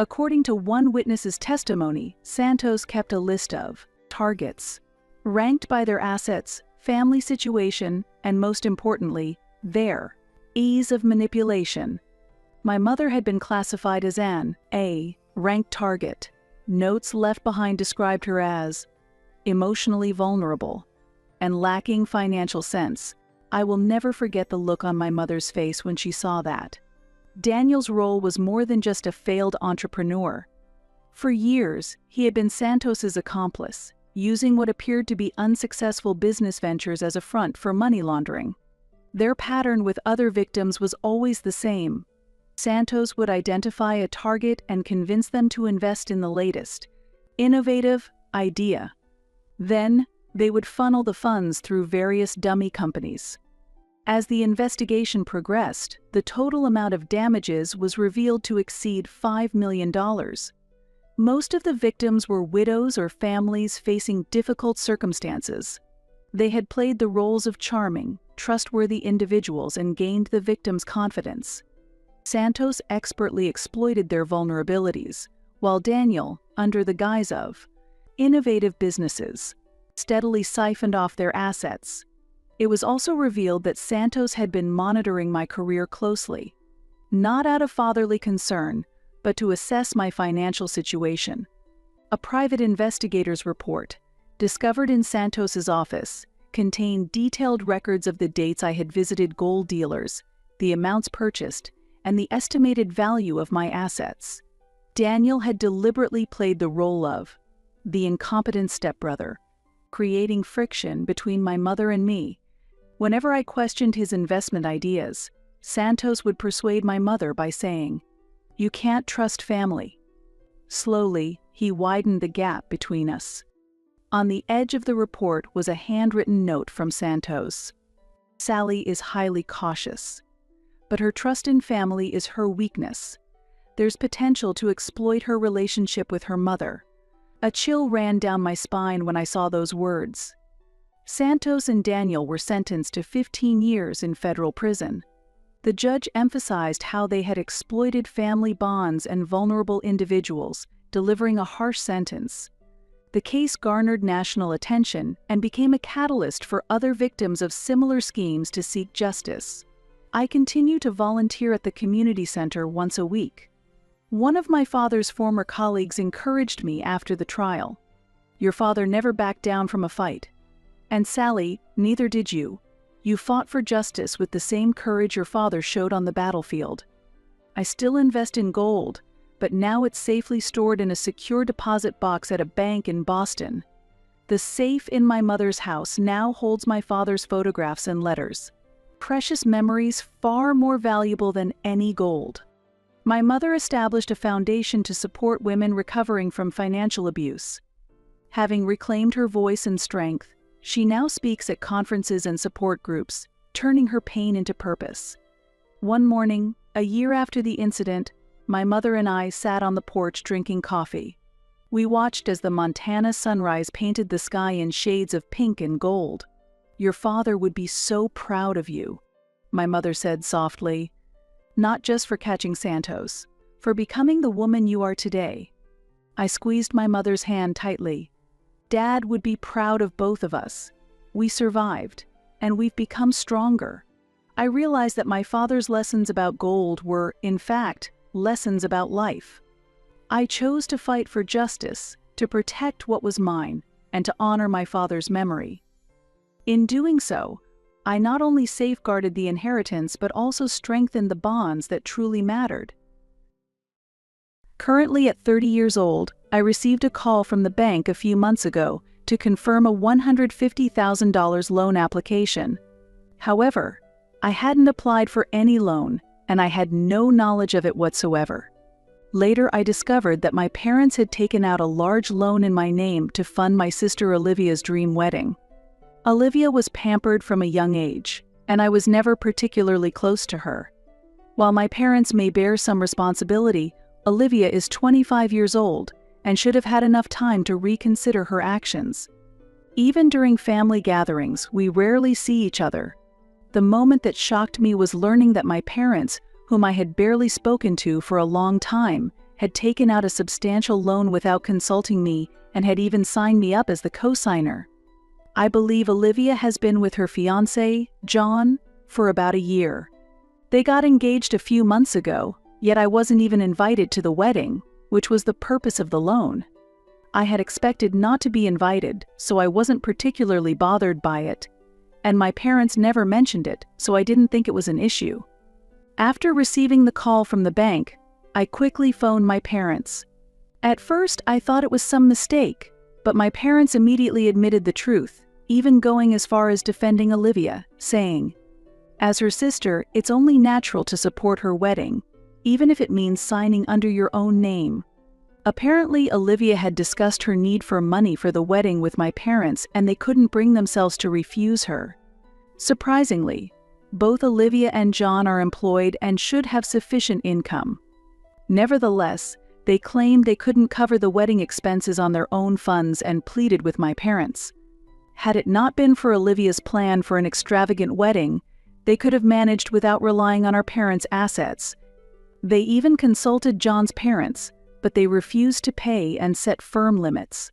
According to one witness's testimony, Santos kept a list of targets, ranked by their assets, family situation, and most importantly, their ease of manipulation. My mother had been classified as an A ranked target. Notes left behind described her as emotionally vulnerable and lacking financial sense. I will never forget the look on my mother's face when she saw that. Daniel's role was more than just a failed entrepreneur. For years, he had been Santos's accomplice, using what appeared to be unsuccessful business ventures as a front for money laundering. Their pattern with other victims was always the same. Santos would identify a target and convince them to invest in the latest, innovative idea. Then, they would funnel the funds through various dummy companies. As the investigation progressed, the total amount of damages was revealed to exceed $5 million. Most of the victims were widows or families facing difficult circumstances. They had played the roles of charming, trustworthy individuals and gained the victims' confidence. Santos expertly exploited their vulnerabilities, while Daniel, under the guise of innovative businesses, steadily siphoned off their assets. It was also revealed that Santos had been monitoring my career closely, not out of fatherly concern, but to assess my financial situation. A private investigator's report, discovered in Santos's office, contained detailed records of the dates I had visited gold dealers, the amounts purchased, and the estimated value of my assets. Daniel had deliberately played the role of the incompetent stepbrother, creating friction between my mother and me. Whenever I questioned his investment ideas, Santos would persuade my mother by saying, "You can't trust family." Slowly, he widened the gap between us. On the edge of the report was a handwritten note from Santos. "Sally is highly cautious, but her trust in family is her weakness. There's potential to exploit her relationship with her mother." A chill ran down my spine when I saw those words. Santos and Daniel were sentenced to 15 years in federal prison. The judge emphasized how they had exploited family bonds and vulnerable individuals, delivering a harsh sentence. The case garnered national attention and became a catalyst for other victims of similar schemes to seek justice. I continue to volunteer at the community center once a week. One of my father's former colleagues encouraged me after the trial. "Your father never backed down from a fight. And Sally, neither did you. You fought for justice with the same courage your father showed on the battlefield." I still invest in gold, but now it's safely stored in a secure deposit box at a bank in Boston. The safe in my mother's house now holds my father's photographs and letters. precious memories far more valuable than any gold. My mother established a foundation to support women recovering from financial abuse. Having reclaimed her voice and strength, she now speaks at conferences and support groups, turning her pain into purpose. One morning, a year after the incident, my mother and I sat on the porch drinking coffee. We watched as the Montana sunrise painted the sky in shades of pink and gold. "Your father would be so proud of you," my mother said softly. "Not just for catching Santos, for becoming the woman you are today." I squeezed my mother's hand tightly. "Dad would be proud of both of us. We survived, and we've become stronger." I realized that my father's lessons about gold were, in fact, lessons about life. I chose to fight for justice, to protect what was mine, and to honor my father's memory. In doing so, I not only safeguarded the inheritance but also strengthened the bonds that truly mattered. Currently at 30 years old, I received a call from the bank a few months ago to confirm a $150,000 loan application. However, I hadn't applied for any loan, and I had no knowledge of it whatsoever. Later, I discovered that my parents had taken out a large loan in my name to fund my sister Olivia's dream wedding. Olivia was pampered from a young age, and I was never particularly close to her. While my parents may bear some responsibility, Olivia is 25 years old and should have had enough time to reconsider her actions. Even during family gatherings, we rarely see each other. The moment that shocked me was learning that my parents, whom I had barely spoken to for a long time, had taken out a substantial loan without consulting me and had even signed me up as the co-signer. I believe Olivia has been with her fiancé, John, for about a year. They got engaged a few months ago, yet I wasn't even invited to the wedding, which was the purpose of the loan. I had expected not to be invited, so I wasn't particularly bothered by it. And my parents never mentioned it, so I didn't think it was an issue. After receiving the call from the bank, I quickly phoned my parents. At first, I thought it was some mistake, but my parents immediately admitted the truth, even going as far as defending Olivia, saying, "As her sister, it's only natural to support her wedding, even if it means signing under your own name." Apparently, Olivia had discussed her need for money for the wedding with my parents, and they couldn't bring themselves to refuse her. Surprisingly, both Olivia and John are employed and should have sufficient income. Nevertheless, they claimed they couldn't cover the wedding expenses on their own funds and pleaded with my parents. Had it not been for Olivia's plan for an extravagant wedding, they could have managed without relying on our parents' assets. They even consulted John's parents, but they refused to pay and set firm limits.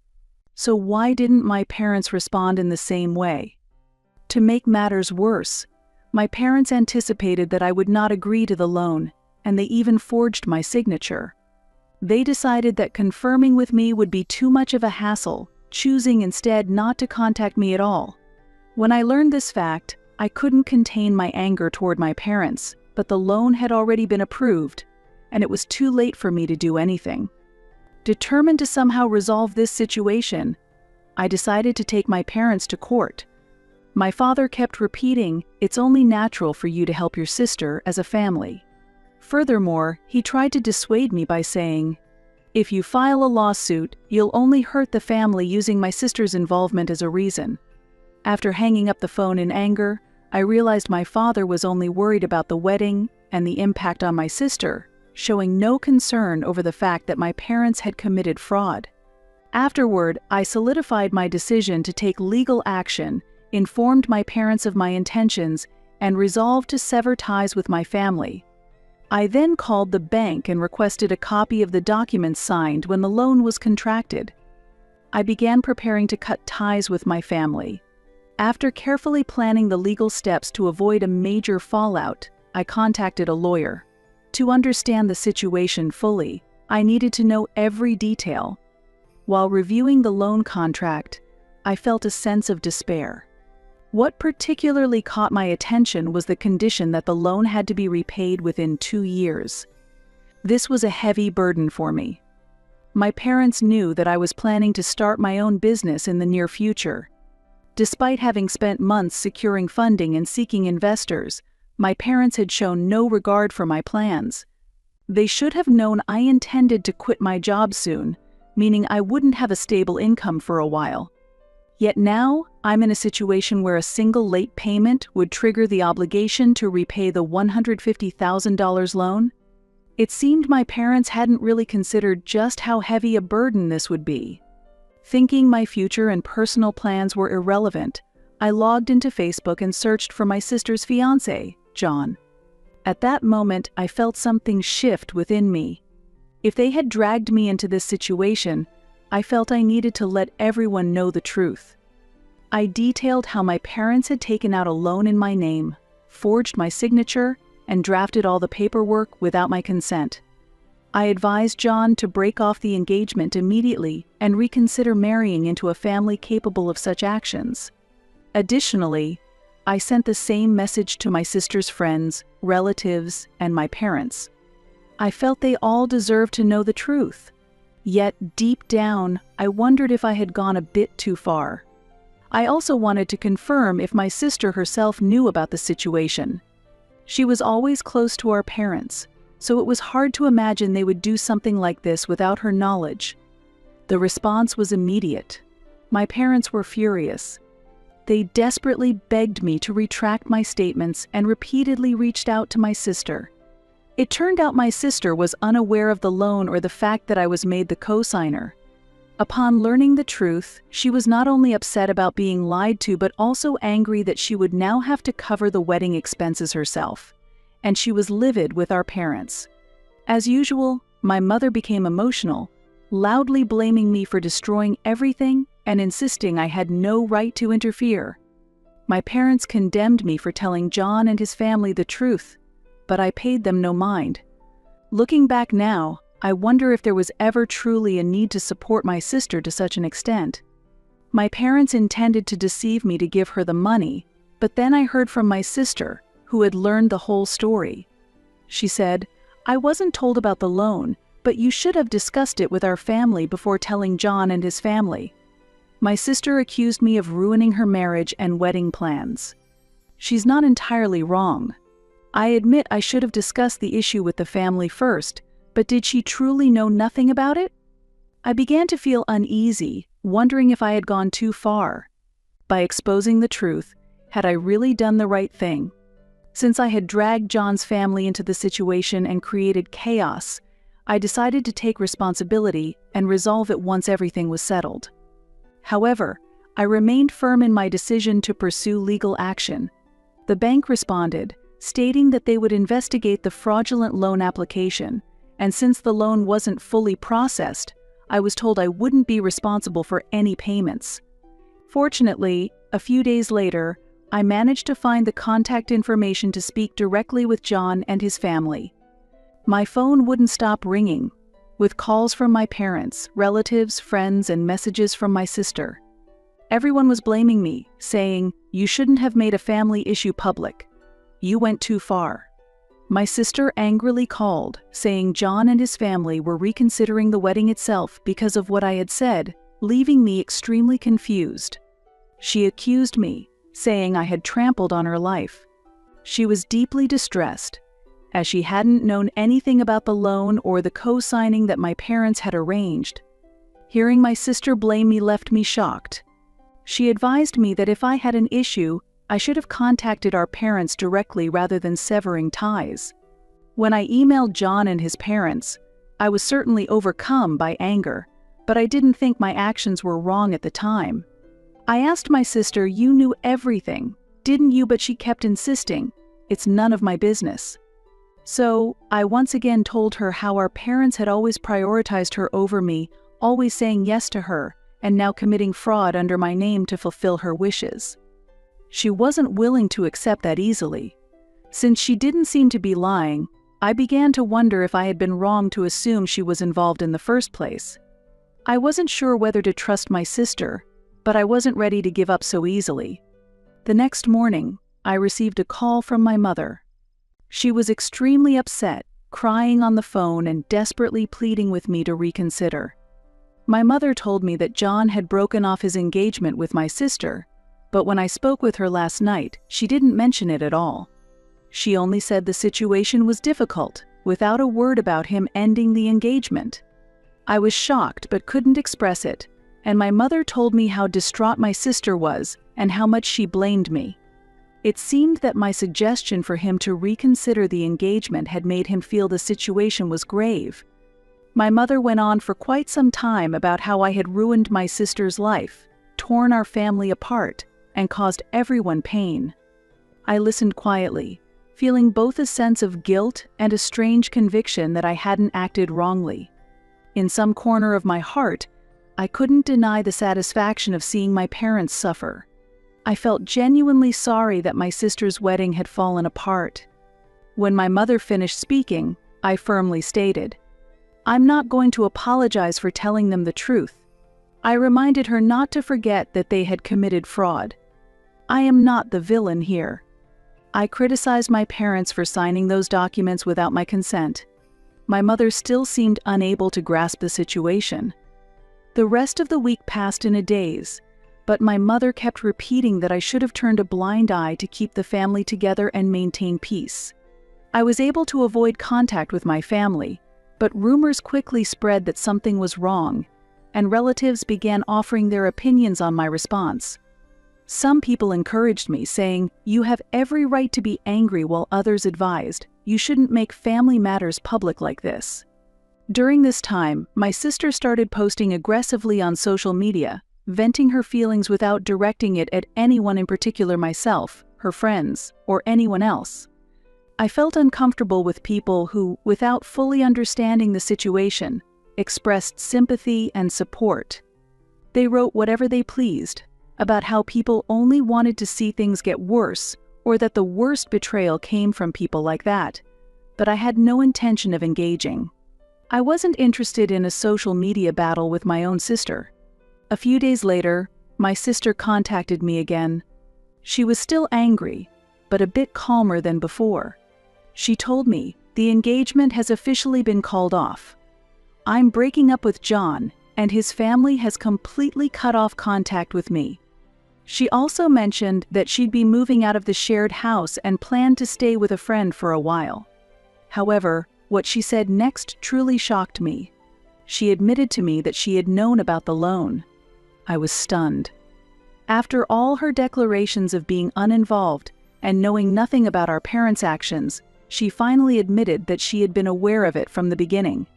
So why didn't my parents respond in the same way? To make matters worse, my parents anticipated that I would not agree to the loan, and they even forged my signature. They decided that confirming with me would be too much of a hassle, choosing instead not to contact me at all. When I learned this fact, I couldn't contain my anger toward my parents, but the loan had already been approved, and it was too late for me to do anything. Determined to somehow resolve this situation, I decided to take my parents to court. My father kept repeating, "It's only natural for you to help your sister as a family." Furthermore, he tried to dissuade me by saying, "If you file a lawsuit, you'll only hurt the family using my sister's involvement as a reason." After hanging up the phone in anger, I realized my father was only worried about the wedding and the impact on my sister, showing no concern over the fact that my parents had committed fraud. Afterward, I solidified my decision to take legal action, informed my parents of my intentions, and resolved to sever ties with my family. I then called the bank and requested a copy of the documents signed when the loan was contracted. I began preparing to cut ties with my family. After carefully planning the legal steps to avoid a major fallout, I contacted a lawyer. To understand the situation fully, I needed to know every detail. While reviewing the loan contract, I felt a sense of despair. What particularly caught my attention was the condition that the loan had to be repaid within 2 years. This was a heavy burden for me. My parents knew that I was planning to start my own business in the near future. Despite having spent months securing funding and seeking investors, my parents had shown no regard for my plans. They should have known I intended to quit my job soon, meaning I wouldn't have a stable income for a while. Yet now, I'm in a situation where a single late payment would trigger the obligation to repay the $150,000 loan. It seemed my parents hadn't really considered just how heavy a burden this would be. Thinking my future and personal plans were irrelevant, I logged into Facebook and searched for my sister's fiancé, John. At that moment, I felt something shift within me. If they had dragged me into this situation, I felt I needed to let everyone know the truth. I detailed how my parents had taken out a loan in my name, forged my signature, and drafted all the paperwork without my consent. I advised John to break off the engagement immediately and reconsider marrying into a family capable of such actions. Additionally, I sent the same message to my sister's friends, relatives, and my parents. I felt they all deserved to know the truth. Yet, deep down, I wondered if I had gone a bit too far. I also wanted to confirm if my sister herself knew about the situation. She was always close to our parents, so it was hard to imagine they would do something like this without her knowledge. The response was immediate. My parents were furious. They desperately begged me to retract my statements and repeatedly reached out to my sister. It turned out my sister was unaware of the loan or the fact that I was made the co-signer. Upon learning the truth, she was not only upset about being lied to but also angry that she would now have to cover the wedding expenses herself. And she was livid with our parents. As usual, my mother became emotional, loudly blaming me for destroying everything and insisting I had no right to interfere. My parents condemned me for telling John and his family the truth, but I paid them no mind. Looking back now, I wonder if there was ever truly a need to support my sister to such an extent. My parents intended to deceive me to give her the money, but then I heard from my sister, who had learned the whole story. She said, "I wasn't told about the loan, but you should have discussed it with our family before telling John and his family." My sister accused me of ruining her marriage and wedding plans. She's not entirely wrong. I admit I should have discussed the issue with the family first, but did she truly know nothing about it? I began to feel uneasy, wondering if I had gone too far. By exposing the truth, had I really done the right thing? Since I had dragged John's family into the situation and created chaos, I decided to take responsibility and resolve it once everything was settled. However, I remained firm in my decision to pursue legal action. The bank responded, stating that they would investigate the fraudulent loan application, and since the loan wasn't fully processed, I was told I wouldn't be responsible for any payments. Fortunately, a few days later, I managed to find the contact information to speak directly with John and his family. My phone wouldn't stop ringing, with calls from my parents, relatives, friends, and messages from my sister. Everyone was blaming me, saying, "You shouldn't have made a family issue public. You went too far." My sister angrily called, saying John and his family were reconsidering the wedding itself because of what I had said, leaving me extremely confused. She accused me, saying I had trampled on her life. She was deeply distressed, as she hadn't known anything about the loan or the co-signing that my parents had arranged. Hearing my sister blame me left me shocked. She advised me that if I had an issue, I should have contacted our parents directly rather than severing ties. When I emailed John and his parents, I was certainly overcome by anger, but I didn't think my actions were wrong at the time. I asked my sister, "You knew everything, didn't you?" But she kept insisting, "It's none of my business." So, I once again told her how our parents had always prioritized her over me, always saying yes to her, and now committing fraud under my name to fulfill her wishes. She wasn't willing to accept that easily. Since she didn't seem to be lying, I began to wonder if I had been wrong to assume she was involved in the first place. I wasn't sure whether to trust my sister, but I wasn't ready to give up so easily. The next morning, I received a call from my mother. She was extremely upset, crying on the phone and desperately pleading with me to reconsider. My mother told me that John had broken off his engagement with my sister, but when I spoke with her last night, she didn't mention it at all. She only said the situation was difficult, without a word about him ending the engagement. I was shocked but couldn't express it, and my mother told me how distraught my sister was and how much she blamed me. It seemed that my suggestion for him to reconsider the engagement had made him feel the situation was grave. My mother went on for quite some time about how I had ruined my sister's life, torn our family apart, and caused everyone pain. I listened quietly, feeling both a sense of guilt and a strange conviction that I hadn't acted wrongly. In some corner of my heart, I couldn't deny the satisfaction of seeing my parents suffer. I felt genuinely sorry that my sister's wedding had fallen apart. When my mother finished speaking, I firmly stated, "I'm not going to apologize for telling them the truth." I reminded her not to forget that they had committed fraud. I am not the villain here. I criticized my parents for signing those documents without my consent. My mother still seemed unable to grasp the situation. The rest of the week passed in a daze, but my mother kept repeating that I should have turned a blind eye to keep the family together and maintain peace. I was able to avoid contact with my family, but rumors quickly spread that something was wrong, and relatives began offering their opinions on my response. Some people encouraged me, saying, "You have every right to be angry," while others advised, "You shouldn't make family matters public like this." During this time, my sister started posting aggressively on social media, venting her feelings without directing it at anyone in particular, myself, her friends, or anyone else. I felt uncomfortable with people who, without fully understanding the situation, expressed sympathy and support. They wrote whatever they pleased, about how people only wanted to see things get worse, or that the worst betrayal came from people like that. But I had no intention of engaging. I wasn't interested in a social media battle with my own sister. A few days later, my sister contacted me again. She was still angry, but a bit calmer than before. She told me, "The engagement has officially been called off. I'm breaking up with John, and his family has completely cut off contact with me." She also mentioned that she'd be moving out of the shared house and planned to stay with a friend for a while. However, what she said next truly shocked me. She admitted to me that she had known about the loan. I was stunned. After all her declarations of being uninvolved and knowing nothing about our parents' actions, she finally admitted that she had been aware of it from the beginning.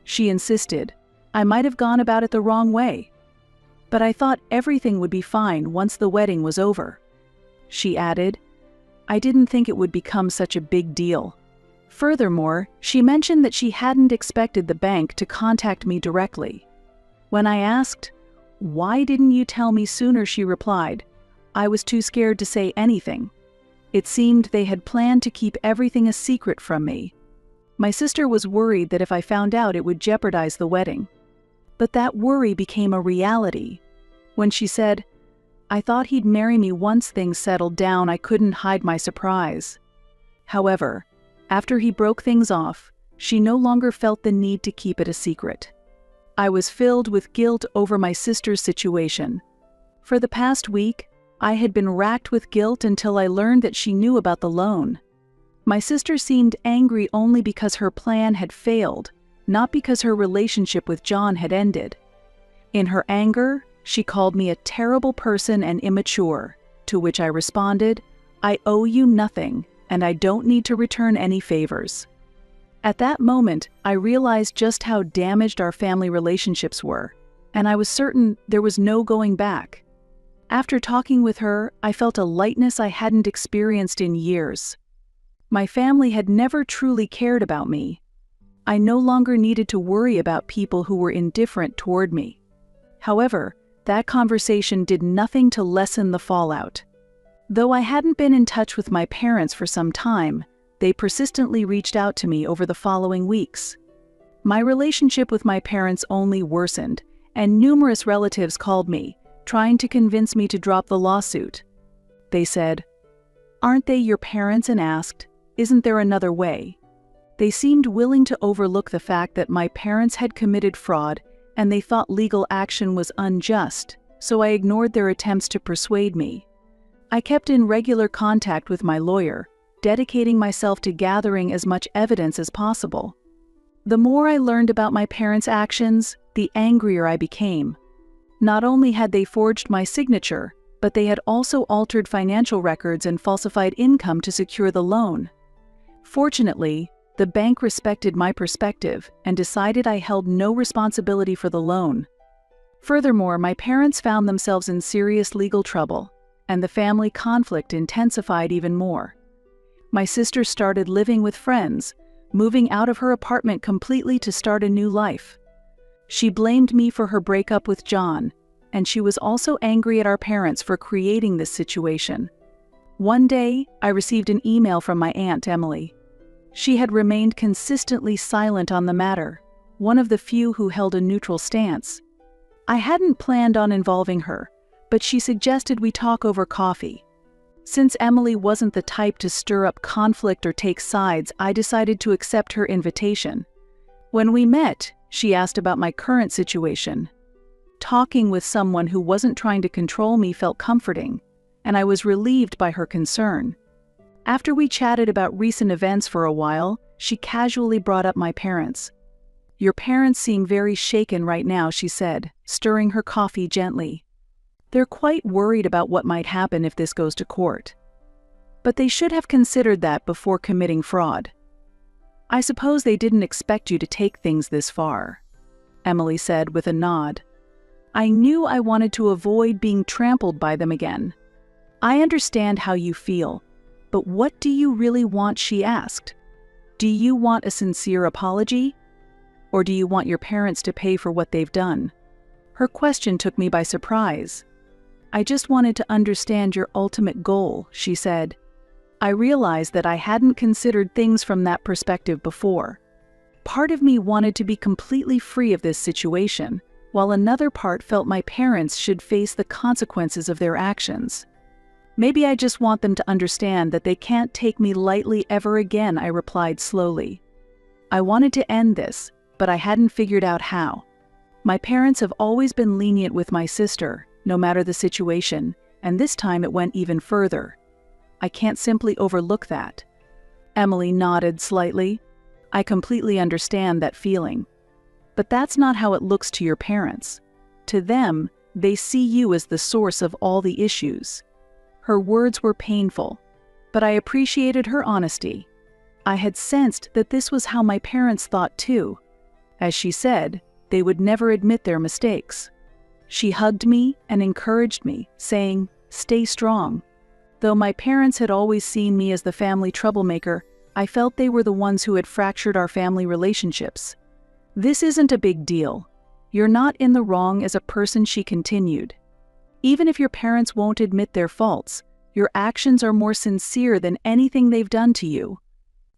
She insisted, "I might have gone about it the wrong way, but I thought everything would be fine once the wedding was over." She added, "I didn't think it would become such a big deal." Furthermore, she mentioned that she hadn't expected the bank to contact me directly. When I asked, "Why didn't you tell me sooner?" she replied, "I was too scared to say anything." It seemed they had planned to keep everything a secret from me. My sister was worried that if I found out it would jeopardize the wedding. But that worry became a reality. When she said, "I thought he'd marry me once things settled down," I couldn't hide my surprise. However, after he broke things off, she no longer felt the need to keep it a secret. I was filled with guilt over my sister's situation. For the past week, I had been racked with guilt until I learned that she knew about the loan. My sister seemed angry only because her plan had failed, not because her relationship with John had ended. In her anger, she called me a terrible person and immature, to which I responded, "I owe you nothing, and I don't need to return any favors." At that moment, I realized just how damaged our family relationships were, and I was certain there was no going back. After talking with her, I felt a lightness I hadn't experienced in years. My family had never truly cared about me. I no longer needed to worry about people who were indifferent toward me. However, that conversation did nothing to lessen the fallout. Though I hadn't been in touch with my parents for some time, they persistently reached out to me over the following weeks. My relationship with my parents only worsened, and numerous relatives called me, trying to convince me to drop the lawsuit. They said, "Aren't they your parents?" and asked, "Isn't there another way?" They seemed willing to overlook the fact that my parents had committed fraud and they thought legal action was unjust, so I ignored their attempts to persuade me. I kept in regular contact with my lawyer, dedicating myself to gathering as much evidence as possible. The more I learned about my parents' actions, the angrier I became. Not only had they forged my signature, but they had also altered financial records and falsified income to secure the loan. Fortunately, the bank respected my perspective and decided I held no responsibility for the loan. Furthermore, my parents found themselves in serious legal trouble, and the family conflict intensified even more. My sister started living with friends, moving out of her apartment completely to start a new life. She blamed me for her breakup with John, and she was also angry at our parents for creating this situation. One day, I received an email from my aunt Emily. She had remained consistently silent on the matter, one of the few who held a neutral stance. I hadn't planned on involving her, but she suggested we talk over coffee. Since Emily wasn't the type to stir up conflict or take sides, I decided to accept her invitation. When we met, she asked about my current situation. Talking with someone who wasn't trying to control me felt comforting, and I was relieved by her concern. After we chatted about recent events for a while, she casually brought up my parents. "Your parents seem very shaken right now," she said, stirring her coffee gently. "They're quite worried about what might happen if this goes to court. But they should have considered that before committing fraud. I suppose they didn't expect you to take things this far," Emily said with a nod. I knew I wanted to avoid being trampled by them again. "I understand how you feel, but what do you really want?" she asked. "Do you want a sincere apology? Or do you want your parents to pay for what they've done?" Her question took me by surprise. "I just wanted to understand your ultimate goal," she said. I realized that I hadn't considered things from that perspective before. Part of me wanted to be completely free of this situation, while another part felt my parents should face the consequences of their actions. "Maybe I just want them to understand that they can't take me lightly ever again," I replied slowly. I wanted to end this, but I hadn't figured out how. My parents have always been lenient with my sister, no matter the situation, and this time it went even further. I can't simply overlook that. Emily nodded slightly. "I completely understand that feeling. But that's not how it looks to your parents. To them, they see you as the source of all the issues." Her words were painful, but I appreciated her honesty. I had sensed that this was how my parents thought too. As she said, they would never admit their mistakes. She hugged me and encouraged me, saying, "Stay strong." Though my parents had always seen me as the family troublemaker, I felt they were the ones who had fractured our family relationships. "This isn't a big deal. You're not in the wrong as a person," she continued. "Even if your parents won't admit their faults, your actions are more sincere than anything they've done to you."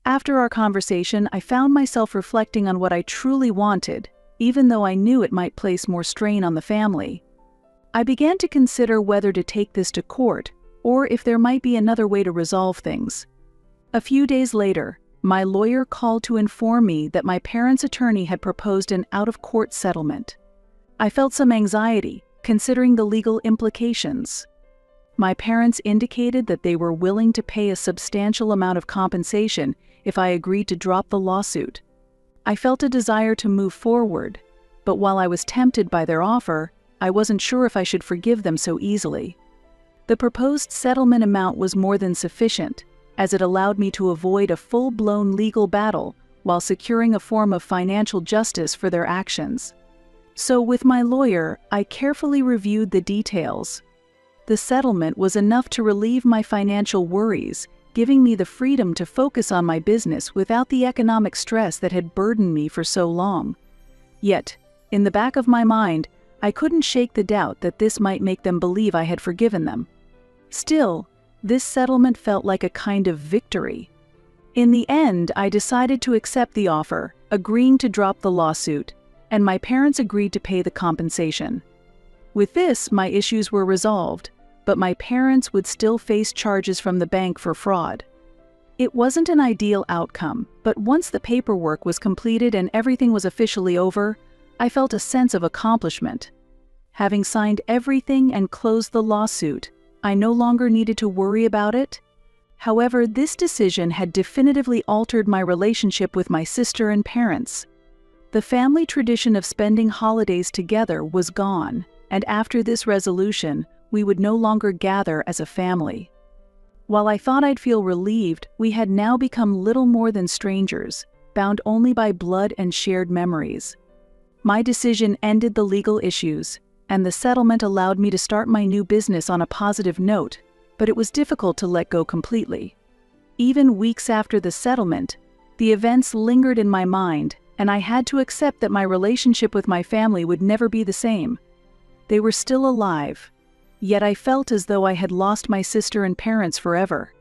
After our conversation, I found myself reflecting on what I truly wanted, even though I knew it might place more strain on the family. I began to consider whether to take this to court, or if there might be another way to resolve things. A few days later, my lawyer called to inform me that my parents' attorney had proposed an out-of-court settlement. I felt some anxiety, considering the legal implications. My parents indicated that they were willing to pay a substantial amount of compensation if I agreed to drop the lawsuit. I felt a desire to move forward, but while I was tempted by their offer, I wasn't sure if I should forgive them so easily. The proposed settlement amount was more than sufficient, as it allowed me to avoid a full-blown legal battle while securing a form of financial justice for their actions. So with my lawyer, I carefully reviewed the details. The settlement was enough to relieve my financial worries, giving me the freedom to focus on my business without the economic stress that had burdened me for so long. Yet, in the back of my mind, I couldn't shake the doubt that this might make them believe I had forgiven them. Still, this settlement felt like a kind of victory. In the end, I decided to accept the offer, agreeing to drop the lawsuit, and my parents agreed to pay the compensation. With this, my issues were resolved, but my parents would still face charges from the bank for fraud. It wasn't an ideal outcome, but once the paperwork was completed and everything was officially over, I felt a sense of accomplishment. Having signed everything and closed the lawsuit, I no longer needed to worry about it. However, this decision had definitively altered my relationship with my sister and parents. The family tradition of spending holidays together was gone, and after this resolution, we would no longer gather as a family. While I thought I'd feel relieved, we had now become little more than strangers, bound only by blood and shared memories. My decision ended the legal issues, and the settlement allowed me to start my new business on a positive note, but it was difficult to let go completely. Even weeks after the settlement, the events lingered in my mind, and I had to accept that my relationship with my family would never be the same. They were still alive, yet I felt as though I had lost my sister and parents forever.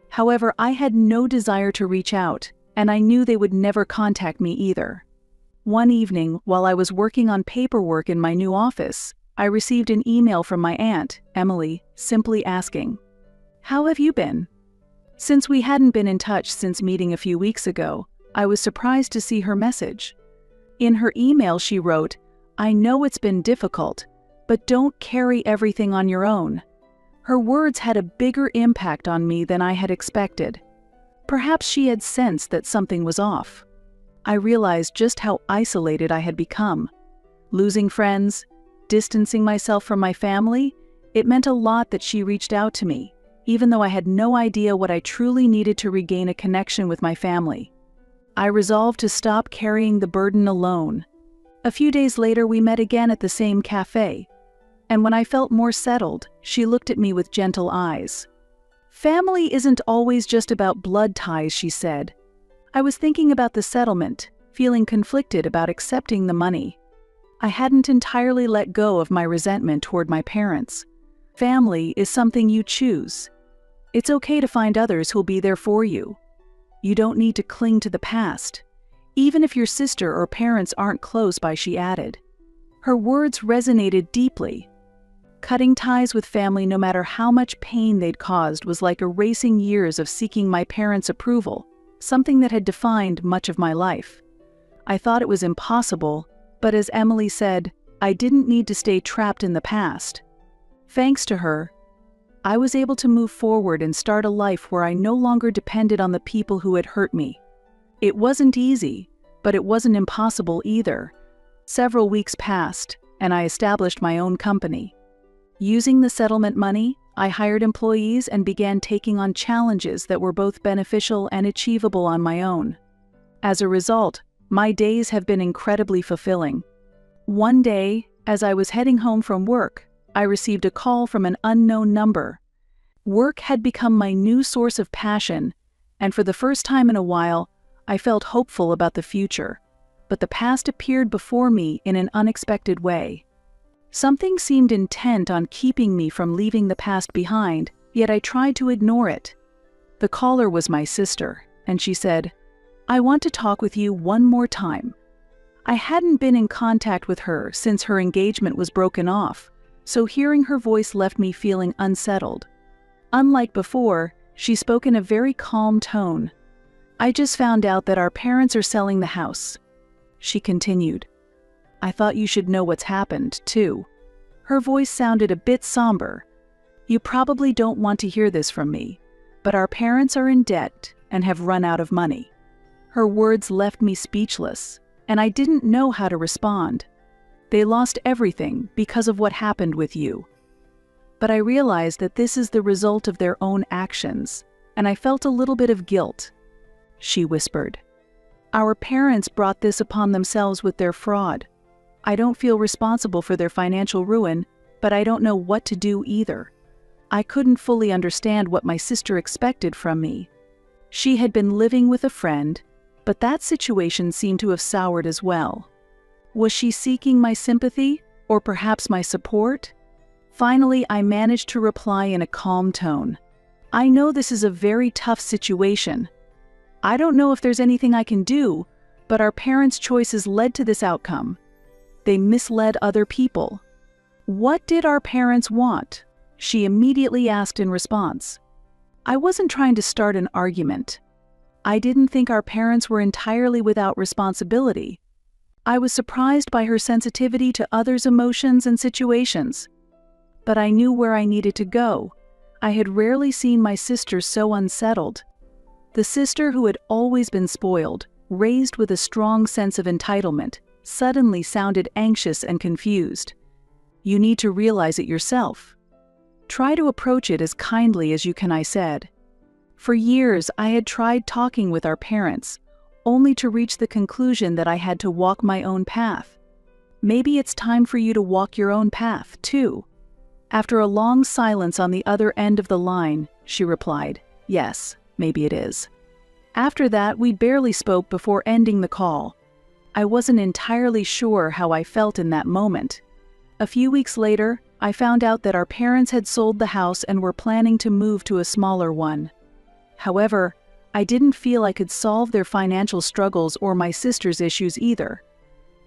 However, I had no desire to reach out, and I knew they would never contact me either. One evening, while I was working on paperwork in my new office, I received an email from my aunt, Emily, simply asking, "How have you been?" Since we hadn't been in touch since meeting a few weeks ago, I was surprised to see her message. In her email she wrote, "I know it's been difficult, but don't carry everything on your own." Her words had a bigger impact on me than I had expected. Perhaps she had sensed that something was off. I realized just how isolated I had become. Losing friends, distancing myself from my family, it meant a lot that she reached out to me, even though I had no idea what I truly needed to regain a connection with my family. I resolved to stop carrying the burden alone. A few days later, we met again at the same cafe, and when I felt more settled, she looked at me with gentle eyes. "Family isn't always just about blood ties," she said. I was thinking about the settlement, feeling conflicted about accepting the money. I hadn't entirely let go of my resentment toward my parents. Family is something you choose. It's okay to find others who'll be there for you. You don't need to cling to the past, even if your sister or parents aren't close by, she added. Her words resonated deeply. Cutting ties with family, no matter how much pain they'd caused, was like erasing years of seeking my parents' approval, something that had defined much of my life. I thought it was impossible, but as Emily said, I didn't need to stay trapped in the past. Thanks to her, I was able to move forward and start a life where I no longer depended on the people who had hurt me. It wasn't easy, but it wasn't impossible either. Several weeks passed, and I established my own company. Using the settlement money, I hired employees and began taking on challenges that were both beneficial and achievable on my own. As a result, my days have been incredibly fulfilling. One day, as I was heading home from work, I received a call from an unknown number. Work had become my new source of passion, and for the first time in a while, I felt hopeful about the future. But the past appeared before me in an unexpected way. Something seemed intent on keeping me from leaving the past behind, yet I tried to ignore it. The caller was my sister, and she said, "I want to talk with you one more time." I hadn't been in contact with her since her engagement was broken off, so hearing her voice left me feeling unsettled. Unlike before, she spoke in a very calm tone. "I just found out that our parents are selling the house," she continued. "I thought you should know what's happened, too." Her voice sounded a bit somber. "You probably don't want to hear this from me, but our parents are in debt and have run out of money." Her words left me speechless, and I didn't know how to respond. "They lost everything because of what happened with you. But I realized that this is the result of their own actions, and I felt a little bit of guilt," she whispered. "Our parents brought this upon themselves with their fraud. I don't feel responsible for their financial ruin, but I don't know what to do either." I couldn't fully understand what my sister expected from me. She had been living with a friend, but that situation seemed to have soured as well. Was she seeking my sympathy, or perhaps my support? Finally, I managed to reply in a calm tone. "I know this is a very tough situation. I don't know if there's anything I can do, but our parents' choices led to this outcome. They misled other people." "What did our parents want?" she immediately asked in response. I wasn't trying to start an argument. I didn't think our parents were entirely without responsibility. I was surprised by her sensitivity to others' emotions and situations. But I knew where I needed to go, I had rarely seen my sister so unsettled. The sister who had always been spoiled, raised with a strong sense of entitlement, suddenly sounded anxious and confused. "You need to realize it yourself. Try to approach it as kindly as you can," I said. For years, I had tried talking with our parents, only to reach the conclusion that I had to walk my own path. "Maybe it's time for you to walk your own path, too." After a long silence on the other end of the line, she replied, "Yes, maybe it is." After that, we barely spoke before ending the call. I wasn't entirely sure how I felt in that moment. A few weeks later, I found out that our parents had sold the house and were planning to move to a smaller one. However, I didn't feel I could solve their financial struggles or my sister's issues either.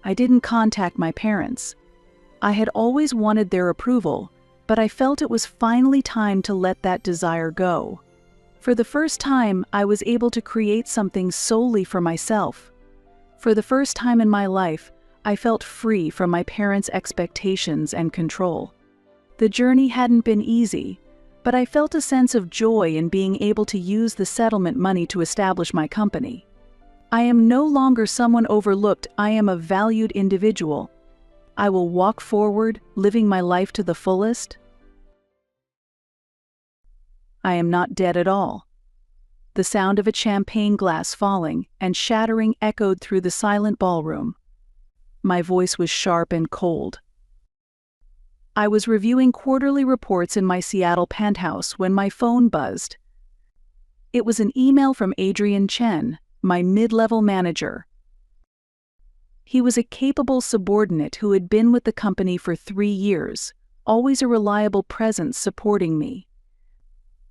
I didn't contact my parents. I had always wanted their approval, but I felt it was finally time to let that desire go. For the first time, I was able to create something solely for myself. For the first time in my life, I felt free from my parents' expectations and control. The journey hadn't been easy, but I felt a sense of joy in being able to use the settlement money to establish my company. I am no longer someone overlooked. I am a valued individual. I will walk forward, living my life to the fullest. I am not dead at all. The sound of a champagne glass falling and shattering echoed through the silent ballroom. My voice was sharp and cold. I was reviewing quarterly reports in my Seattle penthouse when my phone buzzed. It was an email from Adrian Chen, my mid-level manager. He was a capable subordinate who had been with the company for 3 years, always a reliable presence supporting me.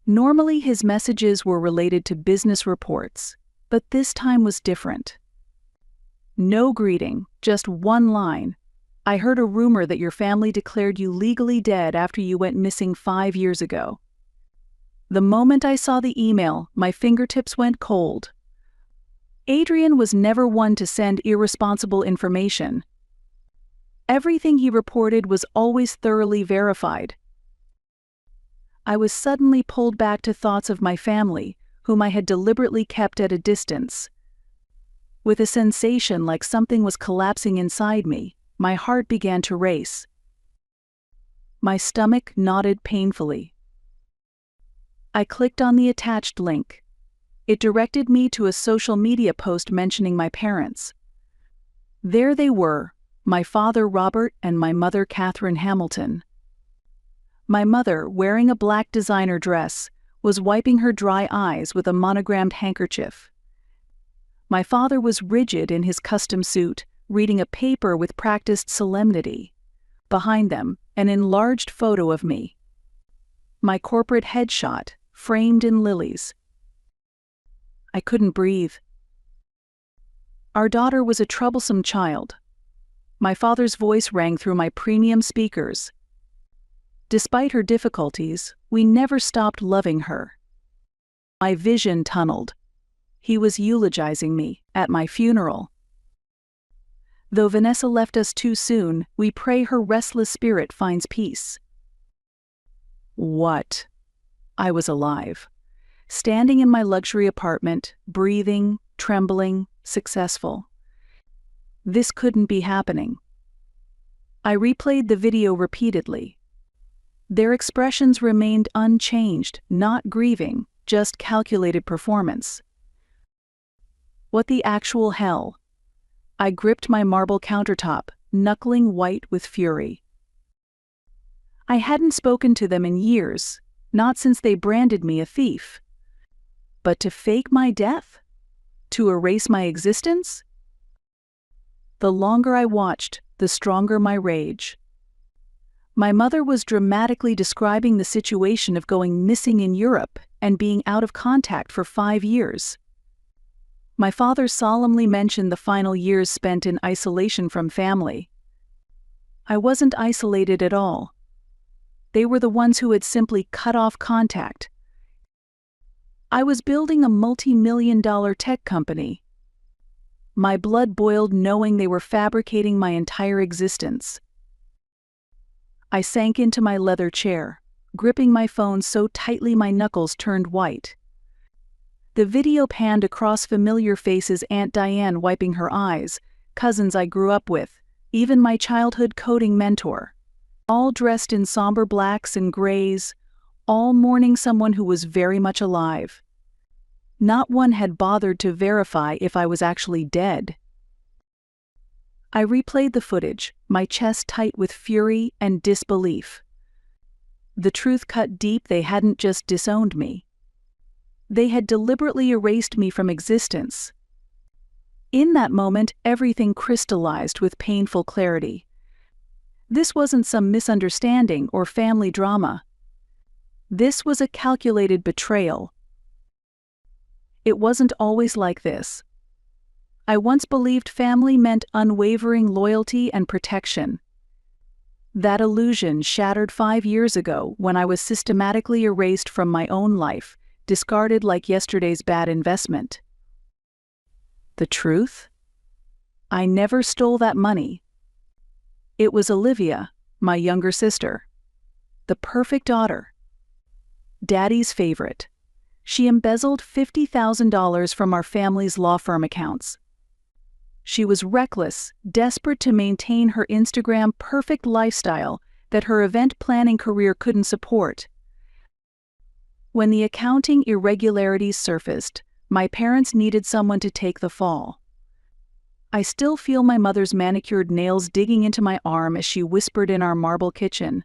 Normally his messages were related to business reports, but this time was different. No greeting, just one line. "I heard a rumor that your family declared you legally dead after you went missing 5 years ago." The moment I saw the email, my fingertips went cold. Adrian was never one to send irresponsible information. Everything he reported was always thoroughly verified. I was suddenly pulled back to thoughts of my family, whom I had deliberately kept at a distance. With a sensation like something was collapsing inside me, my heart began to race. My stomach knotted painfully. I clicked on the attached link. It directed me to a social media post mentioning my parents. There they were, my father Robert and my mother Catherine Hamilton. My mother, wearing a black designer dress, was wiping her dry eyes with a monogrammed handkerchief. My father was rigid in his custom suit, reading a paper with practiced solemnity. Behind them, an enlarged photo of me. My corporate headshot, framed in lilies. I couldn't breathe. Our daughter was a troublesome child. My father's voice rang through my premium speakers. Despite her difficulties, we never stopped loving her. My vision tunneled. He was eulogizing me at my funeral. Though Vanessa left us too soon, we pray her restless spirit finds peace. What? I was alive. Standing in my luxury apartment, breathing, trembling, successful. This couldn't be happening. I replayed the video repeatedly. Their expressions remained unchanged, not grieving, just calculated performance. What the actual hell? I gripped my marble countertop, knuckling white with fury. I hadn't spoken to them in years, not since they branded me a thief. But to fake my death? To erase my existence? The longer I watched, the stronger my rage. My mother was dramatically describing the situation of going missing in Europe and being out of contact for 5 years. My father solemnly mentioned the final years spent in isolation from family. I wasn't isolated at all. They were the ones who had simply cut off contact. I was building a multi-million-dollar tech company. My blood boiled knowing they were fabricating my entire existence. I sank into my leather chair, gripping my phone so tightly my knuckles turned white. The video panned across familiar faces: Aunt Diane wiping her eyes, cousins I grew up with, even my childhood coding mentor. All dressed in somber blacks and grays, all mourning someone who was very much alive. Not one had bothered to verify if I was actually dead. I replayed the footage, my chest tight with fury and disbelief. The truth cut deep: they hadn't just disowned me. They had deliberately erased me from existence. In that moment, everything crystallized with painful clarity. This wasn't some misunderstanding or family drama. This was a calculated betrayal. It wasn't always like this. I once believed family meant unwavering loyalty and protection. That illusion shattered 5 years ago when I was systematically erased from my own life, discarded like yesterday's bad investment. The truth? I never stole that money. It was Olivia, my younger sister. The perfect daughter. Daddy's favorite. She embezzled $50,000 from our family's law firm accounts. She was reckless, desperate to maintain her Instagram perfect lifestyle that her event planning career couldn't support. When the accounting irregularities surfaced, my parents needed someone to take the fall. I still feel my mother's manicured nails digging into my arm as she whispered in our marble kitchen,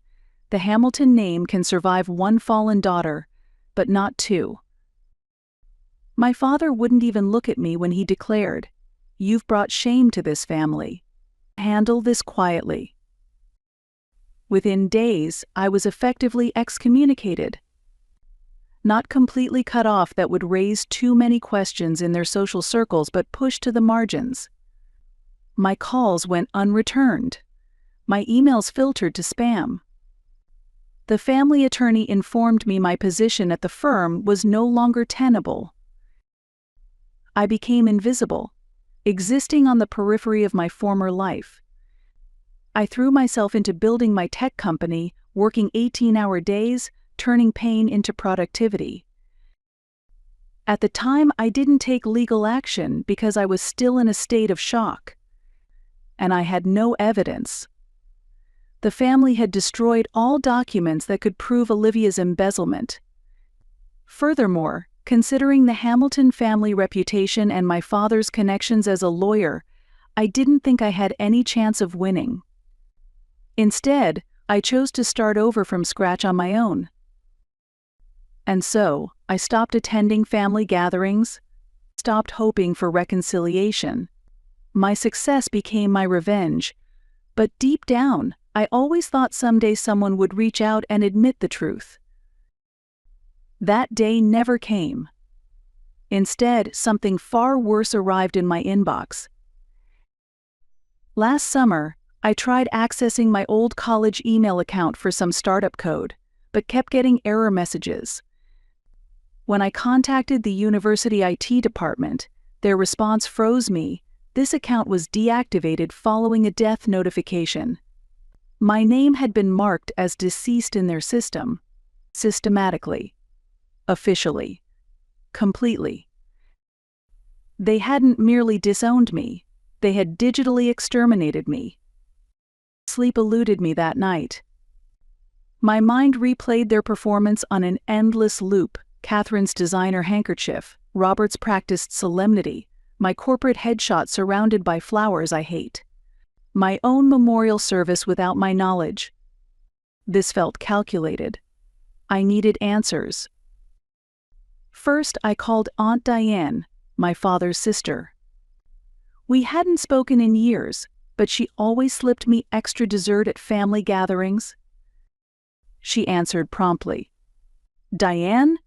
"The Hamilton name can survive one fallen daughter, but not two." My father wouldn't even look at me when he declared, "You've brought shame to this family. Handle this quietly." Within days, I was effectively excommunicated. Not completely cut off, that would raise too many questions in their social circles, but pushed to the margins. My calls went unreturned. My emails filtered to spam. The family attorney informed me my position at the firm was no longer tenable. I became invisible, existing on the periphery of my former life. I threw myself into building my tech company, working 18-hour days, turning pain into productivity. At the time, I didn't take legal action because I was still in a state of shock. And I had no evidence. The family had destroyed all documents that could prove Olivia's embezzlement. Furthermore, considering the Hamilton family reputation and my father's connections as a lawyer, I didn't think I had any chance of winning. Instead, I chose to start over from scratch on my own. And so, I stopped attending family gatherings, stopped hoping for reconciliation. My success became my revenge, but deep down, I always thought someday someone would reach out and admit the truth. That day never came. Instead, something far worse arrived in my inbox. Last summer, I tried accessing my old college email account for some startup code, but kept getting error messages. When I contacted the university IT department, their response froze me. This account was deactivated following a death notification. My name had been marked as deceased in their system. Systematically. Officially. Completely. They hadn't merely disowned me, they had digitally exterminated me. Sleep eluded me that night. My mind replayed their performance on an endless loop: Catherine's designer handkerchief, Robert's practiced solemnity, my corporate headshot surrounded by flowers I hate. My own memorial service without my knowledge. This felt calculated. I needed answers. First, I called Aunt Diane, my father's sister. We hadn't spoken in years, but she always slipped me extra dessert at family gatherings. She answered promptly. "Diane?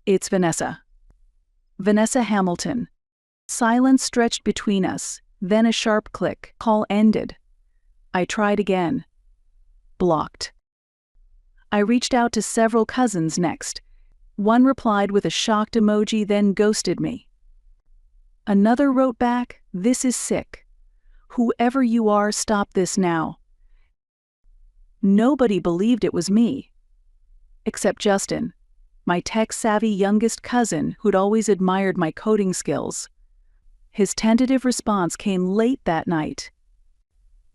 It's Vanessa." Vanessa Hamilton. Silence stretched between us, then a sharp click. Call ended. I tried again. Blocked. I reached out to several cousins next. One replied with a shocked emoji, then ghosted me. Another wrote back, "This is sick. Whoever you are, stop this now." Nobody believed it was me. except Justin, my tech-savvy youngest cousin who'd always admired my coding skills. His tentative response came late that night.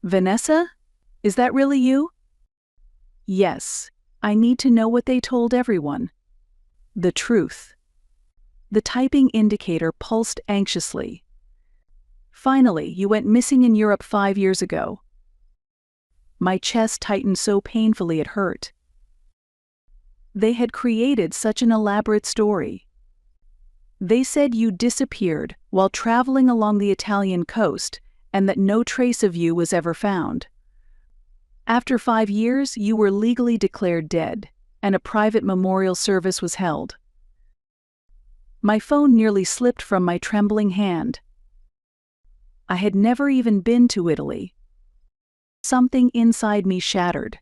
"Vanessa? Is that really you?" "Yes. I need to know what they told everyone. The truth." The typing indicator pulsed anxiously. "Finally, you went missing in Europe 5 years ago." My chest tightened so painfully it hurt. They had created such an elaborate story. They said you disappeared while traveling along the Italian coast and that no trace of you was ever found. After 5 years, you were legally declared dead, and a private memorial service was held. My phone nearly slipped from my trembling hand. I had never even been to Italy. Something inside me shattered.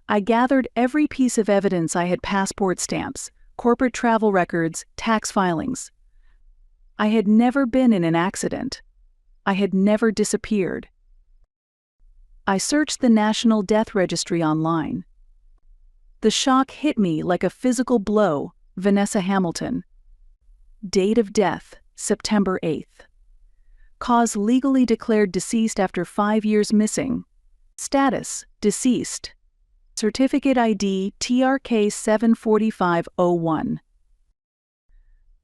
I gathered every piece of evidence I had: passport stamps, corporate travel records, tax filings. I had never been in an accident. I had never disappeared. I searched the National Death Registry online. The shock hit me like a physical blow. Vanessa Hamilton. Date of death, September 8th. Cause legally declared deceased after 5 years missing. Status, deceased. Certificate ID TRK 74501.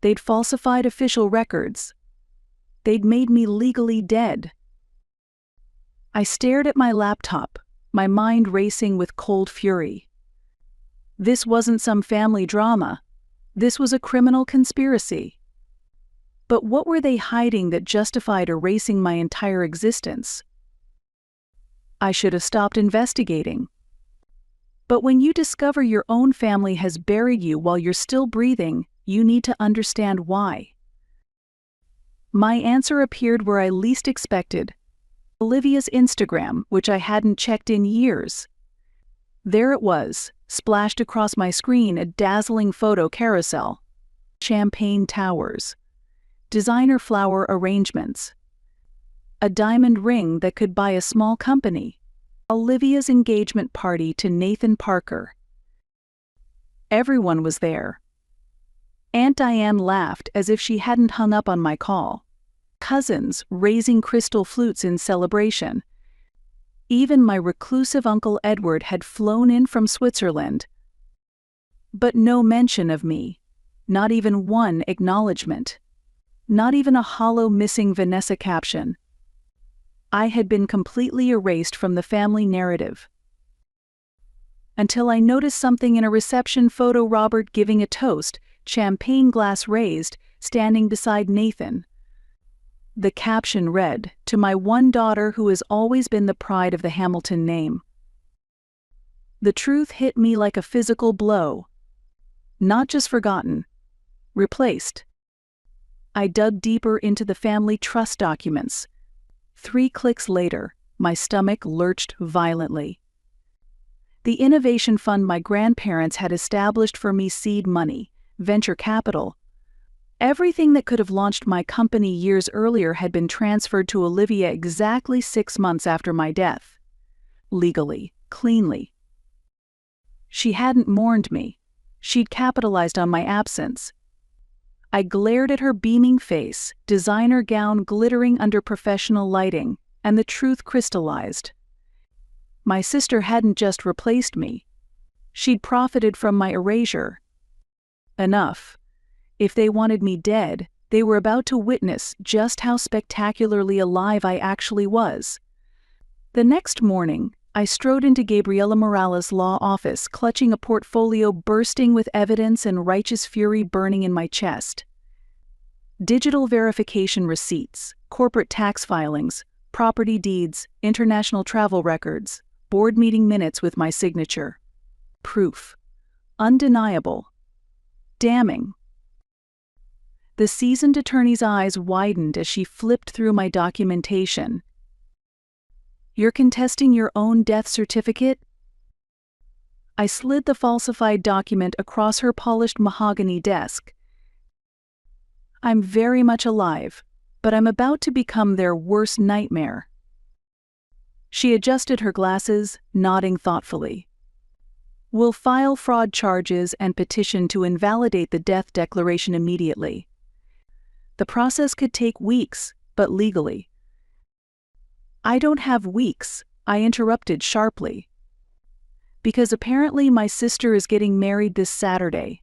They'd falsified official records. They'd made me legally dead. I stared at my laptop, my mind racing with cold fury. This wasn't some family drama. This was a criminal conspiracy. But what were they hiding that justified erasing my entire existence? I should have stopped investigating. But when you discover your own family has buried you while you're still breathing, you need to understand why. My answer appeared where I least expected: Olivia's Instagram, which I hadn't checked in years. There it was, splashed across my screen, a dazzling photo carousel. Champagne towers. Designer flower arrangements. A diamond ring that could buy a small company. Olivia's engagement party to Nathan Parker. Everyone was there. Aunt Diane laughed as if she hadn't hung up on my call. Cousins raising crystal flutes in celebration. Even my reclusive Uncle Edward had flown in from Switzerland. But no mention of me. Not even one acknowledgement. Not even a hollow "missing Vanessa" caption. I had been completely erased from the family narrative. Until I noticed something in a reception photo: Robert giving a toast, champagne glass raised, standing beside Nathan. The caption read, "To my one daughter who has always been the pride of the Hamilton name." The truth hit me like a physical blow. Not just forgotten. Replaced. I dug deeper into the family trust documents. 3 clicks later, my stomach lurched violently. The innovation fund my grandparents had established for me: seed money, venture capital. Everything that could have launched my company years earlier had been transferred to Olivia exactly 6 months after my death. Legally, cleanly. She hadn't mourned me. She'd capitalized on my absence. I glared at her beaming face, designer gown glittering under professional lighting, and the truth crystallized. My sister hadn't just replaced me. She'd profited from my erasure. Enough. If they wanted me dead, they were about to witness just how spectacularly alive I actually was. The next morning, I strode into Gabriela Morales' law office, clutching a portfolio bursting with evidence and righteous fury burning in my chest. Digital verification receipts, corporate tax filings, property deeds, international travel records, board meeting minutes with my signature. Proof. Undeniable. Damning. The seasoned attorney's eyes widened as she flipped through my documentation. "You're contesting your own death certificate?" I slid the falsified document across her polished mahogany desk. "I'm very much alive, but I'm about to become their worst nightmare." She adjusted her glasses, nodding thoughtfully. We'll file fraud charges and petition to invalidate the death declaration immediately. The process could take weeks, but legally. I don't have weeks, I interrupted sharply. Because apparently my sister is getting married this Saturday.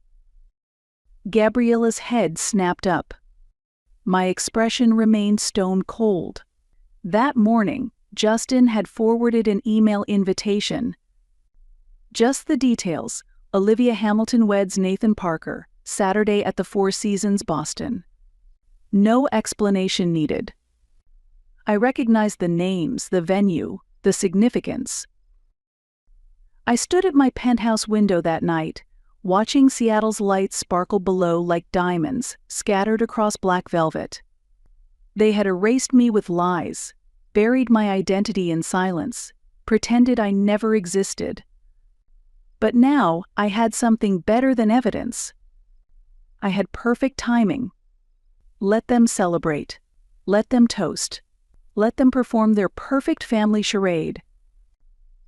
Gabriella's head snapped up. My expression remained stone cold. That morning, Justin had forwarded an email invitation. Just the details: Olivia Hamilton weds Nathan Parker, Saturday at the Four Seasons, Boston. No explanation needed. I recognized the names, the venue, the significance. I stood at my penthouse window that night, watching Seattle's lights sparkle below like diamonds scattered across black velvet. They had erased me with lies, buried my identity in silence, pretended I never existed. But now I had something better than evidence. I had perfect timing. Let them celebrate. Let them toast. Let them perform their perfect family charade.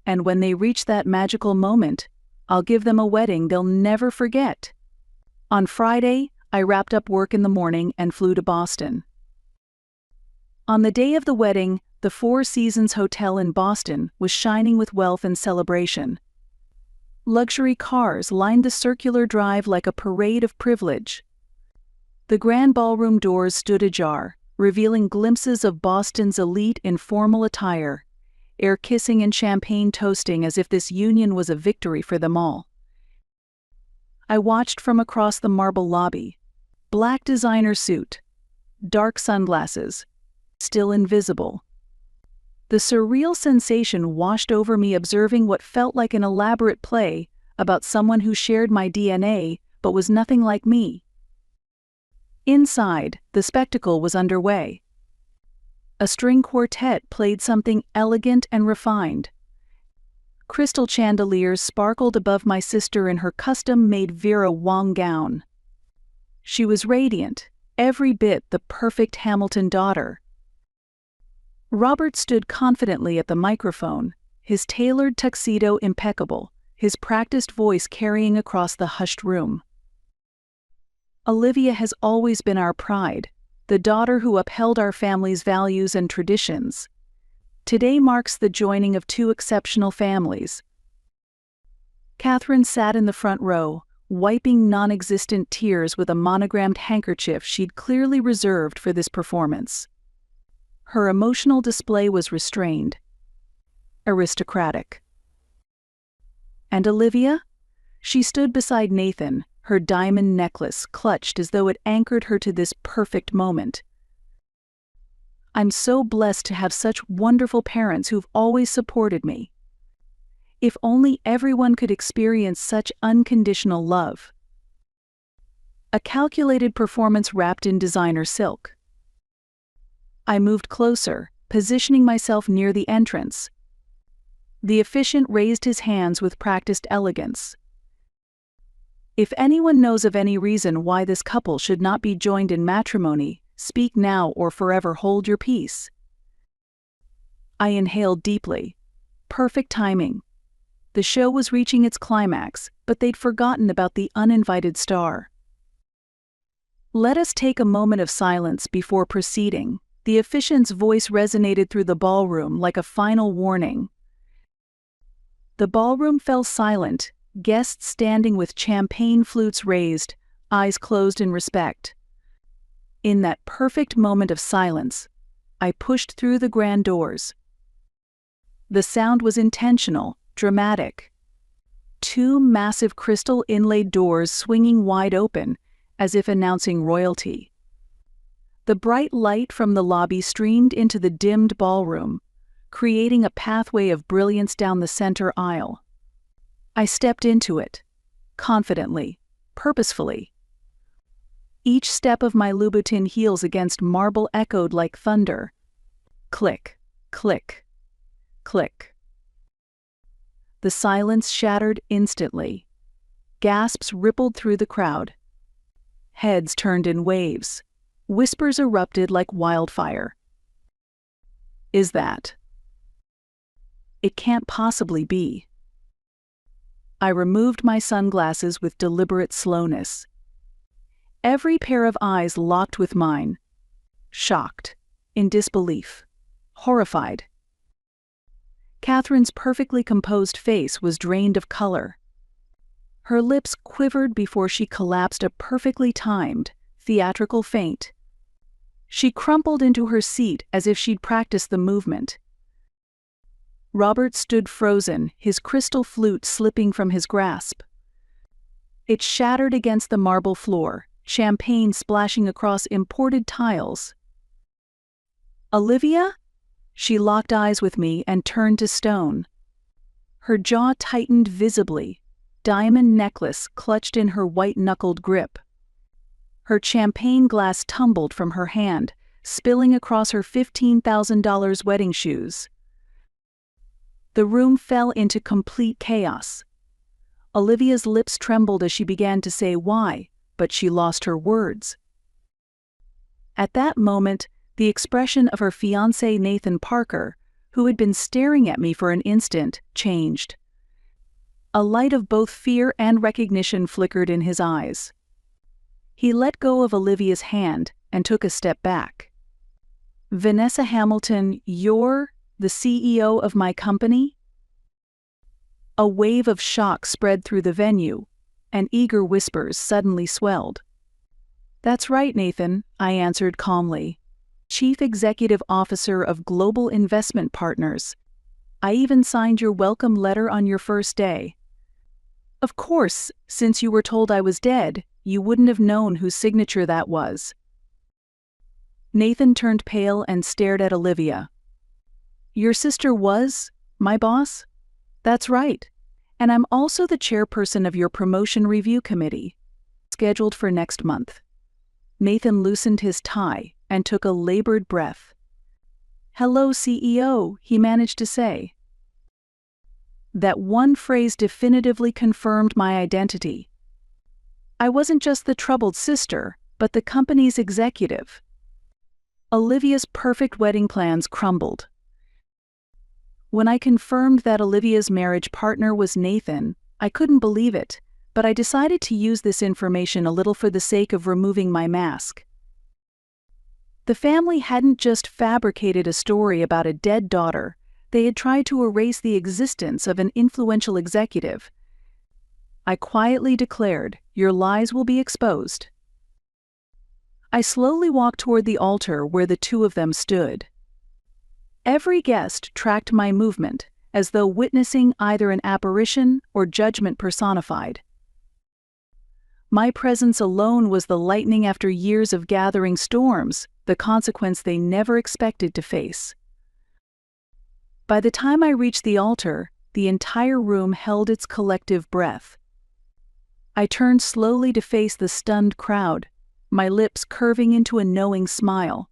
And when they reach that magical moment, I'll give them a wedding they'll never forget. On Friday, I wrapped up work in the morning and flew to Boston. On the day of the wedding, the Four Seasons Hotel in Boston was shining with wealth and celebration. Luxury cars lined the circular drive like a parade of privilege. The grand ballroom doors stood ajar, revealing glimpses of Boston's elite in formal attire, air kissing and champagne toasting as if this union was a victory for them all. I watched from across the marble lobby. Black designer suit, dark sunglasses, still invisible. The surreal sensation washed over me observing what felt like an elaborate play about someone who shared my DNA but was nothing like me. Inside, the spectacle was underway. A string quartet played something elegant and refined. Crystal chandeliers sparkled above my sister in her custom-made Vera Wang gown. She was radiant, every bit the perfect Hamilton daughter. Robert stood confidently at the microphone, his tailored tuxedo impeccable, his practiced voice carrying across the hushed room. Olivia has always been our pride, the daughter who upheld our family's values and traditions. Today marks the joining of two exceptional families. Catherine sat in the front row, wiping non-existent tears with a monogrammed handkerchief she'd clearly reserved for this performance. Her emotional display was restrained, aristocratic. And Olivia? She stood beside Nathan, her diamond necklace clutched as though it anchored her to this perfect moment. I'm so blessed to have such wonderful parents who've always supported me. If only everyone could experience such unconditional love. A calculated performance wrapped in designer silk. I moved closer, positioning myself near the entrance. The officiant raised his hands with practiced elegance. If anyone knows of any reason why this couple should not be joined in matrimony, speak now or forever hold your peace. I inhaled deeply. Perfect timing. The show was reaching its climax, but they'd forgotten about the uninvited star. Let us take a moment of silence before proceeding. The officiant's voice resonated through the ballroom like a final warning. The ballroom fell silent, guests standing with champagne flutes raised, eyes closed in respect. In that perfect moment of silence, I pushed through the grand doors. The sound was intentional, dramatic. Two massive crystal inlaid doors swinging wide open, as if announcing royalty. The bright light from the lobby streamed into the dimmed ballroom, creating a pathway of brilliance down the center aisle. I stepped into it, confidently, purposefully. Each step of my Louboutin heels against marble echoed like thunder. Click, click, click. The silence shattered instantly. Gasps rippled through the crowd. Heads turned in waves. Whispers erupted like wildfire. Is that? It can't possibly be. I removed my sunglasses with deliberate slowness. Every pair of eyes locked with mine. Shocked, in disbelief, horrified. Catherine's perfectly composed face was drained of color. Her lips quivered before she collapsed a perfectly timed, theatrical faint. She crumpled into her seat as if she'd practiced the movement. Robert stood frozen, his crystal flute slipping from his grasp. It shattered against the marble floor, champagne splashing across imported tiles. "Olivia?" She locked eyes with me and turned to stone. Her jaw tightened visibly, diamond necklace clutched in her white-knuckled grip. Her champagne glass tumbled from her hand, spilling across her $15,000 wedding shoes. The room fell into complete chaos. Olivia's lips trembled as she began to say why, but she lost her words. At that moment, the expression of her fiancé Nathan Parker, who had been staring at me for an instant, changed. A light of both fear and recognition flickered in his eyes. He let go of Olivia's hand and took a step back. "Vanessa Hamilton, you're the CEO of my company?" A wave of shock spread through the venue, and eager whispers suddenly swelled. "That's right, Nathan," I answered calmly. "Chief Executive Officer of Global Investment Partners. I even signed your welcome letter on your first day. Of course, since you were told I was dead, you wouldn't have known whose signature that was." Nathan turned pale and stared at Olivia. "Your sister was my boss?" "That's right. And I'm also the chairperson of your promotion review committee, scheduled for next month." Nathan loosened his tie and took a labored breath. "Hello, CEO," he managed to say. That one phrase definitively confirmed my identity. I wasn't just the troubled sister, but the company's executive. Olivia's perfect wedding plans crumbled. When I confirmed that Olivia's marriage partner was Nathan, I couldn't believe it, but I decided to use this information a little for the sake of removing my mask. The family hadn't just fabricated a story about a dead daughter, they had tried to erase the existence of an influential executive. I quietly declared, "Your lies will be exposed." I slowly walked toward the altar where the two of them stood. Every guest tracked my movement, as though witnessing either an apparition or judgment personified. My presence alone was the lightning after years of gathering storms, the consequence they never expected to face. By the time I reached the altar, the entire room held its collective breath. I turned slowly to face the stunned crowd, my lips curving into a knowing smile.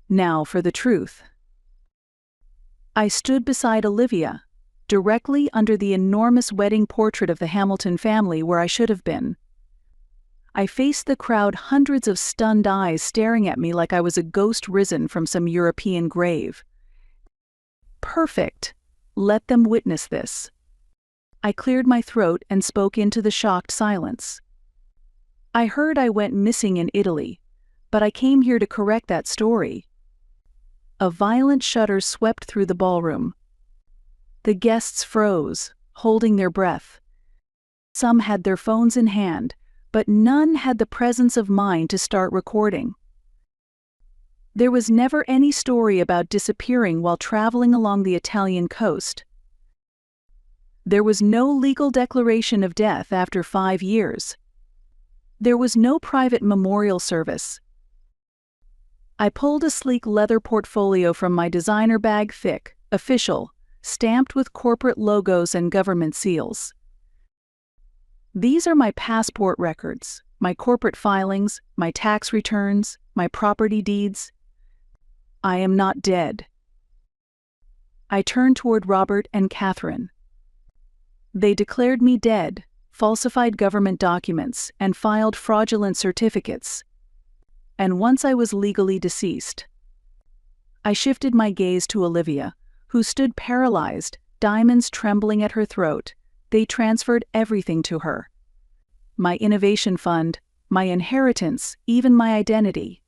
Now for the truth. I stood beside Olivia, directly under the enormous wedding portrait of the Hamilton family where I should have been. I faced the crowd, hundreds of stunned eyes staring at me like I was a ghost risen from some European grave. Perfect. Let them witness this. I cleared my throat and spoke into the shocked silence. "I heard I went missing in Italy, but I came here to correct that story." A violent shudder swept through the ballroom. The guests froze, holding their breath. Some had their phones in hand, but none had the presence of mind to start recording. There was never any story about disappearing while traveling along the Italian coast. There was no legal declaration of death after 5 years. There was no private memorial service. I pulled a sleek leather portfolio from my designer bag, thick, official, stamped with corporate logos and government seals. "These are my passport records, my corporate filings, my tax returns, my property deeds. I am not dead." I turned toward Robert and Catherine. They declared me dead, falsified government documents, and filed fraudulent certificates. And once I was legally deceased. I shifted my gaze to Olivia, who stood paralyzed, diamonds trembling at her throat, They transferred everything to her. My innovation fund, my inheritance, even my identity.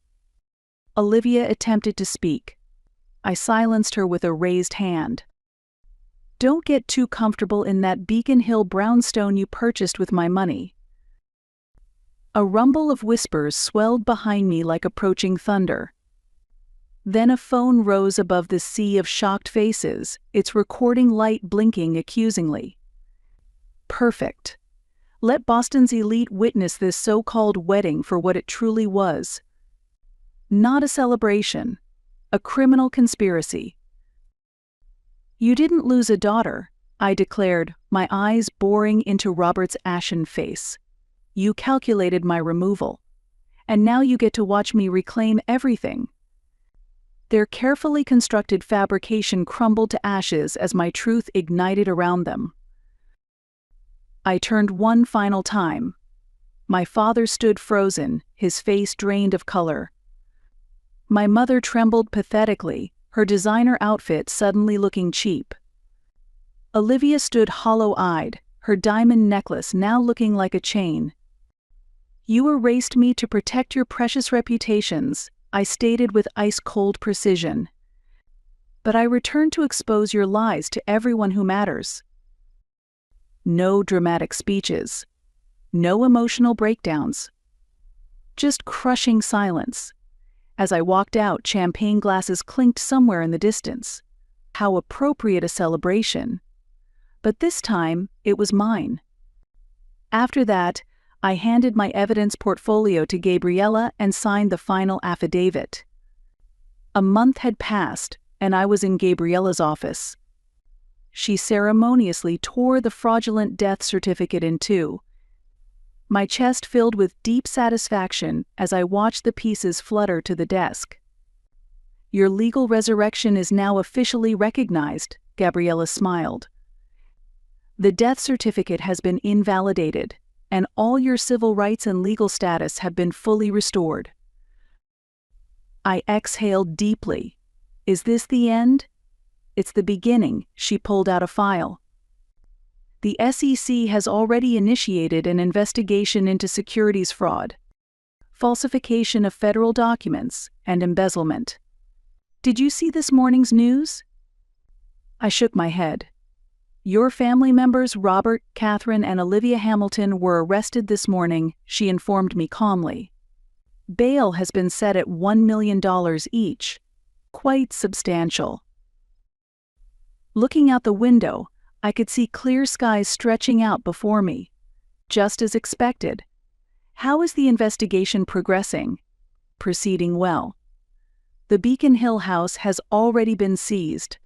Olivia attempted to speak. I silenced her with a raised hand. Don't get too comfortable in that Beacon Hill brownstone you purchased with my money. A rumble of whispers swelled behind me like approaching thunder. Then a phone rose above the sea of shocked faces, its recording light blinking accusingly. Perfect. Let Boston's elite witness this so-called wedding for what it truly was. Not a celebration. A criminal conspiracy. You didn't lose a daughter, I declared, my eyes boring into Robert's ashen face. You calculated my removal. And now you get to watch me reclaim everything. Their carefully constructed fabrication crumbled to ashes as my truth ignited around them. I turned one final time. My father stood frozen, his face drained of color. My mother trembled pathetically, her designer outfit suddenly looking cheap. Olivia stood hollow-eyed, her diamond necklace now looking like a chain. You erased me to protect your precious reputations, I stated with ice-cold precision. But I returned to expose your lies to everyone who matters. No dramatic speeches. No emotional breakdowns. Just crushing silence. As I walked out, champagne glasses clinked somewhere in the distance. How appropriate a celebration. But this time, it was mine. After that, I handed my evidence portfolio to Gabriella and signed the final affidavit. A month had passed, and I was in Gabriella's office. She ceremoniously tore the fraudulent death certificate in two. My chest filled with deep satisfaction as I watched the pieces flutter to the desk. Your legal resurrection is now officially recognized, Gabriella smiled. The death certificate has been invalidated, and all your civil rights and legal status have been fully restored. I exhaled deeply. Is this the end? It's the beginning, she pulled out a file. The SEC has already initiated an investigation into securities fraud, falsification of federal documents, and embezzlement. Did you see this morning's news? I shook my head. Your family members, Robert, Catherine, and Olivia Hamilton, were arrested this morning, she informed me calmly. Bail has been set at $1 million each. Quite substantial. Looking out the window, I could see clear skies stretching out before me. Just as expected. How is the investigation progressing? Proceeding well. The Beacon Hill house has already been seized,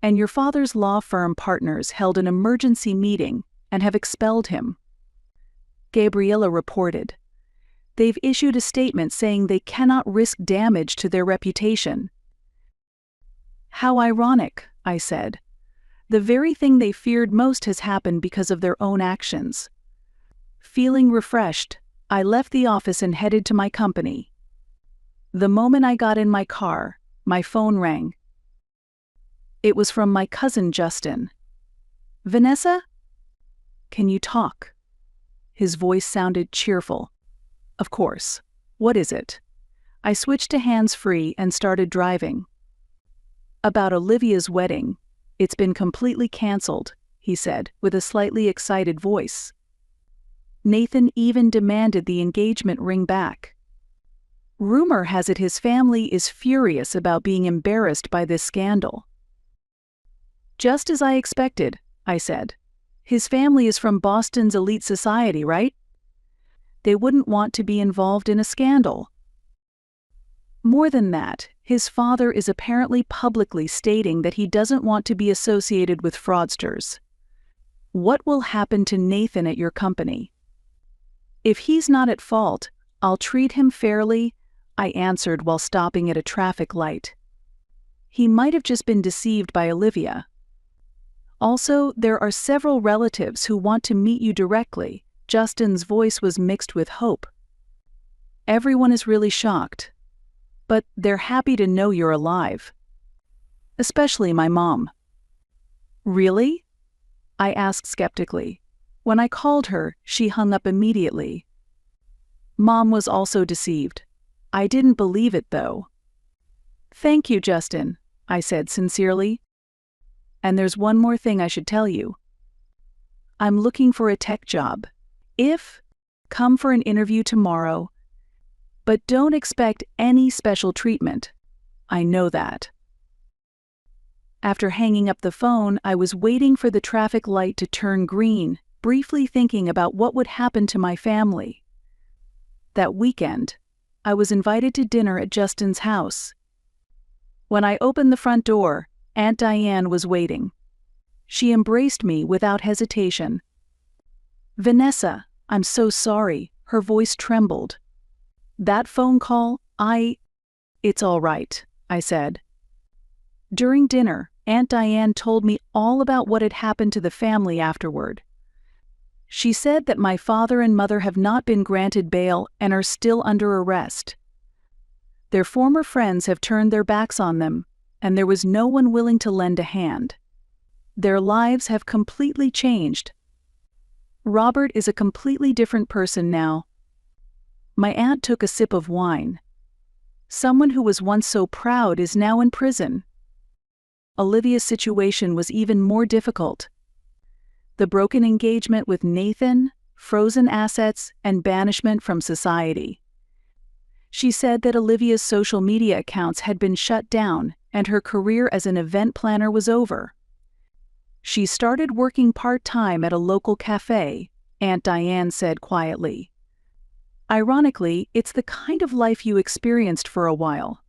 and your father's law firm partners held an emergency meeting and have expelled him. Gabriella reported. They've issued a statement saying they cannot risk damage to their reputation. How ironic, I said. The very thing they feared most has happened because of their own actions. Feeling refreshed, I left the office and headed to my company. The moment I got in my car, my phone rang. It was from my cousin Justin. Vanessa? Can you talk? His voice sounded cheerful. Of course. What is it? I switched to hands-free and started driving. About Olivia's wedding. It's been completely canceled, he said, with a slightly excited voice. Nathan even demanded the engagement ring back. Rumor has it his family is furious about being embarrassed by this scandal. Just as I expected, I said. His family is from Boston's elite society, right? They wouldn't want to be involved in a scandal. More than that, his father is apparently publicly stating that he doesn't want to be associated with fraudsters. What will happen to Nathan at your company? If he's not at fault, I'll treat him fairly, I answered while stopping at a traffic light. He might have just been deceived by Olivia. Also, there are several relatives who want to meet you directly. Justin's voice was mixed with hope. Everyone is really shocked. But they're happy to know you're alive. Especially my mom. Really? I asked skeptically. When I called her, she hung up immediately. Mom was also deceived. I didn't believe it, though. "Thank you, Justin," I said sincerely. "And there's one more thing I should tell you. I'm looking for a tech job. Come for an interview tomorrow, but don't expect any special treatment. I know that." After hanging up the phone, I was waiting for the traffic light to turn green, briefly thinking about what would happen to my family. That weekend, I was invited to dinner at Justin's house. When I opened the front door, Aunt Diane was waiting. She embraced me without hesitation. "Vanessa, I'm so sorry," her voice trembled. "That phone call, It's all right," I said. During dinner, Aunt Diane told me all about what had happened to the family afterward. She said that my father and mother have not been granted bail and are still under arrest. Their former friends have turned their backs on them, and there was no one willing to lend a hand. Their lives have completely changed. Robert is a completely different person now. My aunt took a sip of wine. Someone who was once so proud is now in prison. Olivia's situation was even more difficult. The broken engagement with Nathan, frozen assets, and banishment from society. She said that Olivia's social media accounts had been shut down and her career as an event planner was over. She started working part-time at a local cafe, Aunt Diane said quietly. Ironically, it's the kind of life you experienced for a while.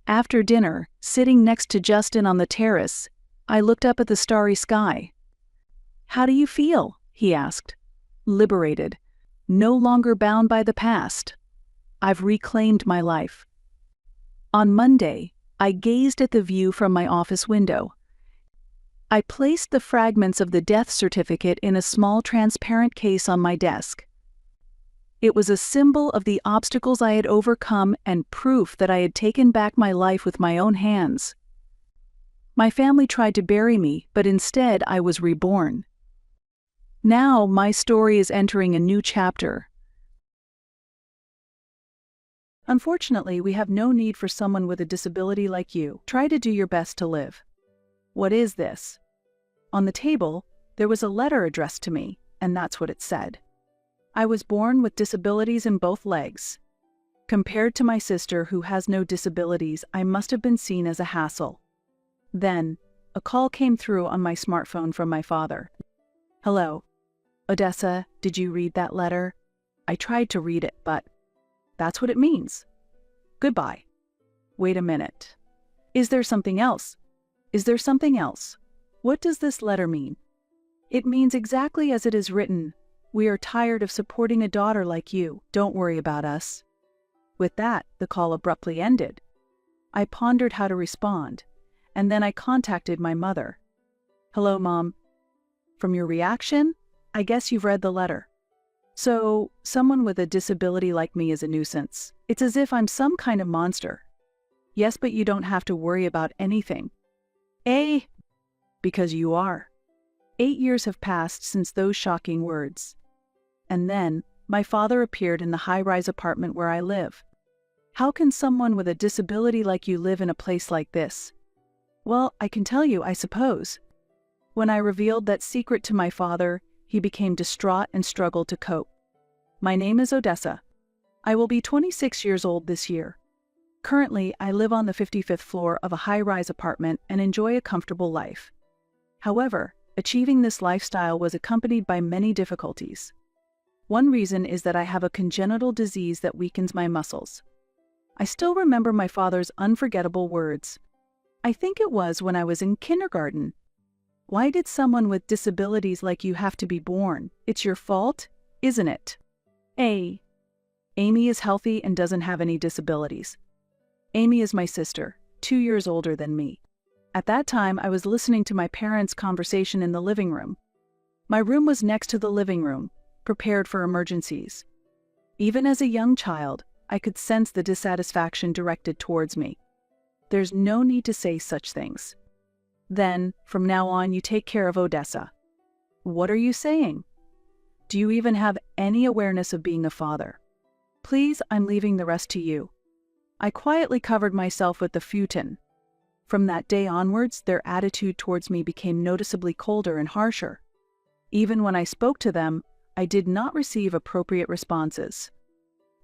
After dinner, sitting next to Justin on the terrace, I looked up at the starry sky. "How do you feel?" he asked. "Liberated. No longer bound by the past. I've reclaimed my life." On Monday, I gazed at the view from my office window. I placed the fragments of the death certificate in a small transparent case on my desk. It was a symbol of the obstacles I had overcome and proof that I had taken back my life with my own hands. My family tried to bury me, but instead I was reborn. Now my story is entering a new chapter. Unfortunately, we have no need for someone with a disability like you. Try to do your best to live. What is this? On the table, there was a letter addressed to me, and that's what it said. I was born with disabilities in both legs. Compared to my sister who has no disabilities, I must have been seen as a hassle. Then, a call came through on my smartphone from my father. "Hello. Odessa, did you read that letter? I tried to read it, but that's what it means. Goodbye." Wait a minute. Is there something else? Is there something else? What does this letter mean? It means exactly as it is written. We are tired of supporting a daughter like you. Don't worry about us. With that, the call abruptly ended. I pondered how to respond, and then I contacted my mother. "Hello, Mom. From your reaction, I guess you've read the letter. So, someone with a disability like me is a nuisance. It's as if I'm some kind of monster. Yes, but you don't have to worry about anything. Because you are. 8 years have passed since those shocking words. And then, my father appeared in the high-rise apartment where I live. How can someone with a disability like you live in a place like this? Well, I can tell you, I suppose. When I revealed that secret to my father, he became distraught and struggled to cope. My name is Odessa. I will be 26 years old this year. Currently, I live on the 55th floor of a high-rise apartment and enjoy a comfortable life. However, achieving this lifestyle was accompanied by many difficulties. One reason is that I have a congenital disease that weakens my muscles. I still remember my father's unforgettable words. I think it was when I was in kindergarten. "Why did someone with disabilities like you have to be born? It's your fault, isn't it?" Amy is healthy and doesn't have any disabilities. Amy is my sister, 2 years older than me. At that time, I was listening to my parents' conversation in the living room. My room was next to the living room, prepared for emergencies. Even as a young child, I could sense the dissatisfaction directed towards me. There's no need to say such things. Then, from now on, you take care of Odessa. What are you saying? Do you even have any awareness of being a father? Please, I'm leaving the rest to you. I quietly covered myself with the futon. From that day onwards, their attitude towards me became noticeably colder and harsher. Even when I spoke to them, I did not receive appropriate responses.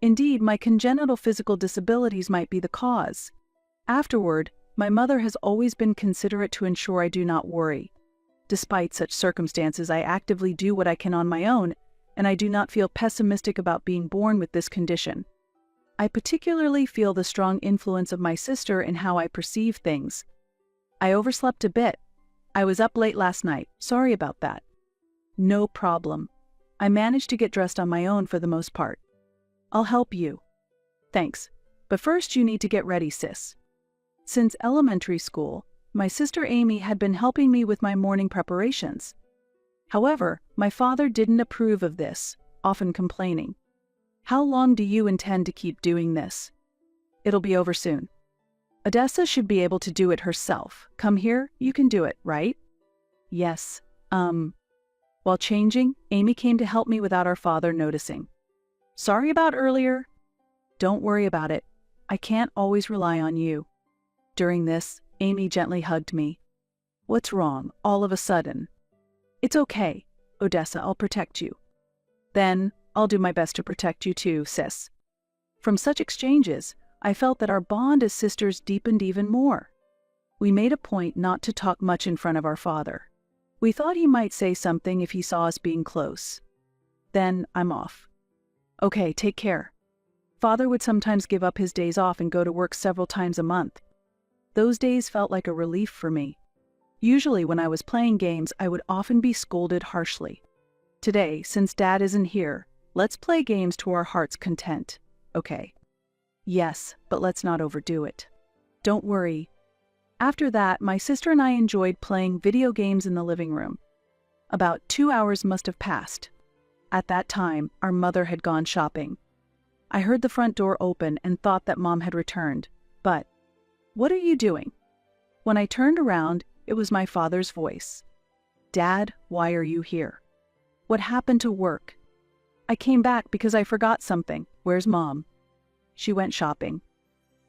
Indeed, my congenital physical disabilities might be the cause. Afterward, my mother has always been considerate to ensure I do not worry. Despite such circumstances, I actively do what I can on my own, and I do not feel pessimistic about being born with this condition. I particularly feel the strong influence of my sister in how I perceive things. I overslept a bit. I was up late last night. Sorry about that. No problem. I managed to get dressed on my own for the most part. I'll help you. Thanks. But first you need to get ready, sis. Since elementary school, my sister Amy had been helping me with my morning preparations. However, my father didn't approve of this, often complaining. How long do you intend to keep doing this? It'll be over soon. Odessa should be able to do it herself. Come here, you can do it, right? Yes. While changing, Amy came to help me without our father noticing. Sorry about earlier. Don't worry about it. I can't always rely on you. During this, Amy gently hugged me. What's wrong, all of a sudden? It's okay, Odessa, I'll protect you. Then, I'll do my best to protect you too, sis. From such exchanges, I felt that our bond as sisters deepened even more. We made a point not to talk much in front of our father. We thought he might say something if he saw us being close. Then, I'm off. Okay, take care. Father would sometimes give up his days off and go to work several times a month. Those days felt like a relief for me. Usually when I was playing games, I would often be scolded harshly. Today, since Dad isn't here, let's play games to our heart's content, okay? Yes, but let's not overdo it. Don't worry. After that, my sister and I enjoyed playing video games in the living room. About 2 hours must have passed. At that time, our mother had gone shopping. I heard the front door open and thought that Mom had returned, but, "What are you doing?" When I turned around, it was my father's voice. "Dad, why are you here? What happened to work?" "I came back because I forgot something. Where's Mom?" "She went shopping."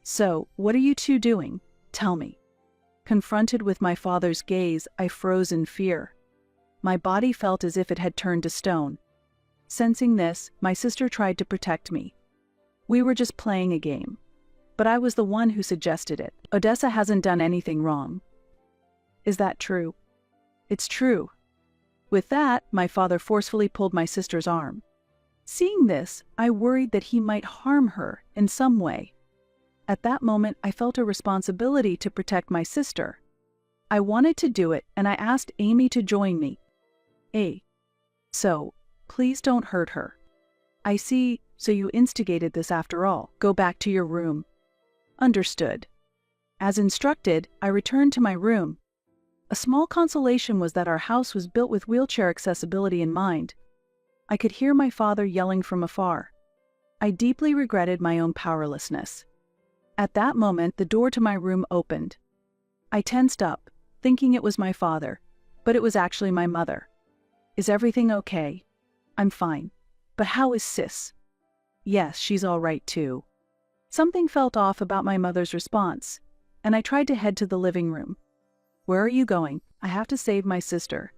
"So, what are you two doing? Tell me." Confronted with my father's gaze, I froze in fear. My body felt as if it had turned to stone. Sensing this, my sister tried to protect me. We were just playing a game. But I was the one who suggested it. Odessa hasn't done anything wrong. Is that true? It's true. With that, my father forcefully pulled my sister's arm. Seeing this, I worried that he might harm her in some way. At that moment, I felt a responsibility to protect my sister. I wanted to do it, and I asked Amy to join me. So, please don't hurt her. I see, so you instigated this after all. Go back to your room. Understood. As instructed, I returned to my room. A small consolation was that our house was built with wheelchair accessibility in mind. I could hear my father yelling from afar. I deeply regretted my own powerlessness. At that moment, the door to my room opened. I tensed up, thinking it was my father, but it was actually my mother. Is everything okay? I'm fine. But how is Sis? Yes, she's all right too. Something felt off about my mother's response, and I tried to head to the living room. Where are you going? I have to save my sister.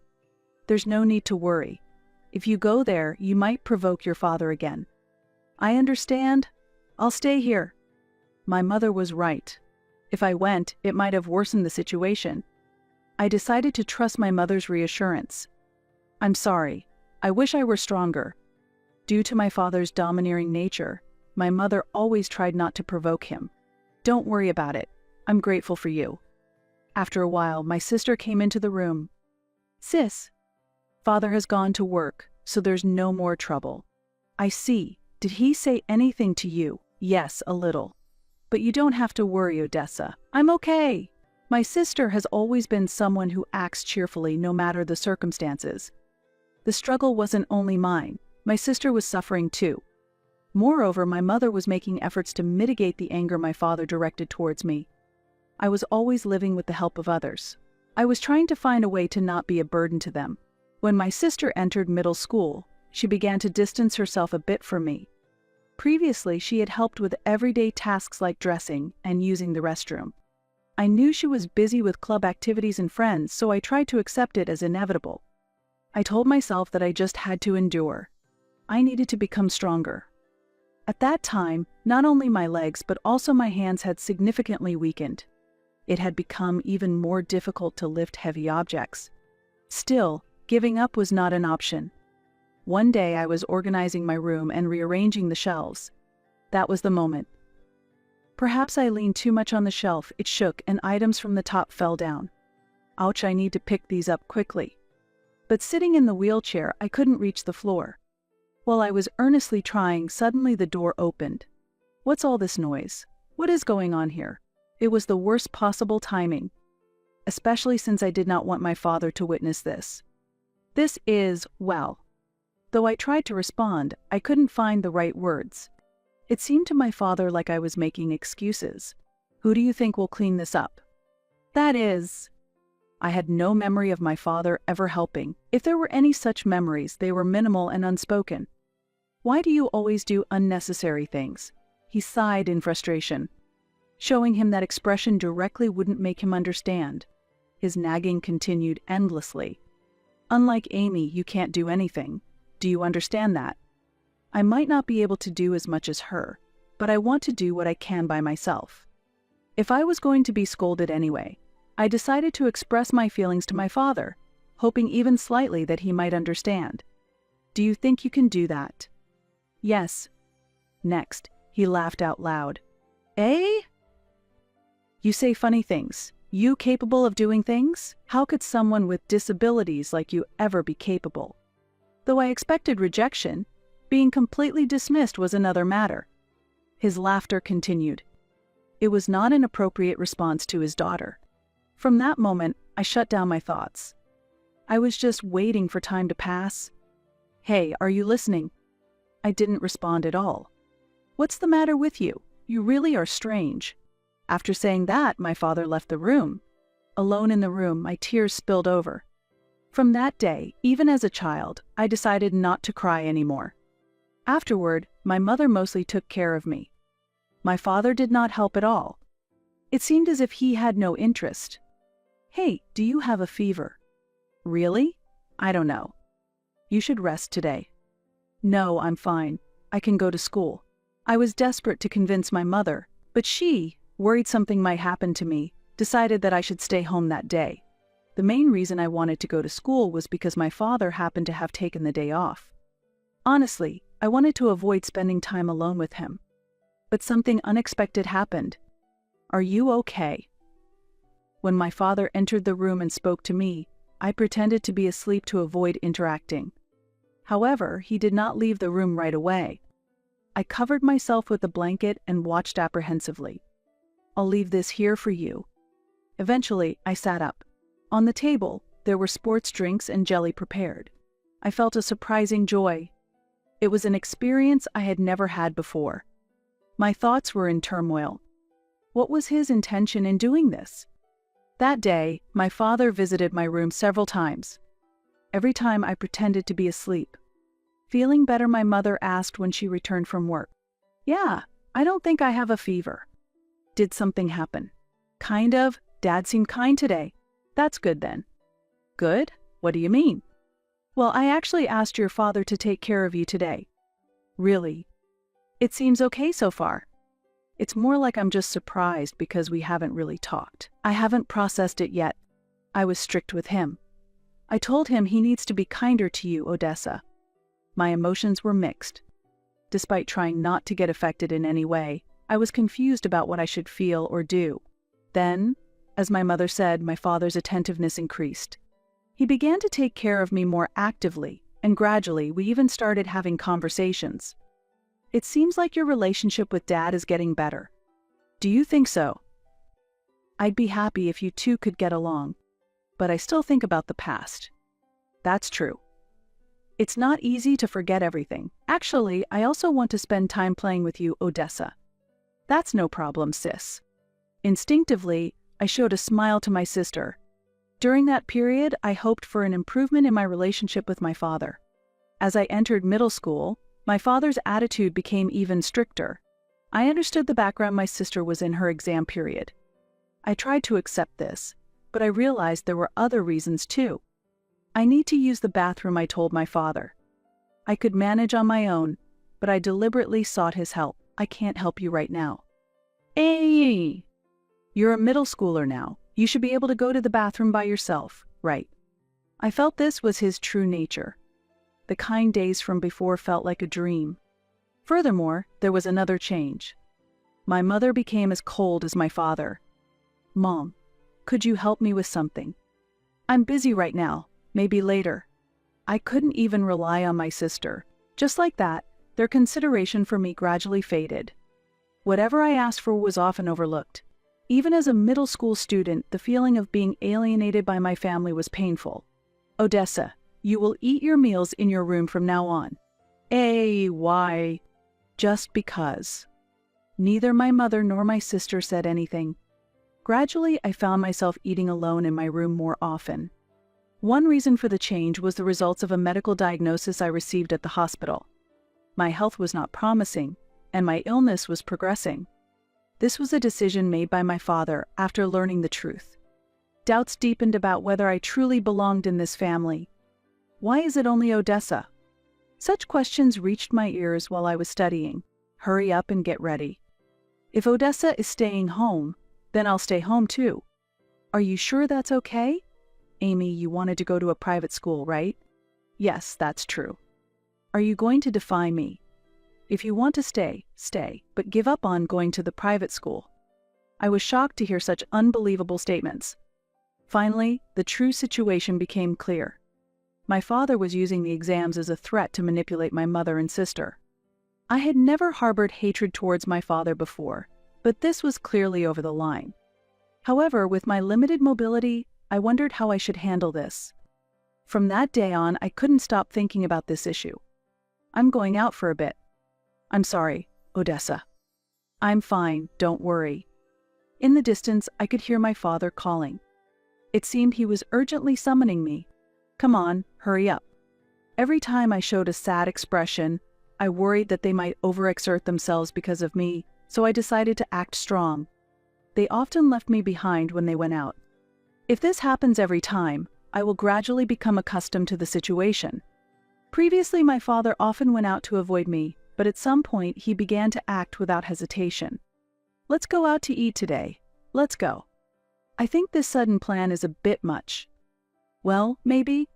There's no need to worry. If you go there, you might provoke your father again. I understand. I'll stay here. My mother was right. If I went, it might have worsened the situation. I decided to trust my mother's reassurance. I'm sorry. I wish I were stronger. Due to my father's domineering nature, my mother always tried not to provoke him. Don't worry about it. I'm grateful for you. After a while, my sister came into the room. Sis, father has gone to work, so there's no more trouble. I see. Did he say anything to you? Yes, a little. But you don't have to worry, Odessa. I'm okay. My sister has always been someone who acts cheerfully no matter the circumstances. The struggle wasn't only mine. My sister was suffering too. Moreover, my mother was making efforts to mitigate the anger my father directed towards me. I was always living with the help of others. I was trying to find a way to not be a burden to them. When my sister entered middle school, she began to distance herself a bit from me. Previously, she had helped with everyday tasks like dressing and using the restroom. I knew she was busy with club activities and friends, so I tried to accept it as inevitable. I told myself that I just had to endure. I needed to become stronger. At that time, not only my legs but also my hands had significantly weakened. It had become even more difficult to lift heavy objects. Still, giving up was not an option. One day I was organizing my room and rearranging the shelves. That was the moment. Perhaps I leaned too much on the shelf, it shook, and items from the top fell down. Ouch, I need to pick these up quickly. But sitting in the wheelchair, I couldn't reach the floor. While I was earnestly trying, suddenly the door opened. What's all this noise? What is going on here? It was the worst possible timing, especially since I did not want my father to witness this. This is, well. Though I tried to respond, I couldn't find the right words. It seemed to my father like I was making excuses. Who do you think will clean this up? That is... I had no memory of my father ever helping. If there were any such memories, they were minimal and unspoken. Why do you always do unnecessary things? He sighed in frustration. Showing him that expression directly wouldn't make him understand. His nagging continued endlessly. Unlike Amy, you can't do anything. Do you understand that? I might not be able to do as much as her, but I want to do what I can by myself. If I was going to be scolded anyway, I decided to express my feelings to my father, hoping even slightly that he might understand. Do you think you can do that? Yes. Next, he laughed out loud. Eh? You say funny things. You capable of doing things? How could someone with disabilities like you ever be capable? Though I expected rejection, being completely dismissed was another matter. His laughter continued. It was not an appropriate response to his daughter. From that moment, I shut down my thoughts. I was just waiting for time to pass. Hey, are you listening? I didn't respond at all. What's the matter with you? You really are strange. After saying that, my father left the room. Alone in the room, my tears spilled over. From that day, even as a child, I decided not to cry anymore. Afterward, my mother mostly took care of me. My father did not help at all. It seemed as if he had no interest. Hey, do you have a fever? Really? I don't know. You should rest today. No, I'm fine. I can go to school. I was desperate to convince my mother, but she, worried something might happen to me, decided that I should stay home that day. The main reason I wanted to go to school was because my father happened to have taken the day off. Honestly, I wanted to avoid spending time alone with him. But something unexpected happened. Are you okay? When my father entered the room and spoke to me, I pretended to be asleep to avoid interacting. However, he did not leave the room right away. I covered myself with a blanket and watched apprehensively. I'll leave this here for you. Eventually, I sat up. On the table, there were sports drinks and jelly prepared. I felt a surprising joy. It was an experience I had never had before. My thoughts were in turmoil. What was his intention in doing this? That day, my father visited my room several times. Every time I pretended to be asleep. Feeling better, my mother asked when she returned from work. Yeah, I don't think I have a fever. Did something happen? Kind of. Dad seemed kind today. That's good then. Good? What do you mean? Well, I actually asked your father to take care of you today. Really? It seems okay so far. It's more like I'm just surprised because we haven't really talked. I haven't processed it yet. I was strict with him. I told him he needs to be kinder to you, Odessa. My emotions were mixed. Despite trying not to get affected in any way, I was confused about what I should feel or do. Then, as my mother said, my father's attentiveness increased. He began to take care of me more actively, and gradually we even started having conversations. It seems like your relationship with Dad is getting better. Do you think so? I'd be happy if you two could get along, but I still think about the past. That's true. It's not easy to forget everything. Actually, I also want to spend time playing with you, Odessa. That's no problem, sis. Instinctively, I showed a smile to my sister. During that period, I hoped for an improvement in my relationship with my father. As I entered middle school, my father's attitude became even stricter. I understood the background my sister was in her exam period. I tried to accept this, but I realized there were other reasons too. I need to use the bathroom, I told my father. I could manage on my own, but I deliberately sought his help. I can't help you right now. Hey! You're a middle schooler now. You should be able to go to the bathroom by yourself, right? I felt this was his true nature. The kind days from before felt like a dream. Furthermore, there was another change. My mother became as cold as my father. Mom, could you help me with something? I'm busy right now, maybe later. I couldn't even rely on my sister. Just like that, their consideration for me gradually faded. Whatever I asked for was often overlooked. Even as a middle school student, the feeling of being alienated by my family was painful. Odessa, you will eat your meals in your room from now on. Why? Just because. Neither my mother nor my sister said anything. Gradually, I found myself eating alone in my room more often. One reason for the change was the results of a medical diagnosis I received at the hospital. My health was not promising, and my illness was progressing. This was a decision made by my father after learning the truth. Doubts deepened about whether I truly belonged in this family. Why is it only Odessa? Such questions reached my ears while I was studying. Hurry up and get ready. If Odessa is staying home, then I'll stay home too. Are you sure that's okay? Amy, you wanted to go to a private school, right? Yes, that's true. Are you going to defy me? If you want to stay, stay, but give up on going to the private school. I was shocked to hear such unbelievable statements. Finally, the true situation became clear. My father was using the exams as a threat to manipulate my mother and sister. I had never harbored hatred towards my father before, but this was clearly over the line. However, with my limited mobility, I wondered how I should handle this. From that day on, I couldn't stop thinking about this issue. I'm going out for a bit. I'm sorry, Odessa. I'm fine, don't worry. In the distance, I could hear my father calling. It seemed he was urgently summoning me. Come on, hurry up. Every time I showed a sad expression, I worried that they might overexert themselves because of me, so I decided to act strong. They often left me behind when they went out. If this happens every time, I will gradually become accustomed to the situation. Previously, my father often went out to avoid me, but at some point he began to act without hesitation. Let's go out to eat today. Let's go. I think this sudden plan is a bit much. Well, maybe.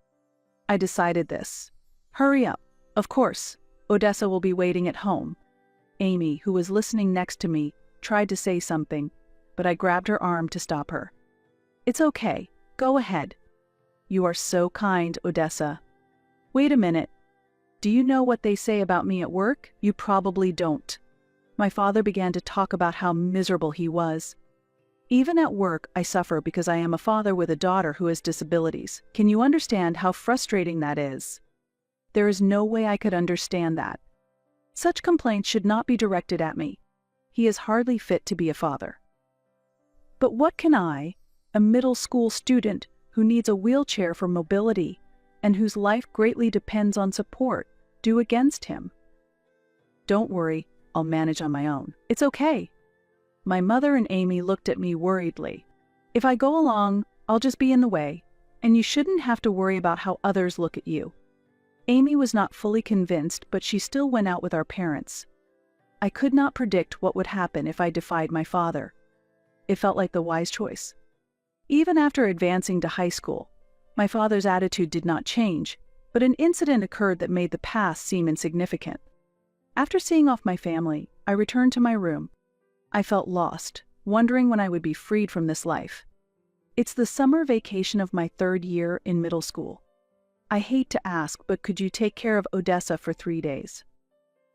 I decided this. Hurry up. Of course, Odessa will be waiting at home. Amy, who was listening next to me, tried to say something, but I grabbed her arm to stop her. It's okay. Go ahead. You are so kind, Odessa. Wait a minute. Do you know what they say about me at work? You probably don't. My father began to talk about how miserable he was. Even at work, I suffer because I am a father with a daughter who has disabilities. Can you understand how frustrating that is? There is no way I could understand that. Such complaints should not be directed at me. He is hardly fit to be a father. But what can I, a middle school student who needs a wheelchair for mobility and whose life greatly depends on support, do against him? Don't worry, I'll manage on my own. It's okay. My mother and Amy looked at me worriedly. If I go along, I'll just be in the way, and you shouldn't have to worry about how others look at you. Amy was not fully convinced, but she still went out with our parents. I could not predict what would happen if I defied my father. It felt like the wise choice. Even after advancing to high school, my father's attitude did not change, but an incident occurred that made the past seem insignificant. After seeing off my family, I returned to my room. I felt lost, wondering when I would be freed from this life. It's the summer vacation of my 3rd year in middle school. I hate to ask, but could you take care of Odessa for 3 days?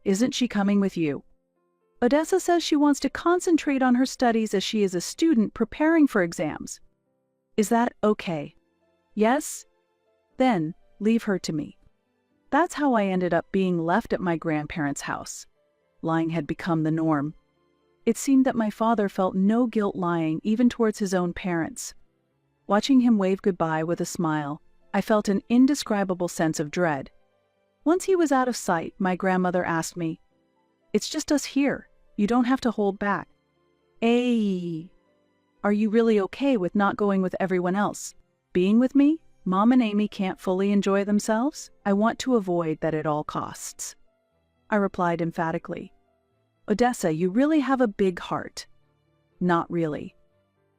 Isn't she coming with you? Odessa says she wants to concentrate on her studies as she is a student preparing for exams. Is that okay? Yes? Then, leave her to me. That's how I ended up being left at my grandparents' house. Lying had become the norm. It seemed that my father felt no guilt lying even towards his own parents. Watching him wave goodbye with a smile, I felt an indescribable sense of dread. Once he was out of sight, my grandmother asked me, "It's just us here. You don't have to hold back." Hey, are you really okay with not going with everyone else? Being with me? Mom and Amy can't fully enjoy themselves? I want to avoid that at all costs. I replied emphatically. Odessa, you really have a big heart. Not really.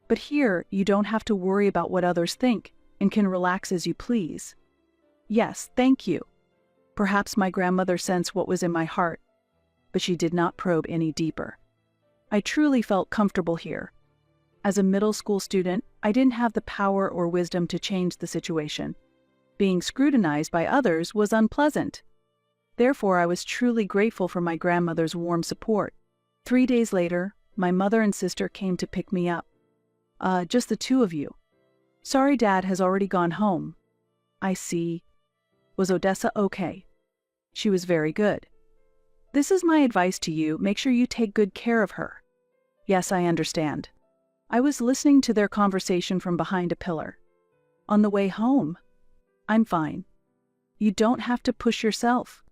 But here, you don't have to worry about what others think and can relax as you please. Yes, thank you. Perhaps my grandmother sensed what was in my heart, but she did not probe any deeper. I truly felt comfortable here. As a middle school student, I didn't have the power or wisdom to change the situation. Being scrutinized by others was unpleasant. Therefore, I was truly grateful for my grandmother's warm support. 3 days later, my mother and sister came to pick me up. Just the two of you. Sorry, Dad has already gone home. I see. Was Odessa okay? She was very good. This is my advice to you, make sure you take good care of her. Yes, I understand. I was listening to their conversation from behind a pillar. On the way home, I'm fine. You don't have to push yourself.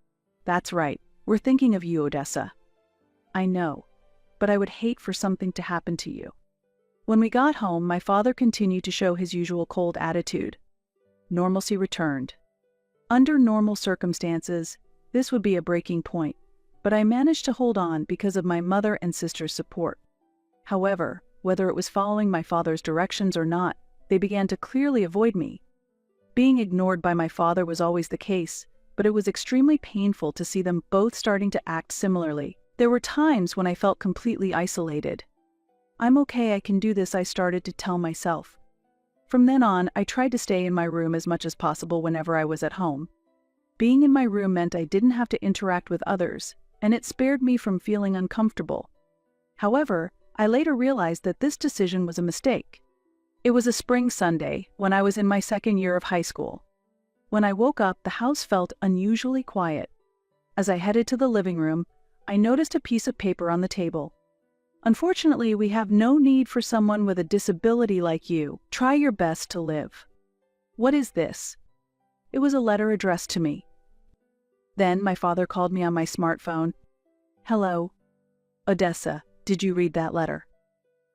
That's right, we're thinking of you, Odessa. I know, but I would hate for something to happen to you. When we got home, my father continued to show his usual cold attitude. Normalcy returned. Under normal circumstances, this would be a breaking point, but I managed to hold on because of my mother and sister's support. However, whether it was following my father's directions or not, they began to clearly avoid me. Being ignored by my father was always the case, but it was extremely painful to see them both starting to act similarly. There were times when I felt completely isolated. I'm okay, I can do this, I started to tell myself. From then on, I tried to stay in my room as much as possible whenever I was at home. Being in my room meant I didn't have to interact with others, and it spared me from feeling uncomfortable. However, I later realized that this decision was a mistake. It was a spring Sunday when I was in my second year of high school. When I woke up, the house felt unusually quiet. As I headed to the living room, I noticed a piece of paper on the table. Unfortunately, we have no need for someone with a disability like you. Try your best to live. What is this? It was a letter addressed to me. Then my father called me on my smartphone. Hello. Odessa, did you read that letter?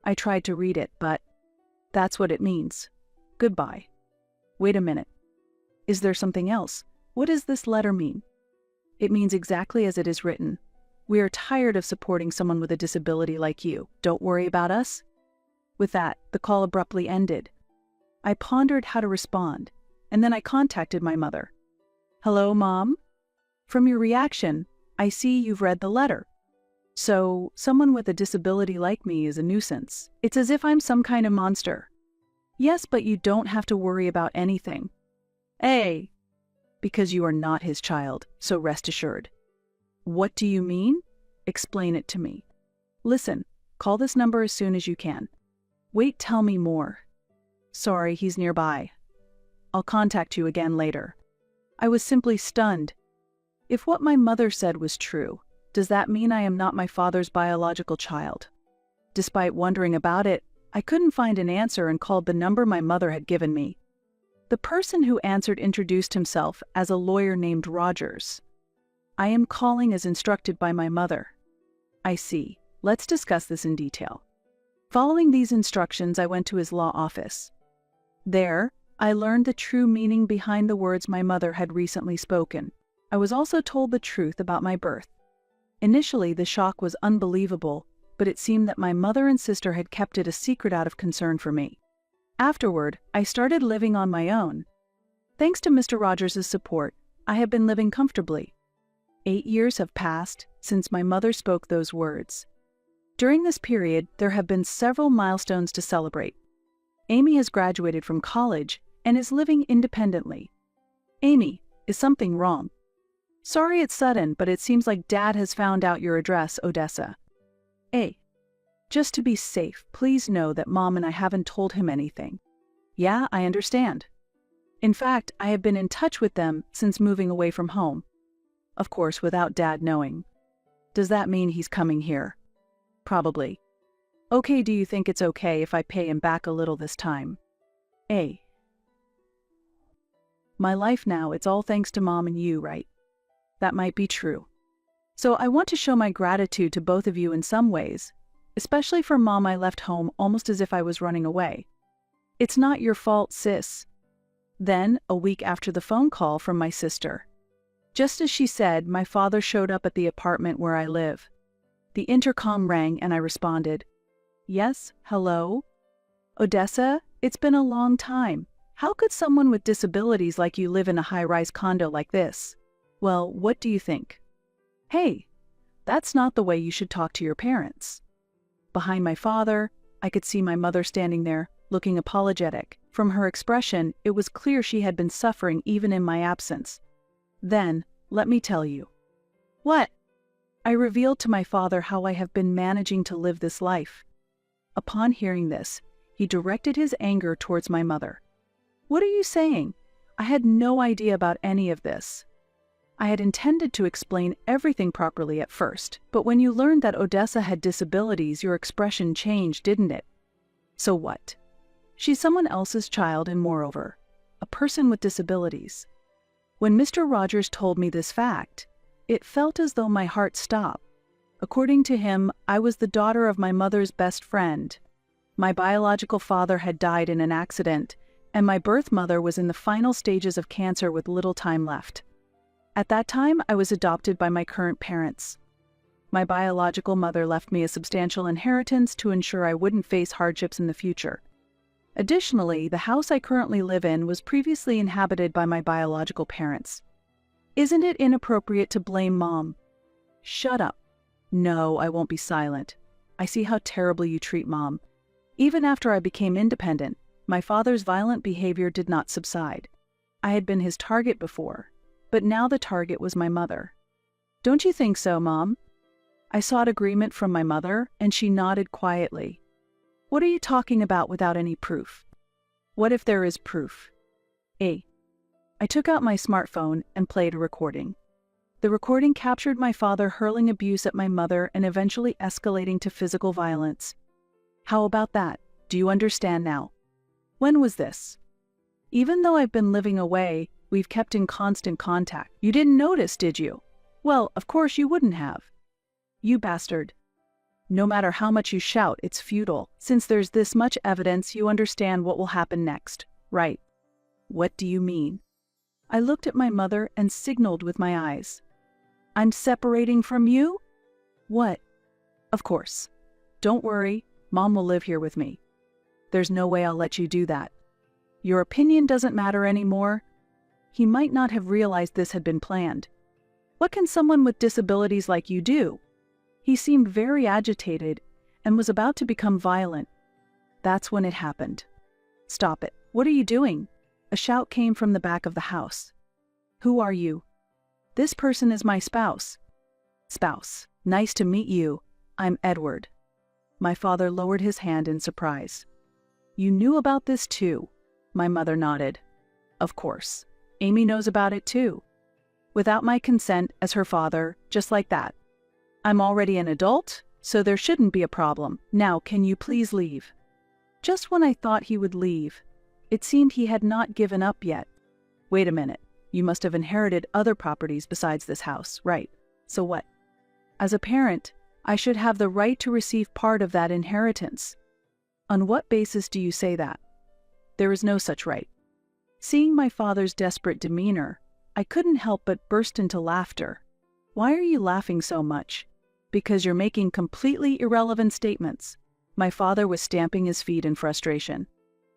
I tried to read it, but that's what it means. Goodbye. Wait a minute. Is there something else? What does this letter mean? It means exactly as it is written. We are tired of supporting someone with a disability like you. Don't worry about us. With that, the call abruptly ended. I pondered how to respond, and then I contacted my mother. Hello, Mom? From your reaction, I see you've read the letter. So, someone with a disability like me is a nuisance. It's as if I'm some kind of monster. Yes, but you don't have to worry about anything. A. Because you are not his child, so rest assured. What do you mean? Explain it to me. Listen, call this number as soon as you can. Wait, tell me more. Sorry, he's nearby. I'll contact you again later. I was simply stunned. If what my mother said was true, does that mean I am not my father's biological child? Despite wondering about it, I couldn't find an answer and called the number my mother had given me. The person who answered introduced himself as a lawyer named Rogers. I am calling as instructed by my mother. I see. Let's discuss this in detail. Following these instructions, I went to his law office. There, I learned the true meaning behind the words my mother had recently spoken. I was also told the truth about my birth. Initially, the shock was unbelievable, but it seemed that my mother and sister had kept it a secret out of concern for me. Afterward, I started living on my own. Thanks to Mr. Rogers' support, I have been living comfortably. 8 years have passed since my mother spoke those words. During this period, there have been several milestones to celebrate. Amy has graduated from college and is living independently. Amy, is something wrong? Sorry it's sudden, but it seems like Dad has found out your address, Odessa. A. Just to be safe, please know that Mom and I haven't told him anything. Yeah, I understand. In fact, I have been in touch with them since moving away from home. Of course, without Dad knowing. Does that mean he's coming here? Probably. Okay, do you think it's okay if I pay him back a little this time? A. My life now, it's all thanks to Mom and you, right? That might be true. So I want to show my gratitude to both of you in some ways, especially for Mom. I left home almost as if I was running away. It's not your fault, sis. Then, a week after the phone call from my sister, just as she said, my father showed up at the apartment where I live. The intercom rang and I responded, "Yes, hello? Odessa, it's been a long time. How could someone with disabilities like you live in a high-rise condo like this? Well, what do you think? Hey, that's not the way you should talk to your parents." Behind my father, I could see my mother standing there, looking apologetic. From her expression, it was clear she had been suffering even in my absence. Then, let me tell you. What? I revealed to my father how I have been managing to live this life. Upon hearing this, he directed his anger towards my mother. "What are you saying? I had no idea about any of this." I had intended to explain everything properly at first, but when you learned that Odessa had disabilities, your expression changed, didn't it? So what? She's someone else's child and, moreover, a person with disabilities. When Mr. Rogers told me this fact, it felt as though my heart stopped. According to him, I was the daughter of my mother's best friend. My biological father had died in an accident, and my birth mother was in the final stages of cancer with little time left. At that time, I was adopted by my current parents. My biological mother left me a substantial inheritance to ensure I wouldn't face hardships in the future. Additionally, the house I currently live in was previously inhabited by my biological parents. Isn't it inappropriate to blame Mom? Shut up. No, I won't be silent. I see how terribly you treat Mom. Even after I became independent, my father's violent behavior did not subside. I had been his target before, but now the target was my mother. Don't you think so, Mom? I sought agreement from my mother, and she nodded quietly. What are you talking about without any proof? What if there is proof? A. I took out my smartphone and played a recording. The recording captured my father hurling abuse at my mother and eventually escalating to physical violence. How about that? Do you understand now? When was this? Even though I've been living away, we've kept in constant contact. You didn't notice, did you? Well, of course you wouldn't have. You bastard. No matter how much you shout, it's futile. Since there's this much evidence, you understand what will happen next, right? What do you mean? I looked at my mother and signaled with my eyes. I'm separating from you? What? Of course. Don't worry, Mom will live here with me. There's no way I'll let you do that. Your opinion doesn't matter anymore. He might not have realized this had been planned. What can someone with disabilities like you do? He seemed very agitated and was about to become violent. That's when it happened. Stop it. What are you doing? A shout came from the back of the house. Who are you? This person is my spouse. Spouse. Nice to meet you. I'm Edward. My father lowered his hand in surprise. You knew about this too? My mother nodded. Of course. Amy knows about it too. Without my consent as her father, just like that. I'm already an adult, so there shouldn't be a problem. Now, can you please leave? Just when I thought he would leave, it seemed he had not given up yet. Wait a minute. You must have inherited other properties besides this house, right? So what? As a parent, I should have the right to receive part of that inheritance. On what basis do you say that? There is no such right. Seeing my father's desperate demeanor, I couldn't help but burst into laughter. Why are you laughing so much? Because you're making completely irrelevant statements. My father was stamping his feet in frustration.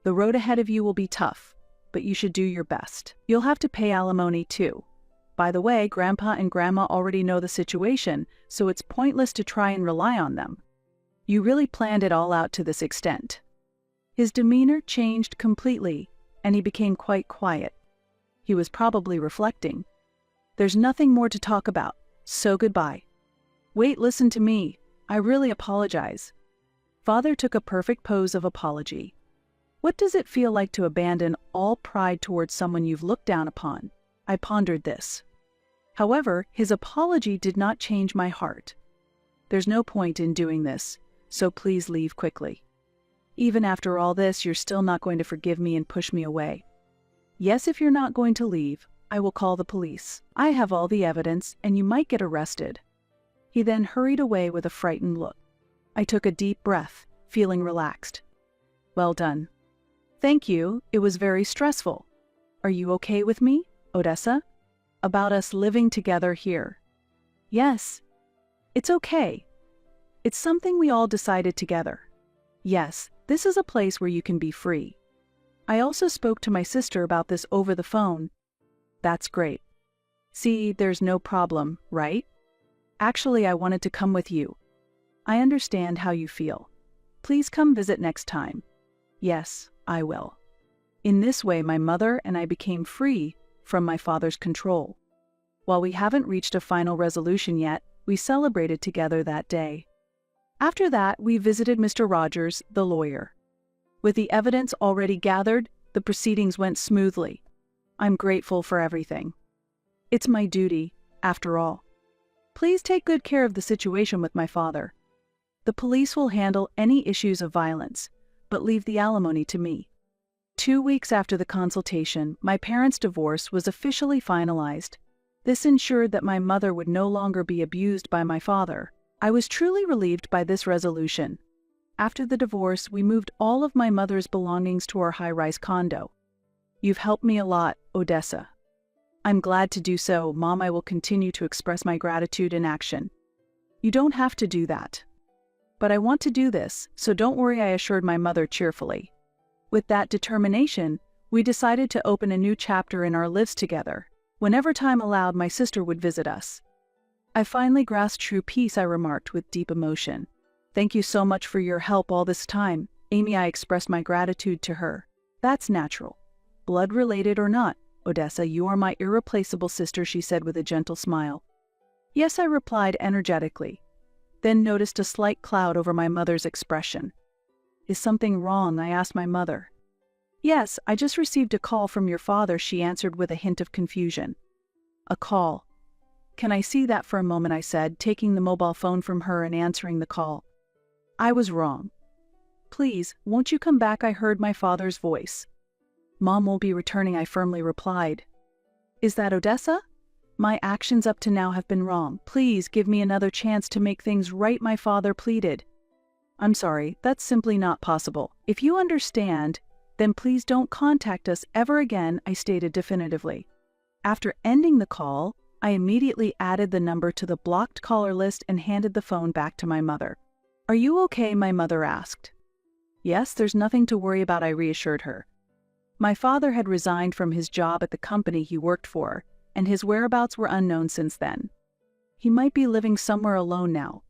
The road ahead of you will be tough, but you should do your best. You'll have to pay alimony too. By the way, Grandpa and Grandma already know the situation, so it's pointless to try and rely on them. You really planned it all out to this extent. His demeanor changed completely, and he became quite quiet. He was probably reflecting. There's nothing more to talk about, so goodbye. Wait, listen to me. I really apologize. Father took a perfect pose of apology. What does it feel like to abandon all pride towards someone you've looked down upon? I pondered this. However, his apology did not change my heart. There's no point in doing this, so please leave quickly. Even after all this, you're still not going to forgive me and push me away. Yes, if you're not going to leave, I will call the police. I have all the evidence, and you might get arrested." He then hurried away with a frightened look. I took a deep breath, feeling relaxed. "Well done." "Thank you, it was very stressful. Are you okay with me, Odessa? About us living together here?" "Yes. It's okay. It's something we all decided together. Yes, this is a place where you can be free. I also spoke to my sister about this over the phone." "That's great. See, there's no problem, right? Actually, I wanted to come with you. I understand how you feel. Please come visit next time." "Yes, I will." In this way, my mother and I became free from my father's control. While we haven't reached a final resolution yet, we celebrated together that day. After that, we visited Mr. Rogers, the lawyer. With the evidence already gathered, the proceedings went smoothly. I'm grateful for everything. It's my duty, after all. Please take good care of the situation with my father. The police will handle any issues of violence, but leave the alimony to me. 2 weeks after the consultation, my parents' divorce was officially finalized. This ensured that my mother would no longer be abused by my father. I was truly relieved by this resolution. After the divorce, we moved all of my mother's belongings to our high-rise condo. You've helped me a lot, Odessa. I'm glad to do so, Mom. I will continue to express my gratitude in action. You don't have to do that. But I want to do this, so don't worry, I assured my mother cheerfully. With that determination, we decided to open a new chapter in our lives together. Whenever time allowed, my sister would visit us. I finally grasped true peace, I remarked with deep emotion. Thank you so much for your help all this time, Amy. I expressed my gratitude to her. That's natural. Blood-related or not, Odessa, you are my irreplaceable sister, she said with a gentle smile. Yes, I replied energetically, then noticed a slight cloud over my mother's expression. Is something wrong? I asked my mother. Yes, I just received a call from your father, she answered with a hint of confusion. A call? Can I see that for a moment? I said, taking the mobile phone from her and answering the call. I was wrong. Please, won't you come back? I heard my father's voice. Mom won't be returning, I firmly replied. Is that Odessa? My actions up to now have been wrong. Please give me another chance to make things right, my father pleaded. I'm sorry, that's simply not possible. If you understand, then please don't contact us ever again, I stated definitively. After ending the call, I immediately added the number to the blocked caller list and handed the phone back to my mother. Are you okay? My mother asked. Yes, there's nothing to worry about, I reassured her. My father had resigned from his job at the company he worked for, and his whereabouts were unknown since then. He might be living somewhere alone now.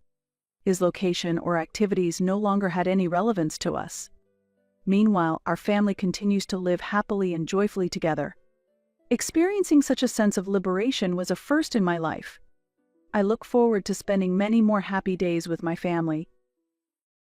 His location or activities no longer had any relevance to us. Meanwhile, our family continues to live happily and joyfully together. Experiencing such a sense of liberation was a first in my life. I look forward to spending many more happy days with my family,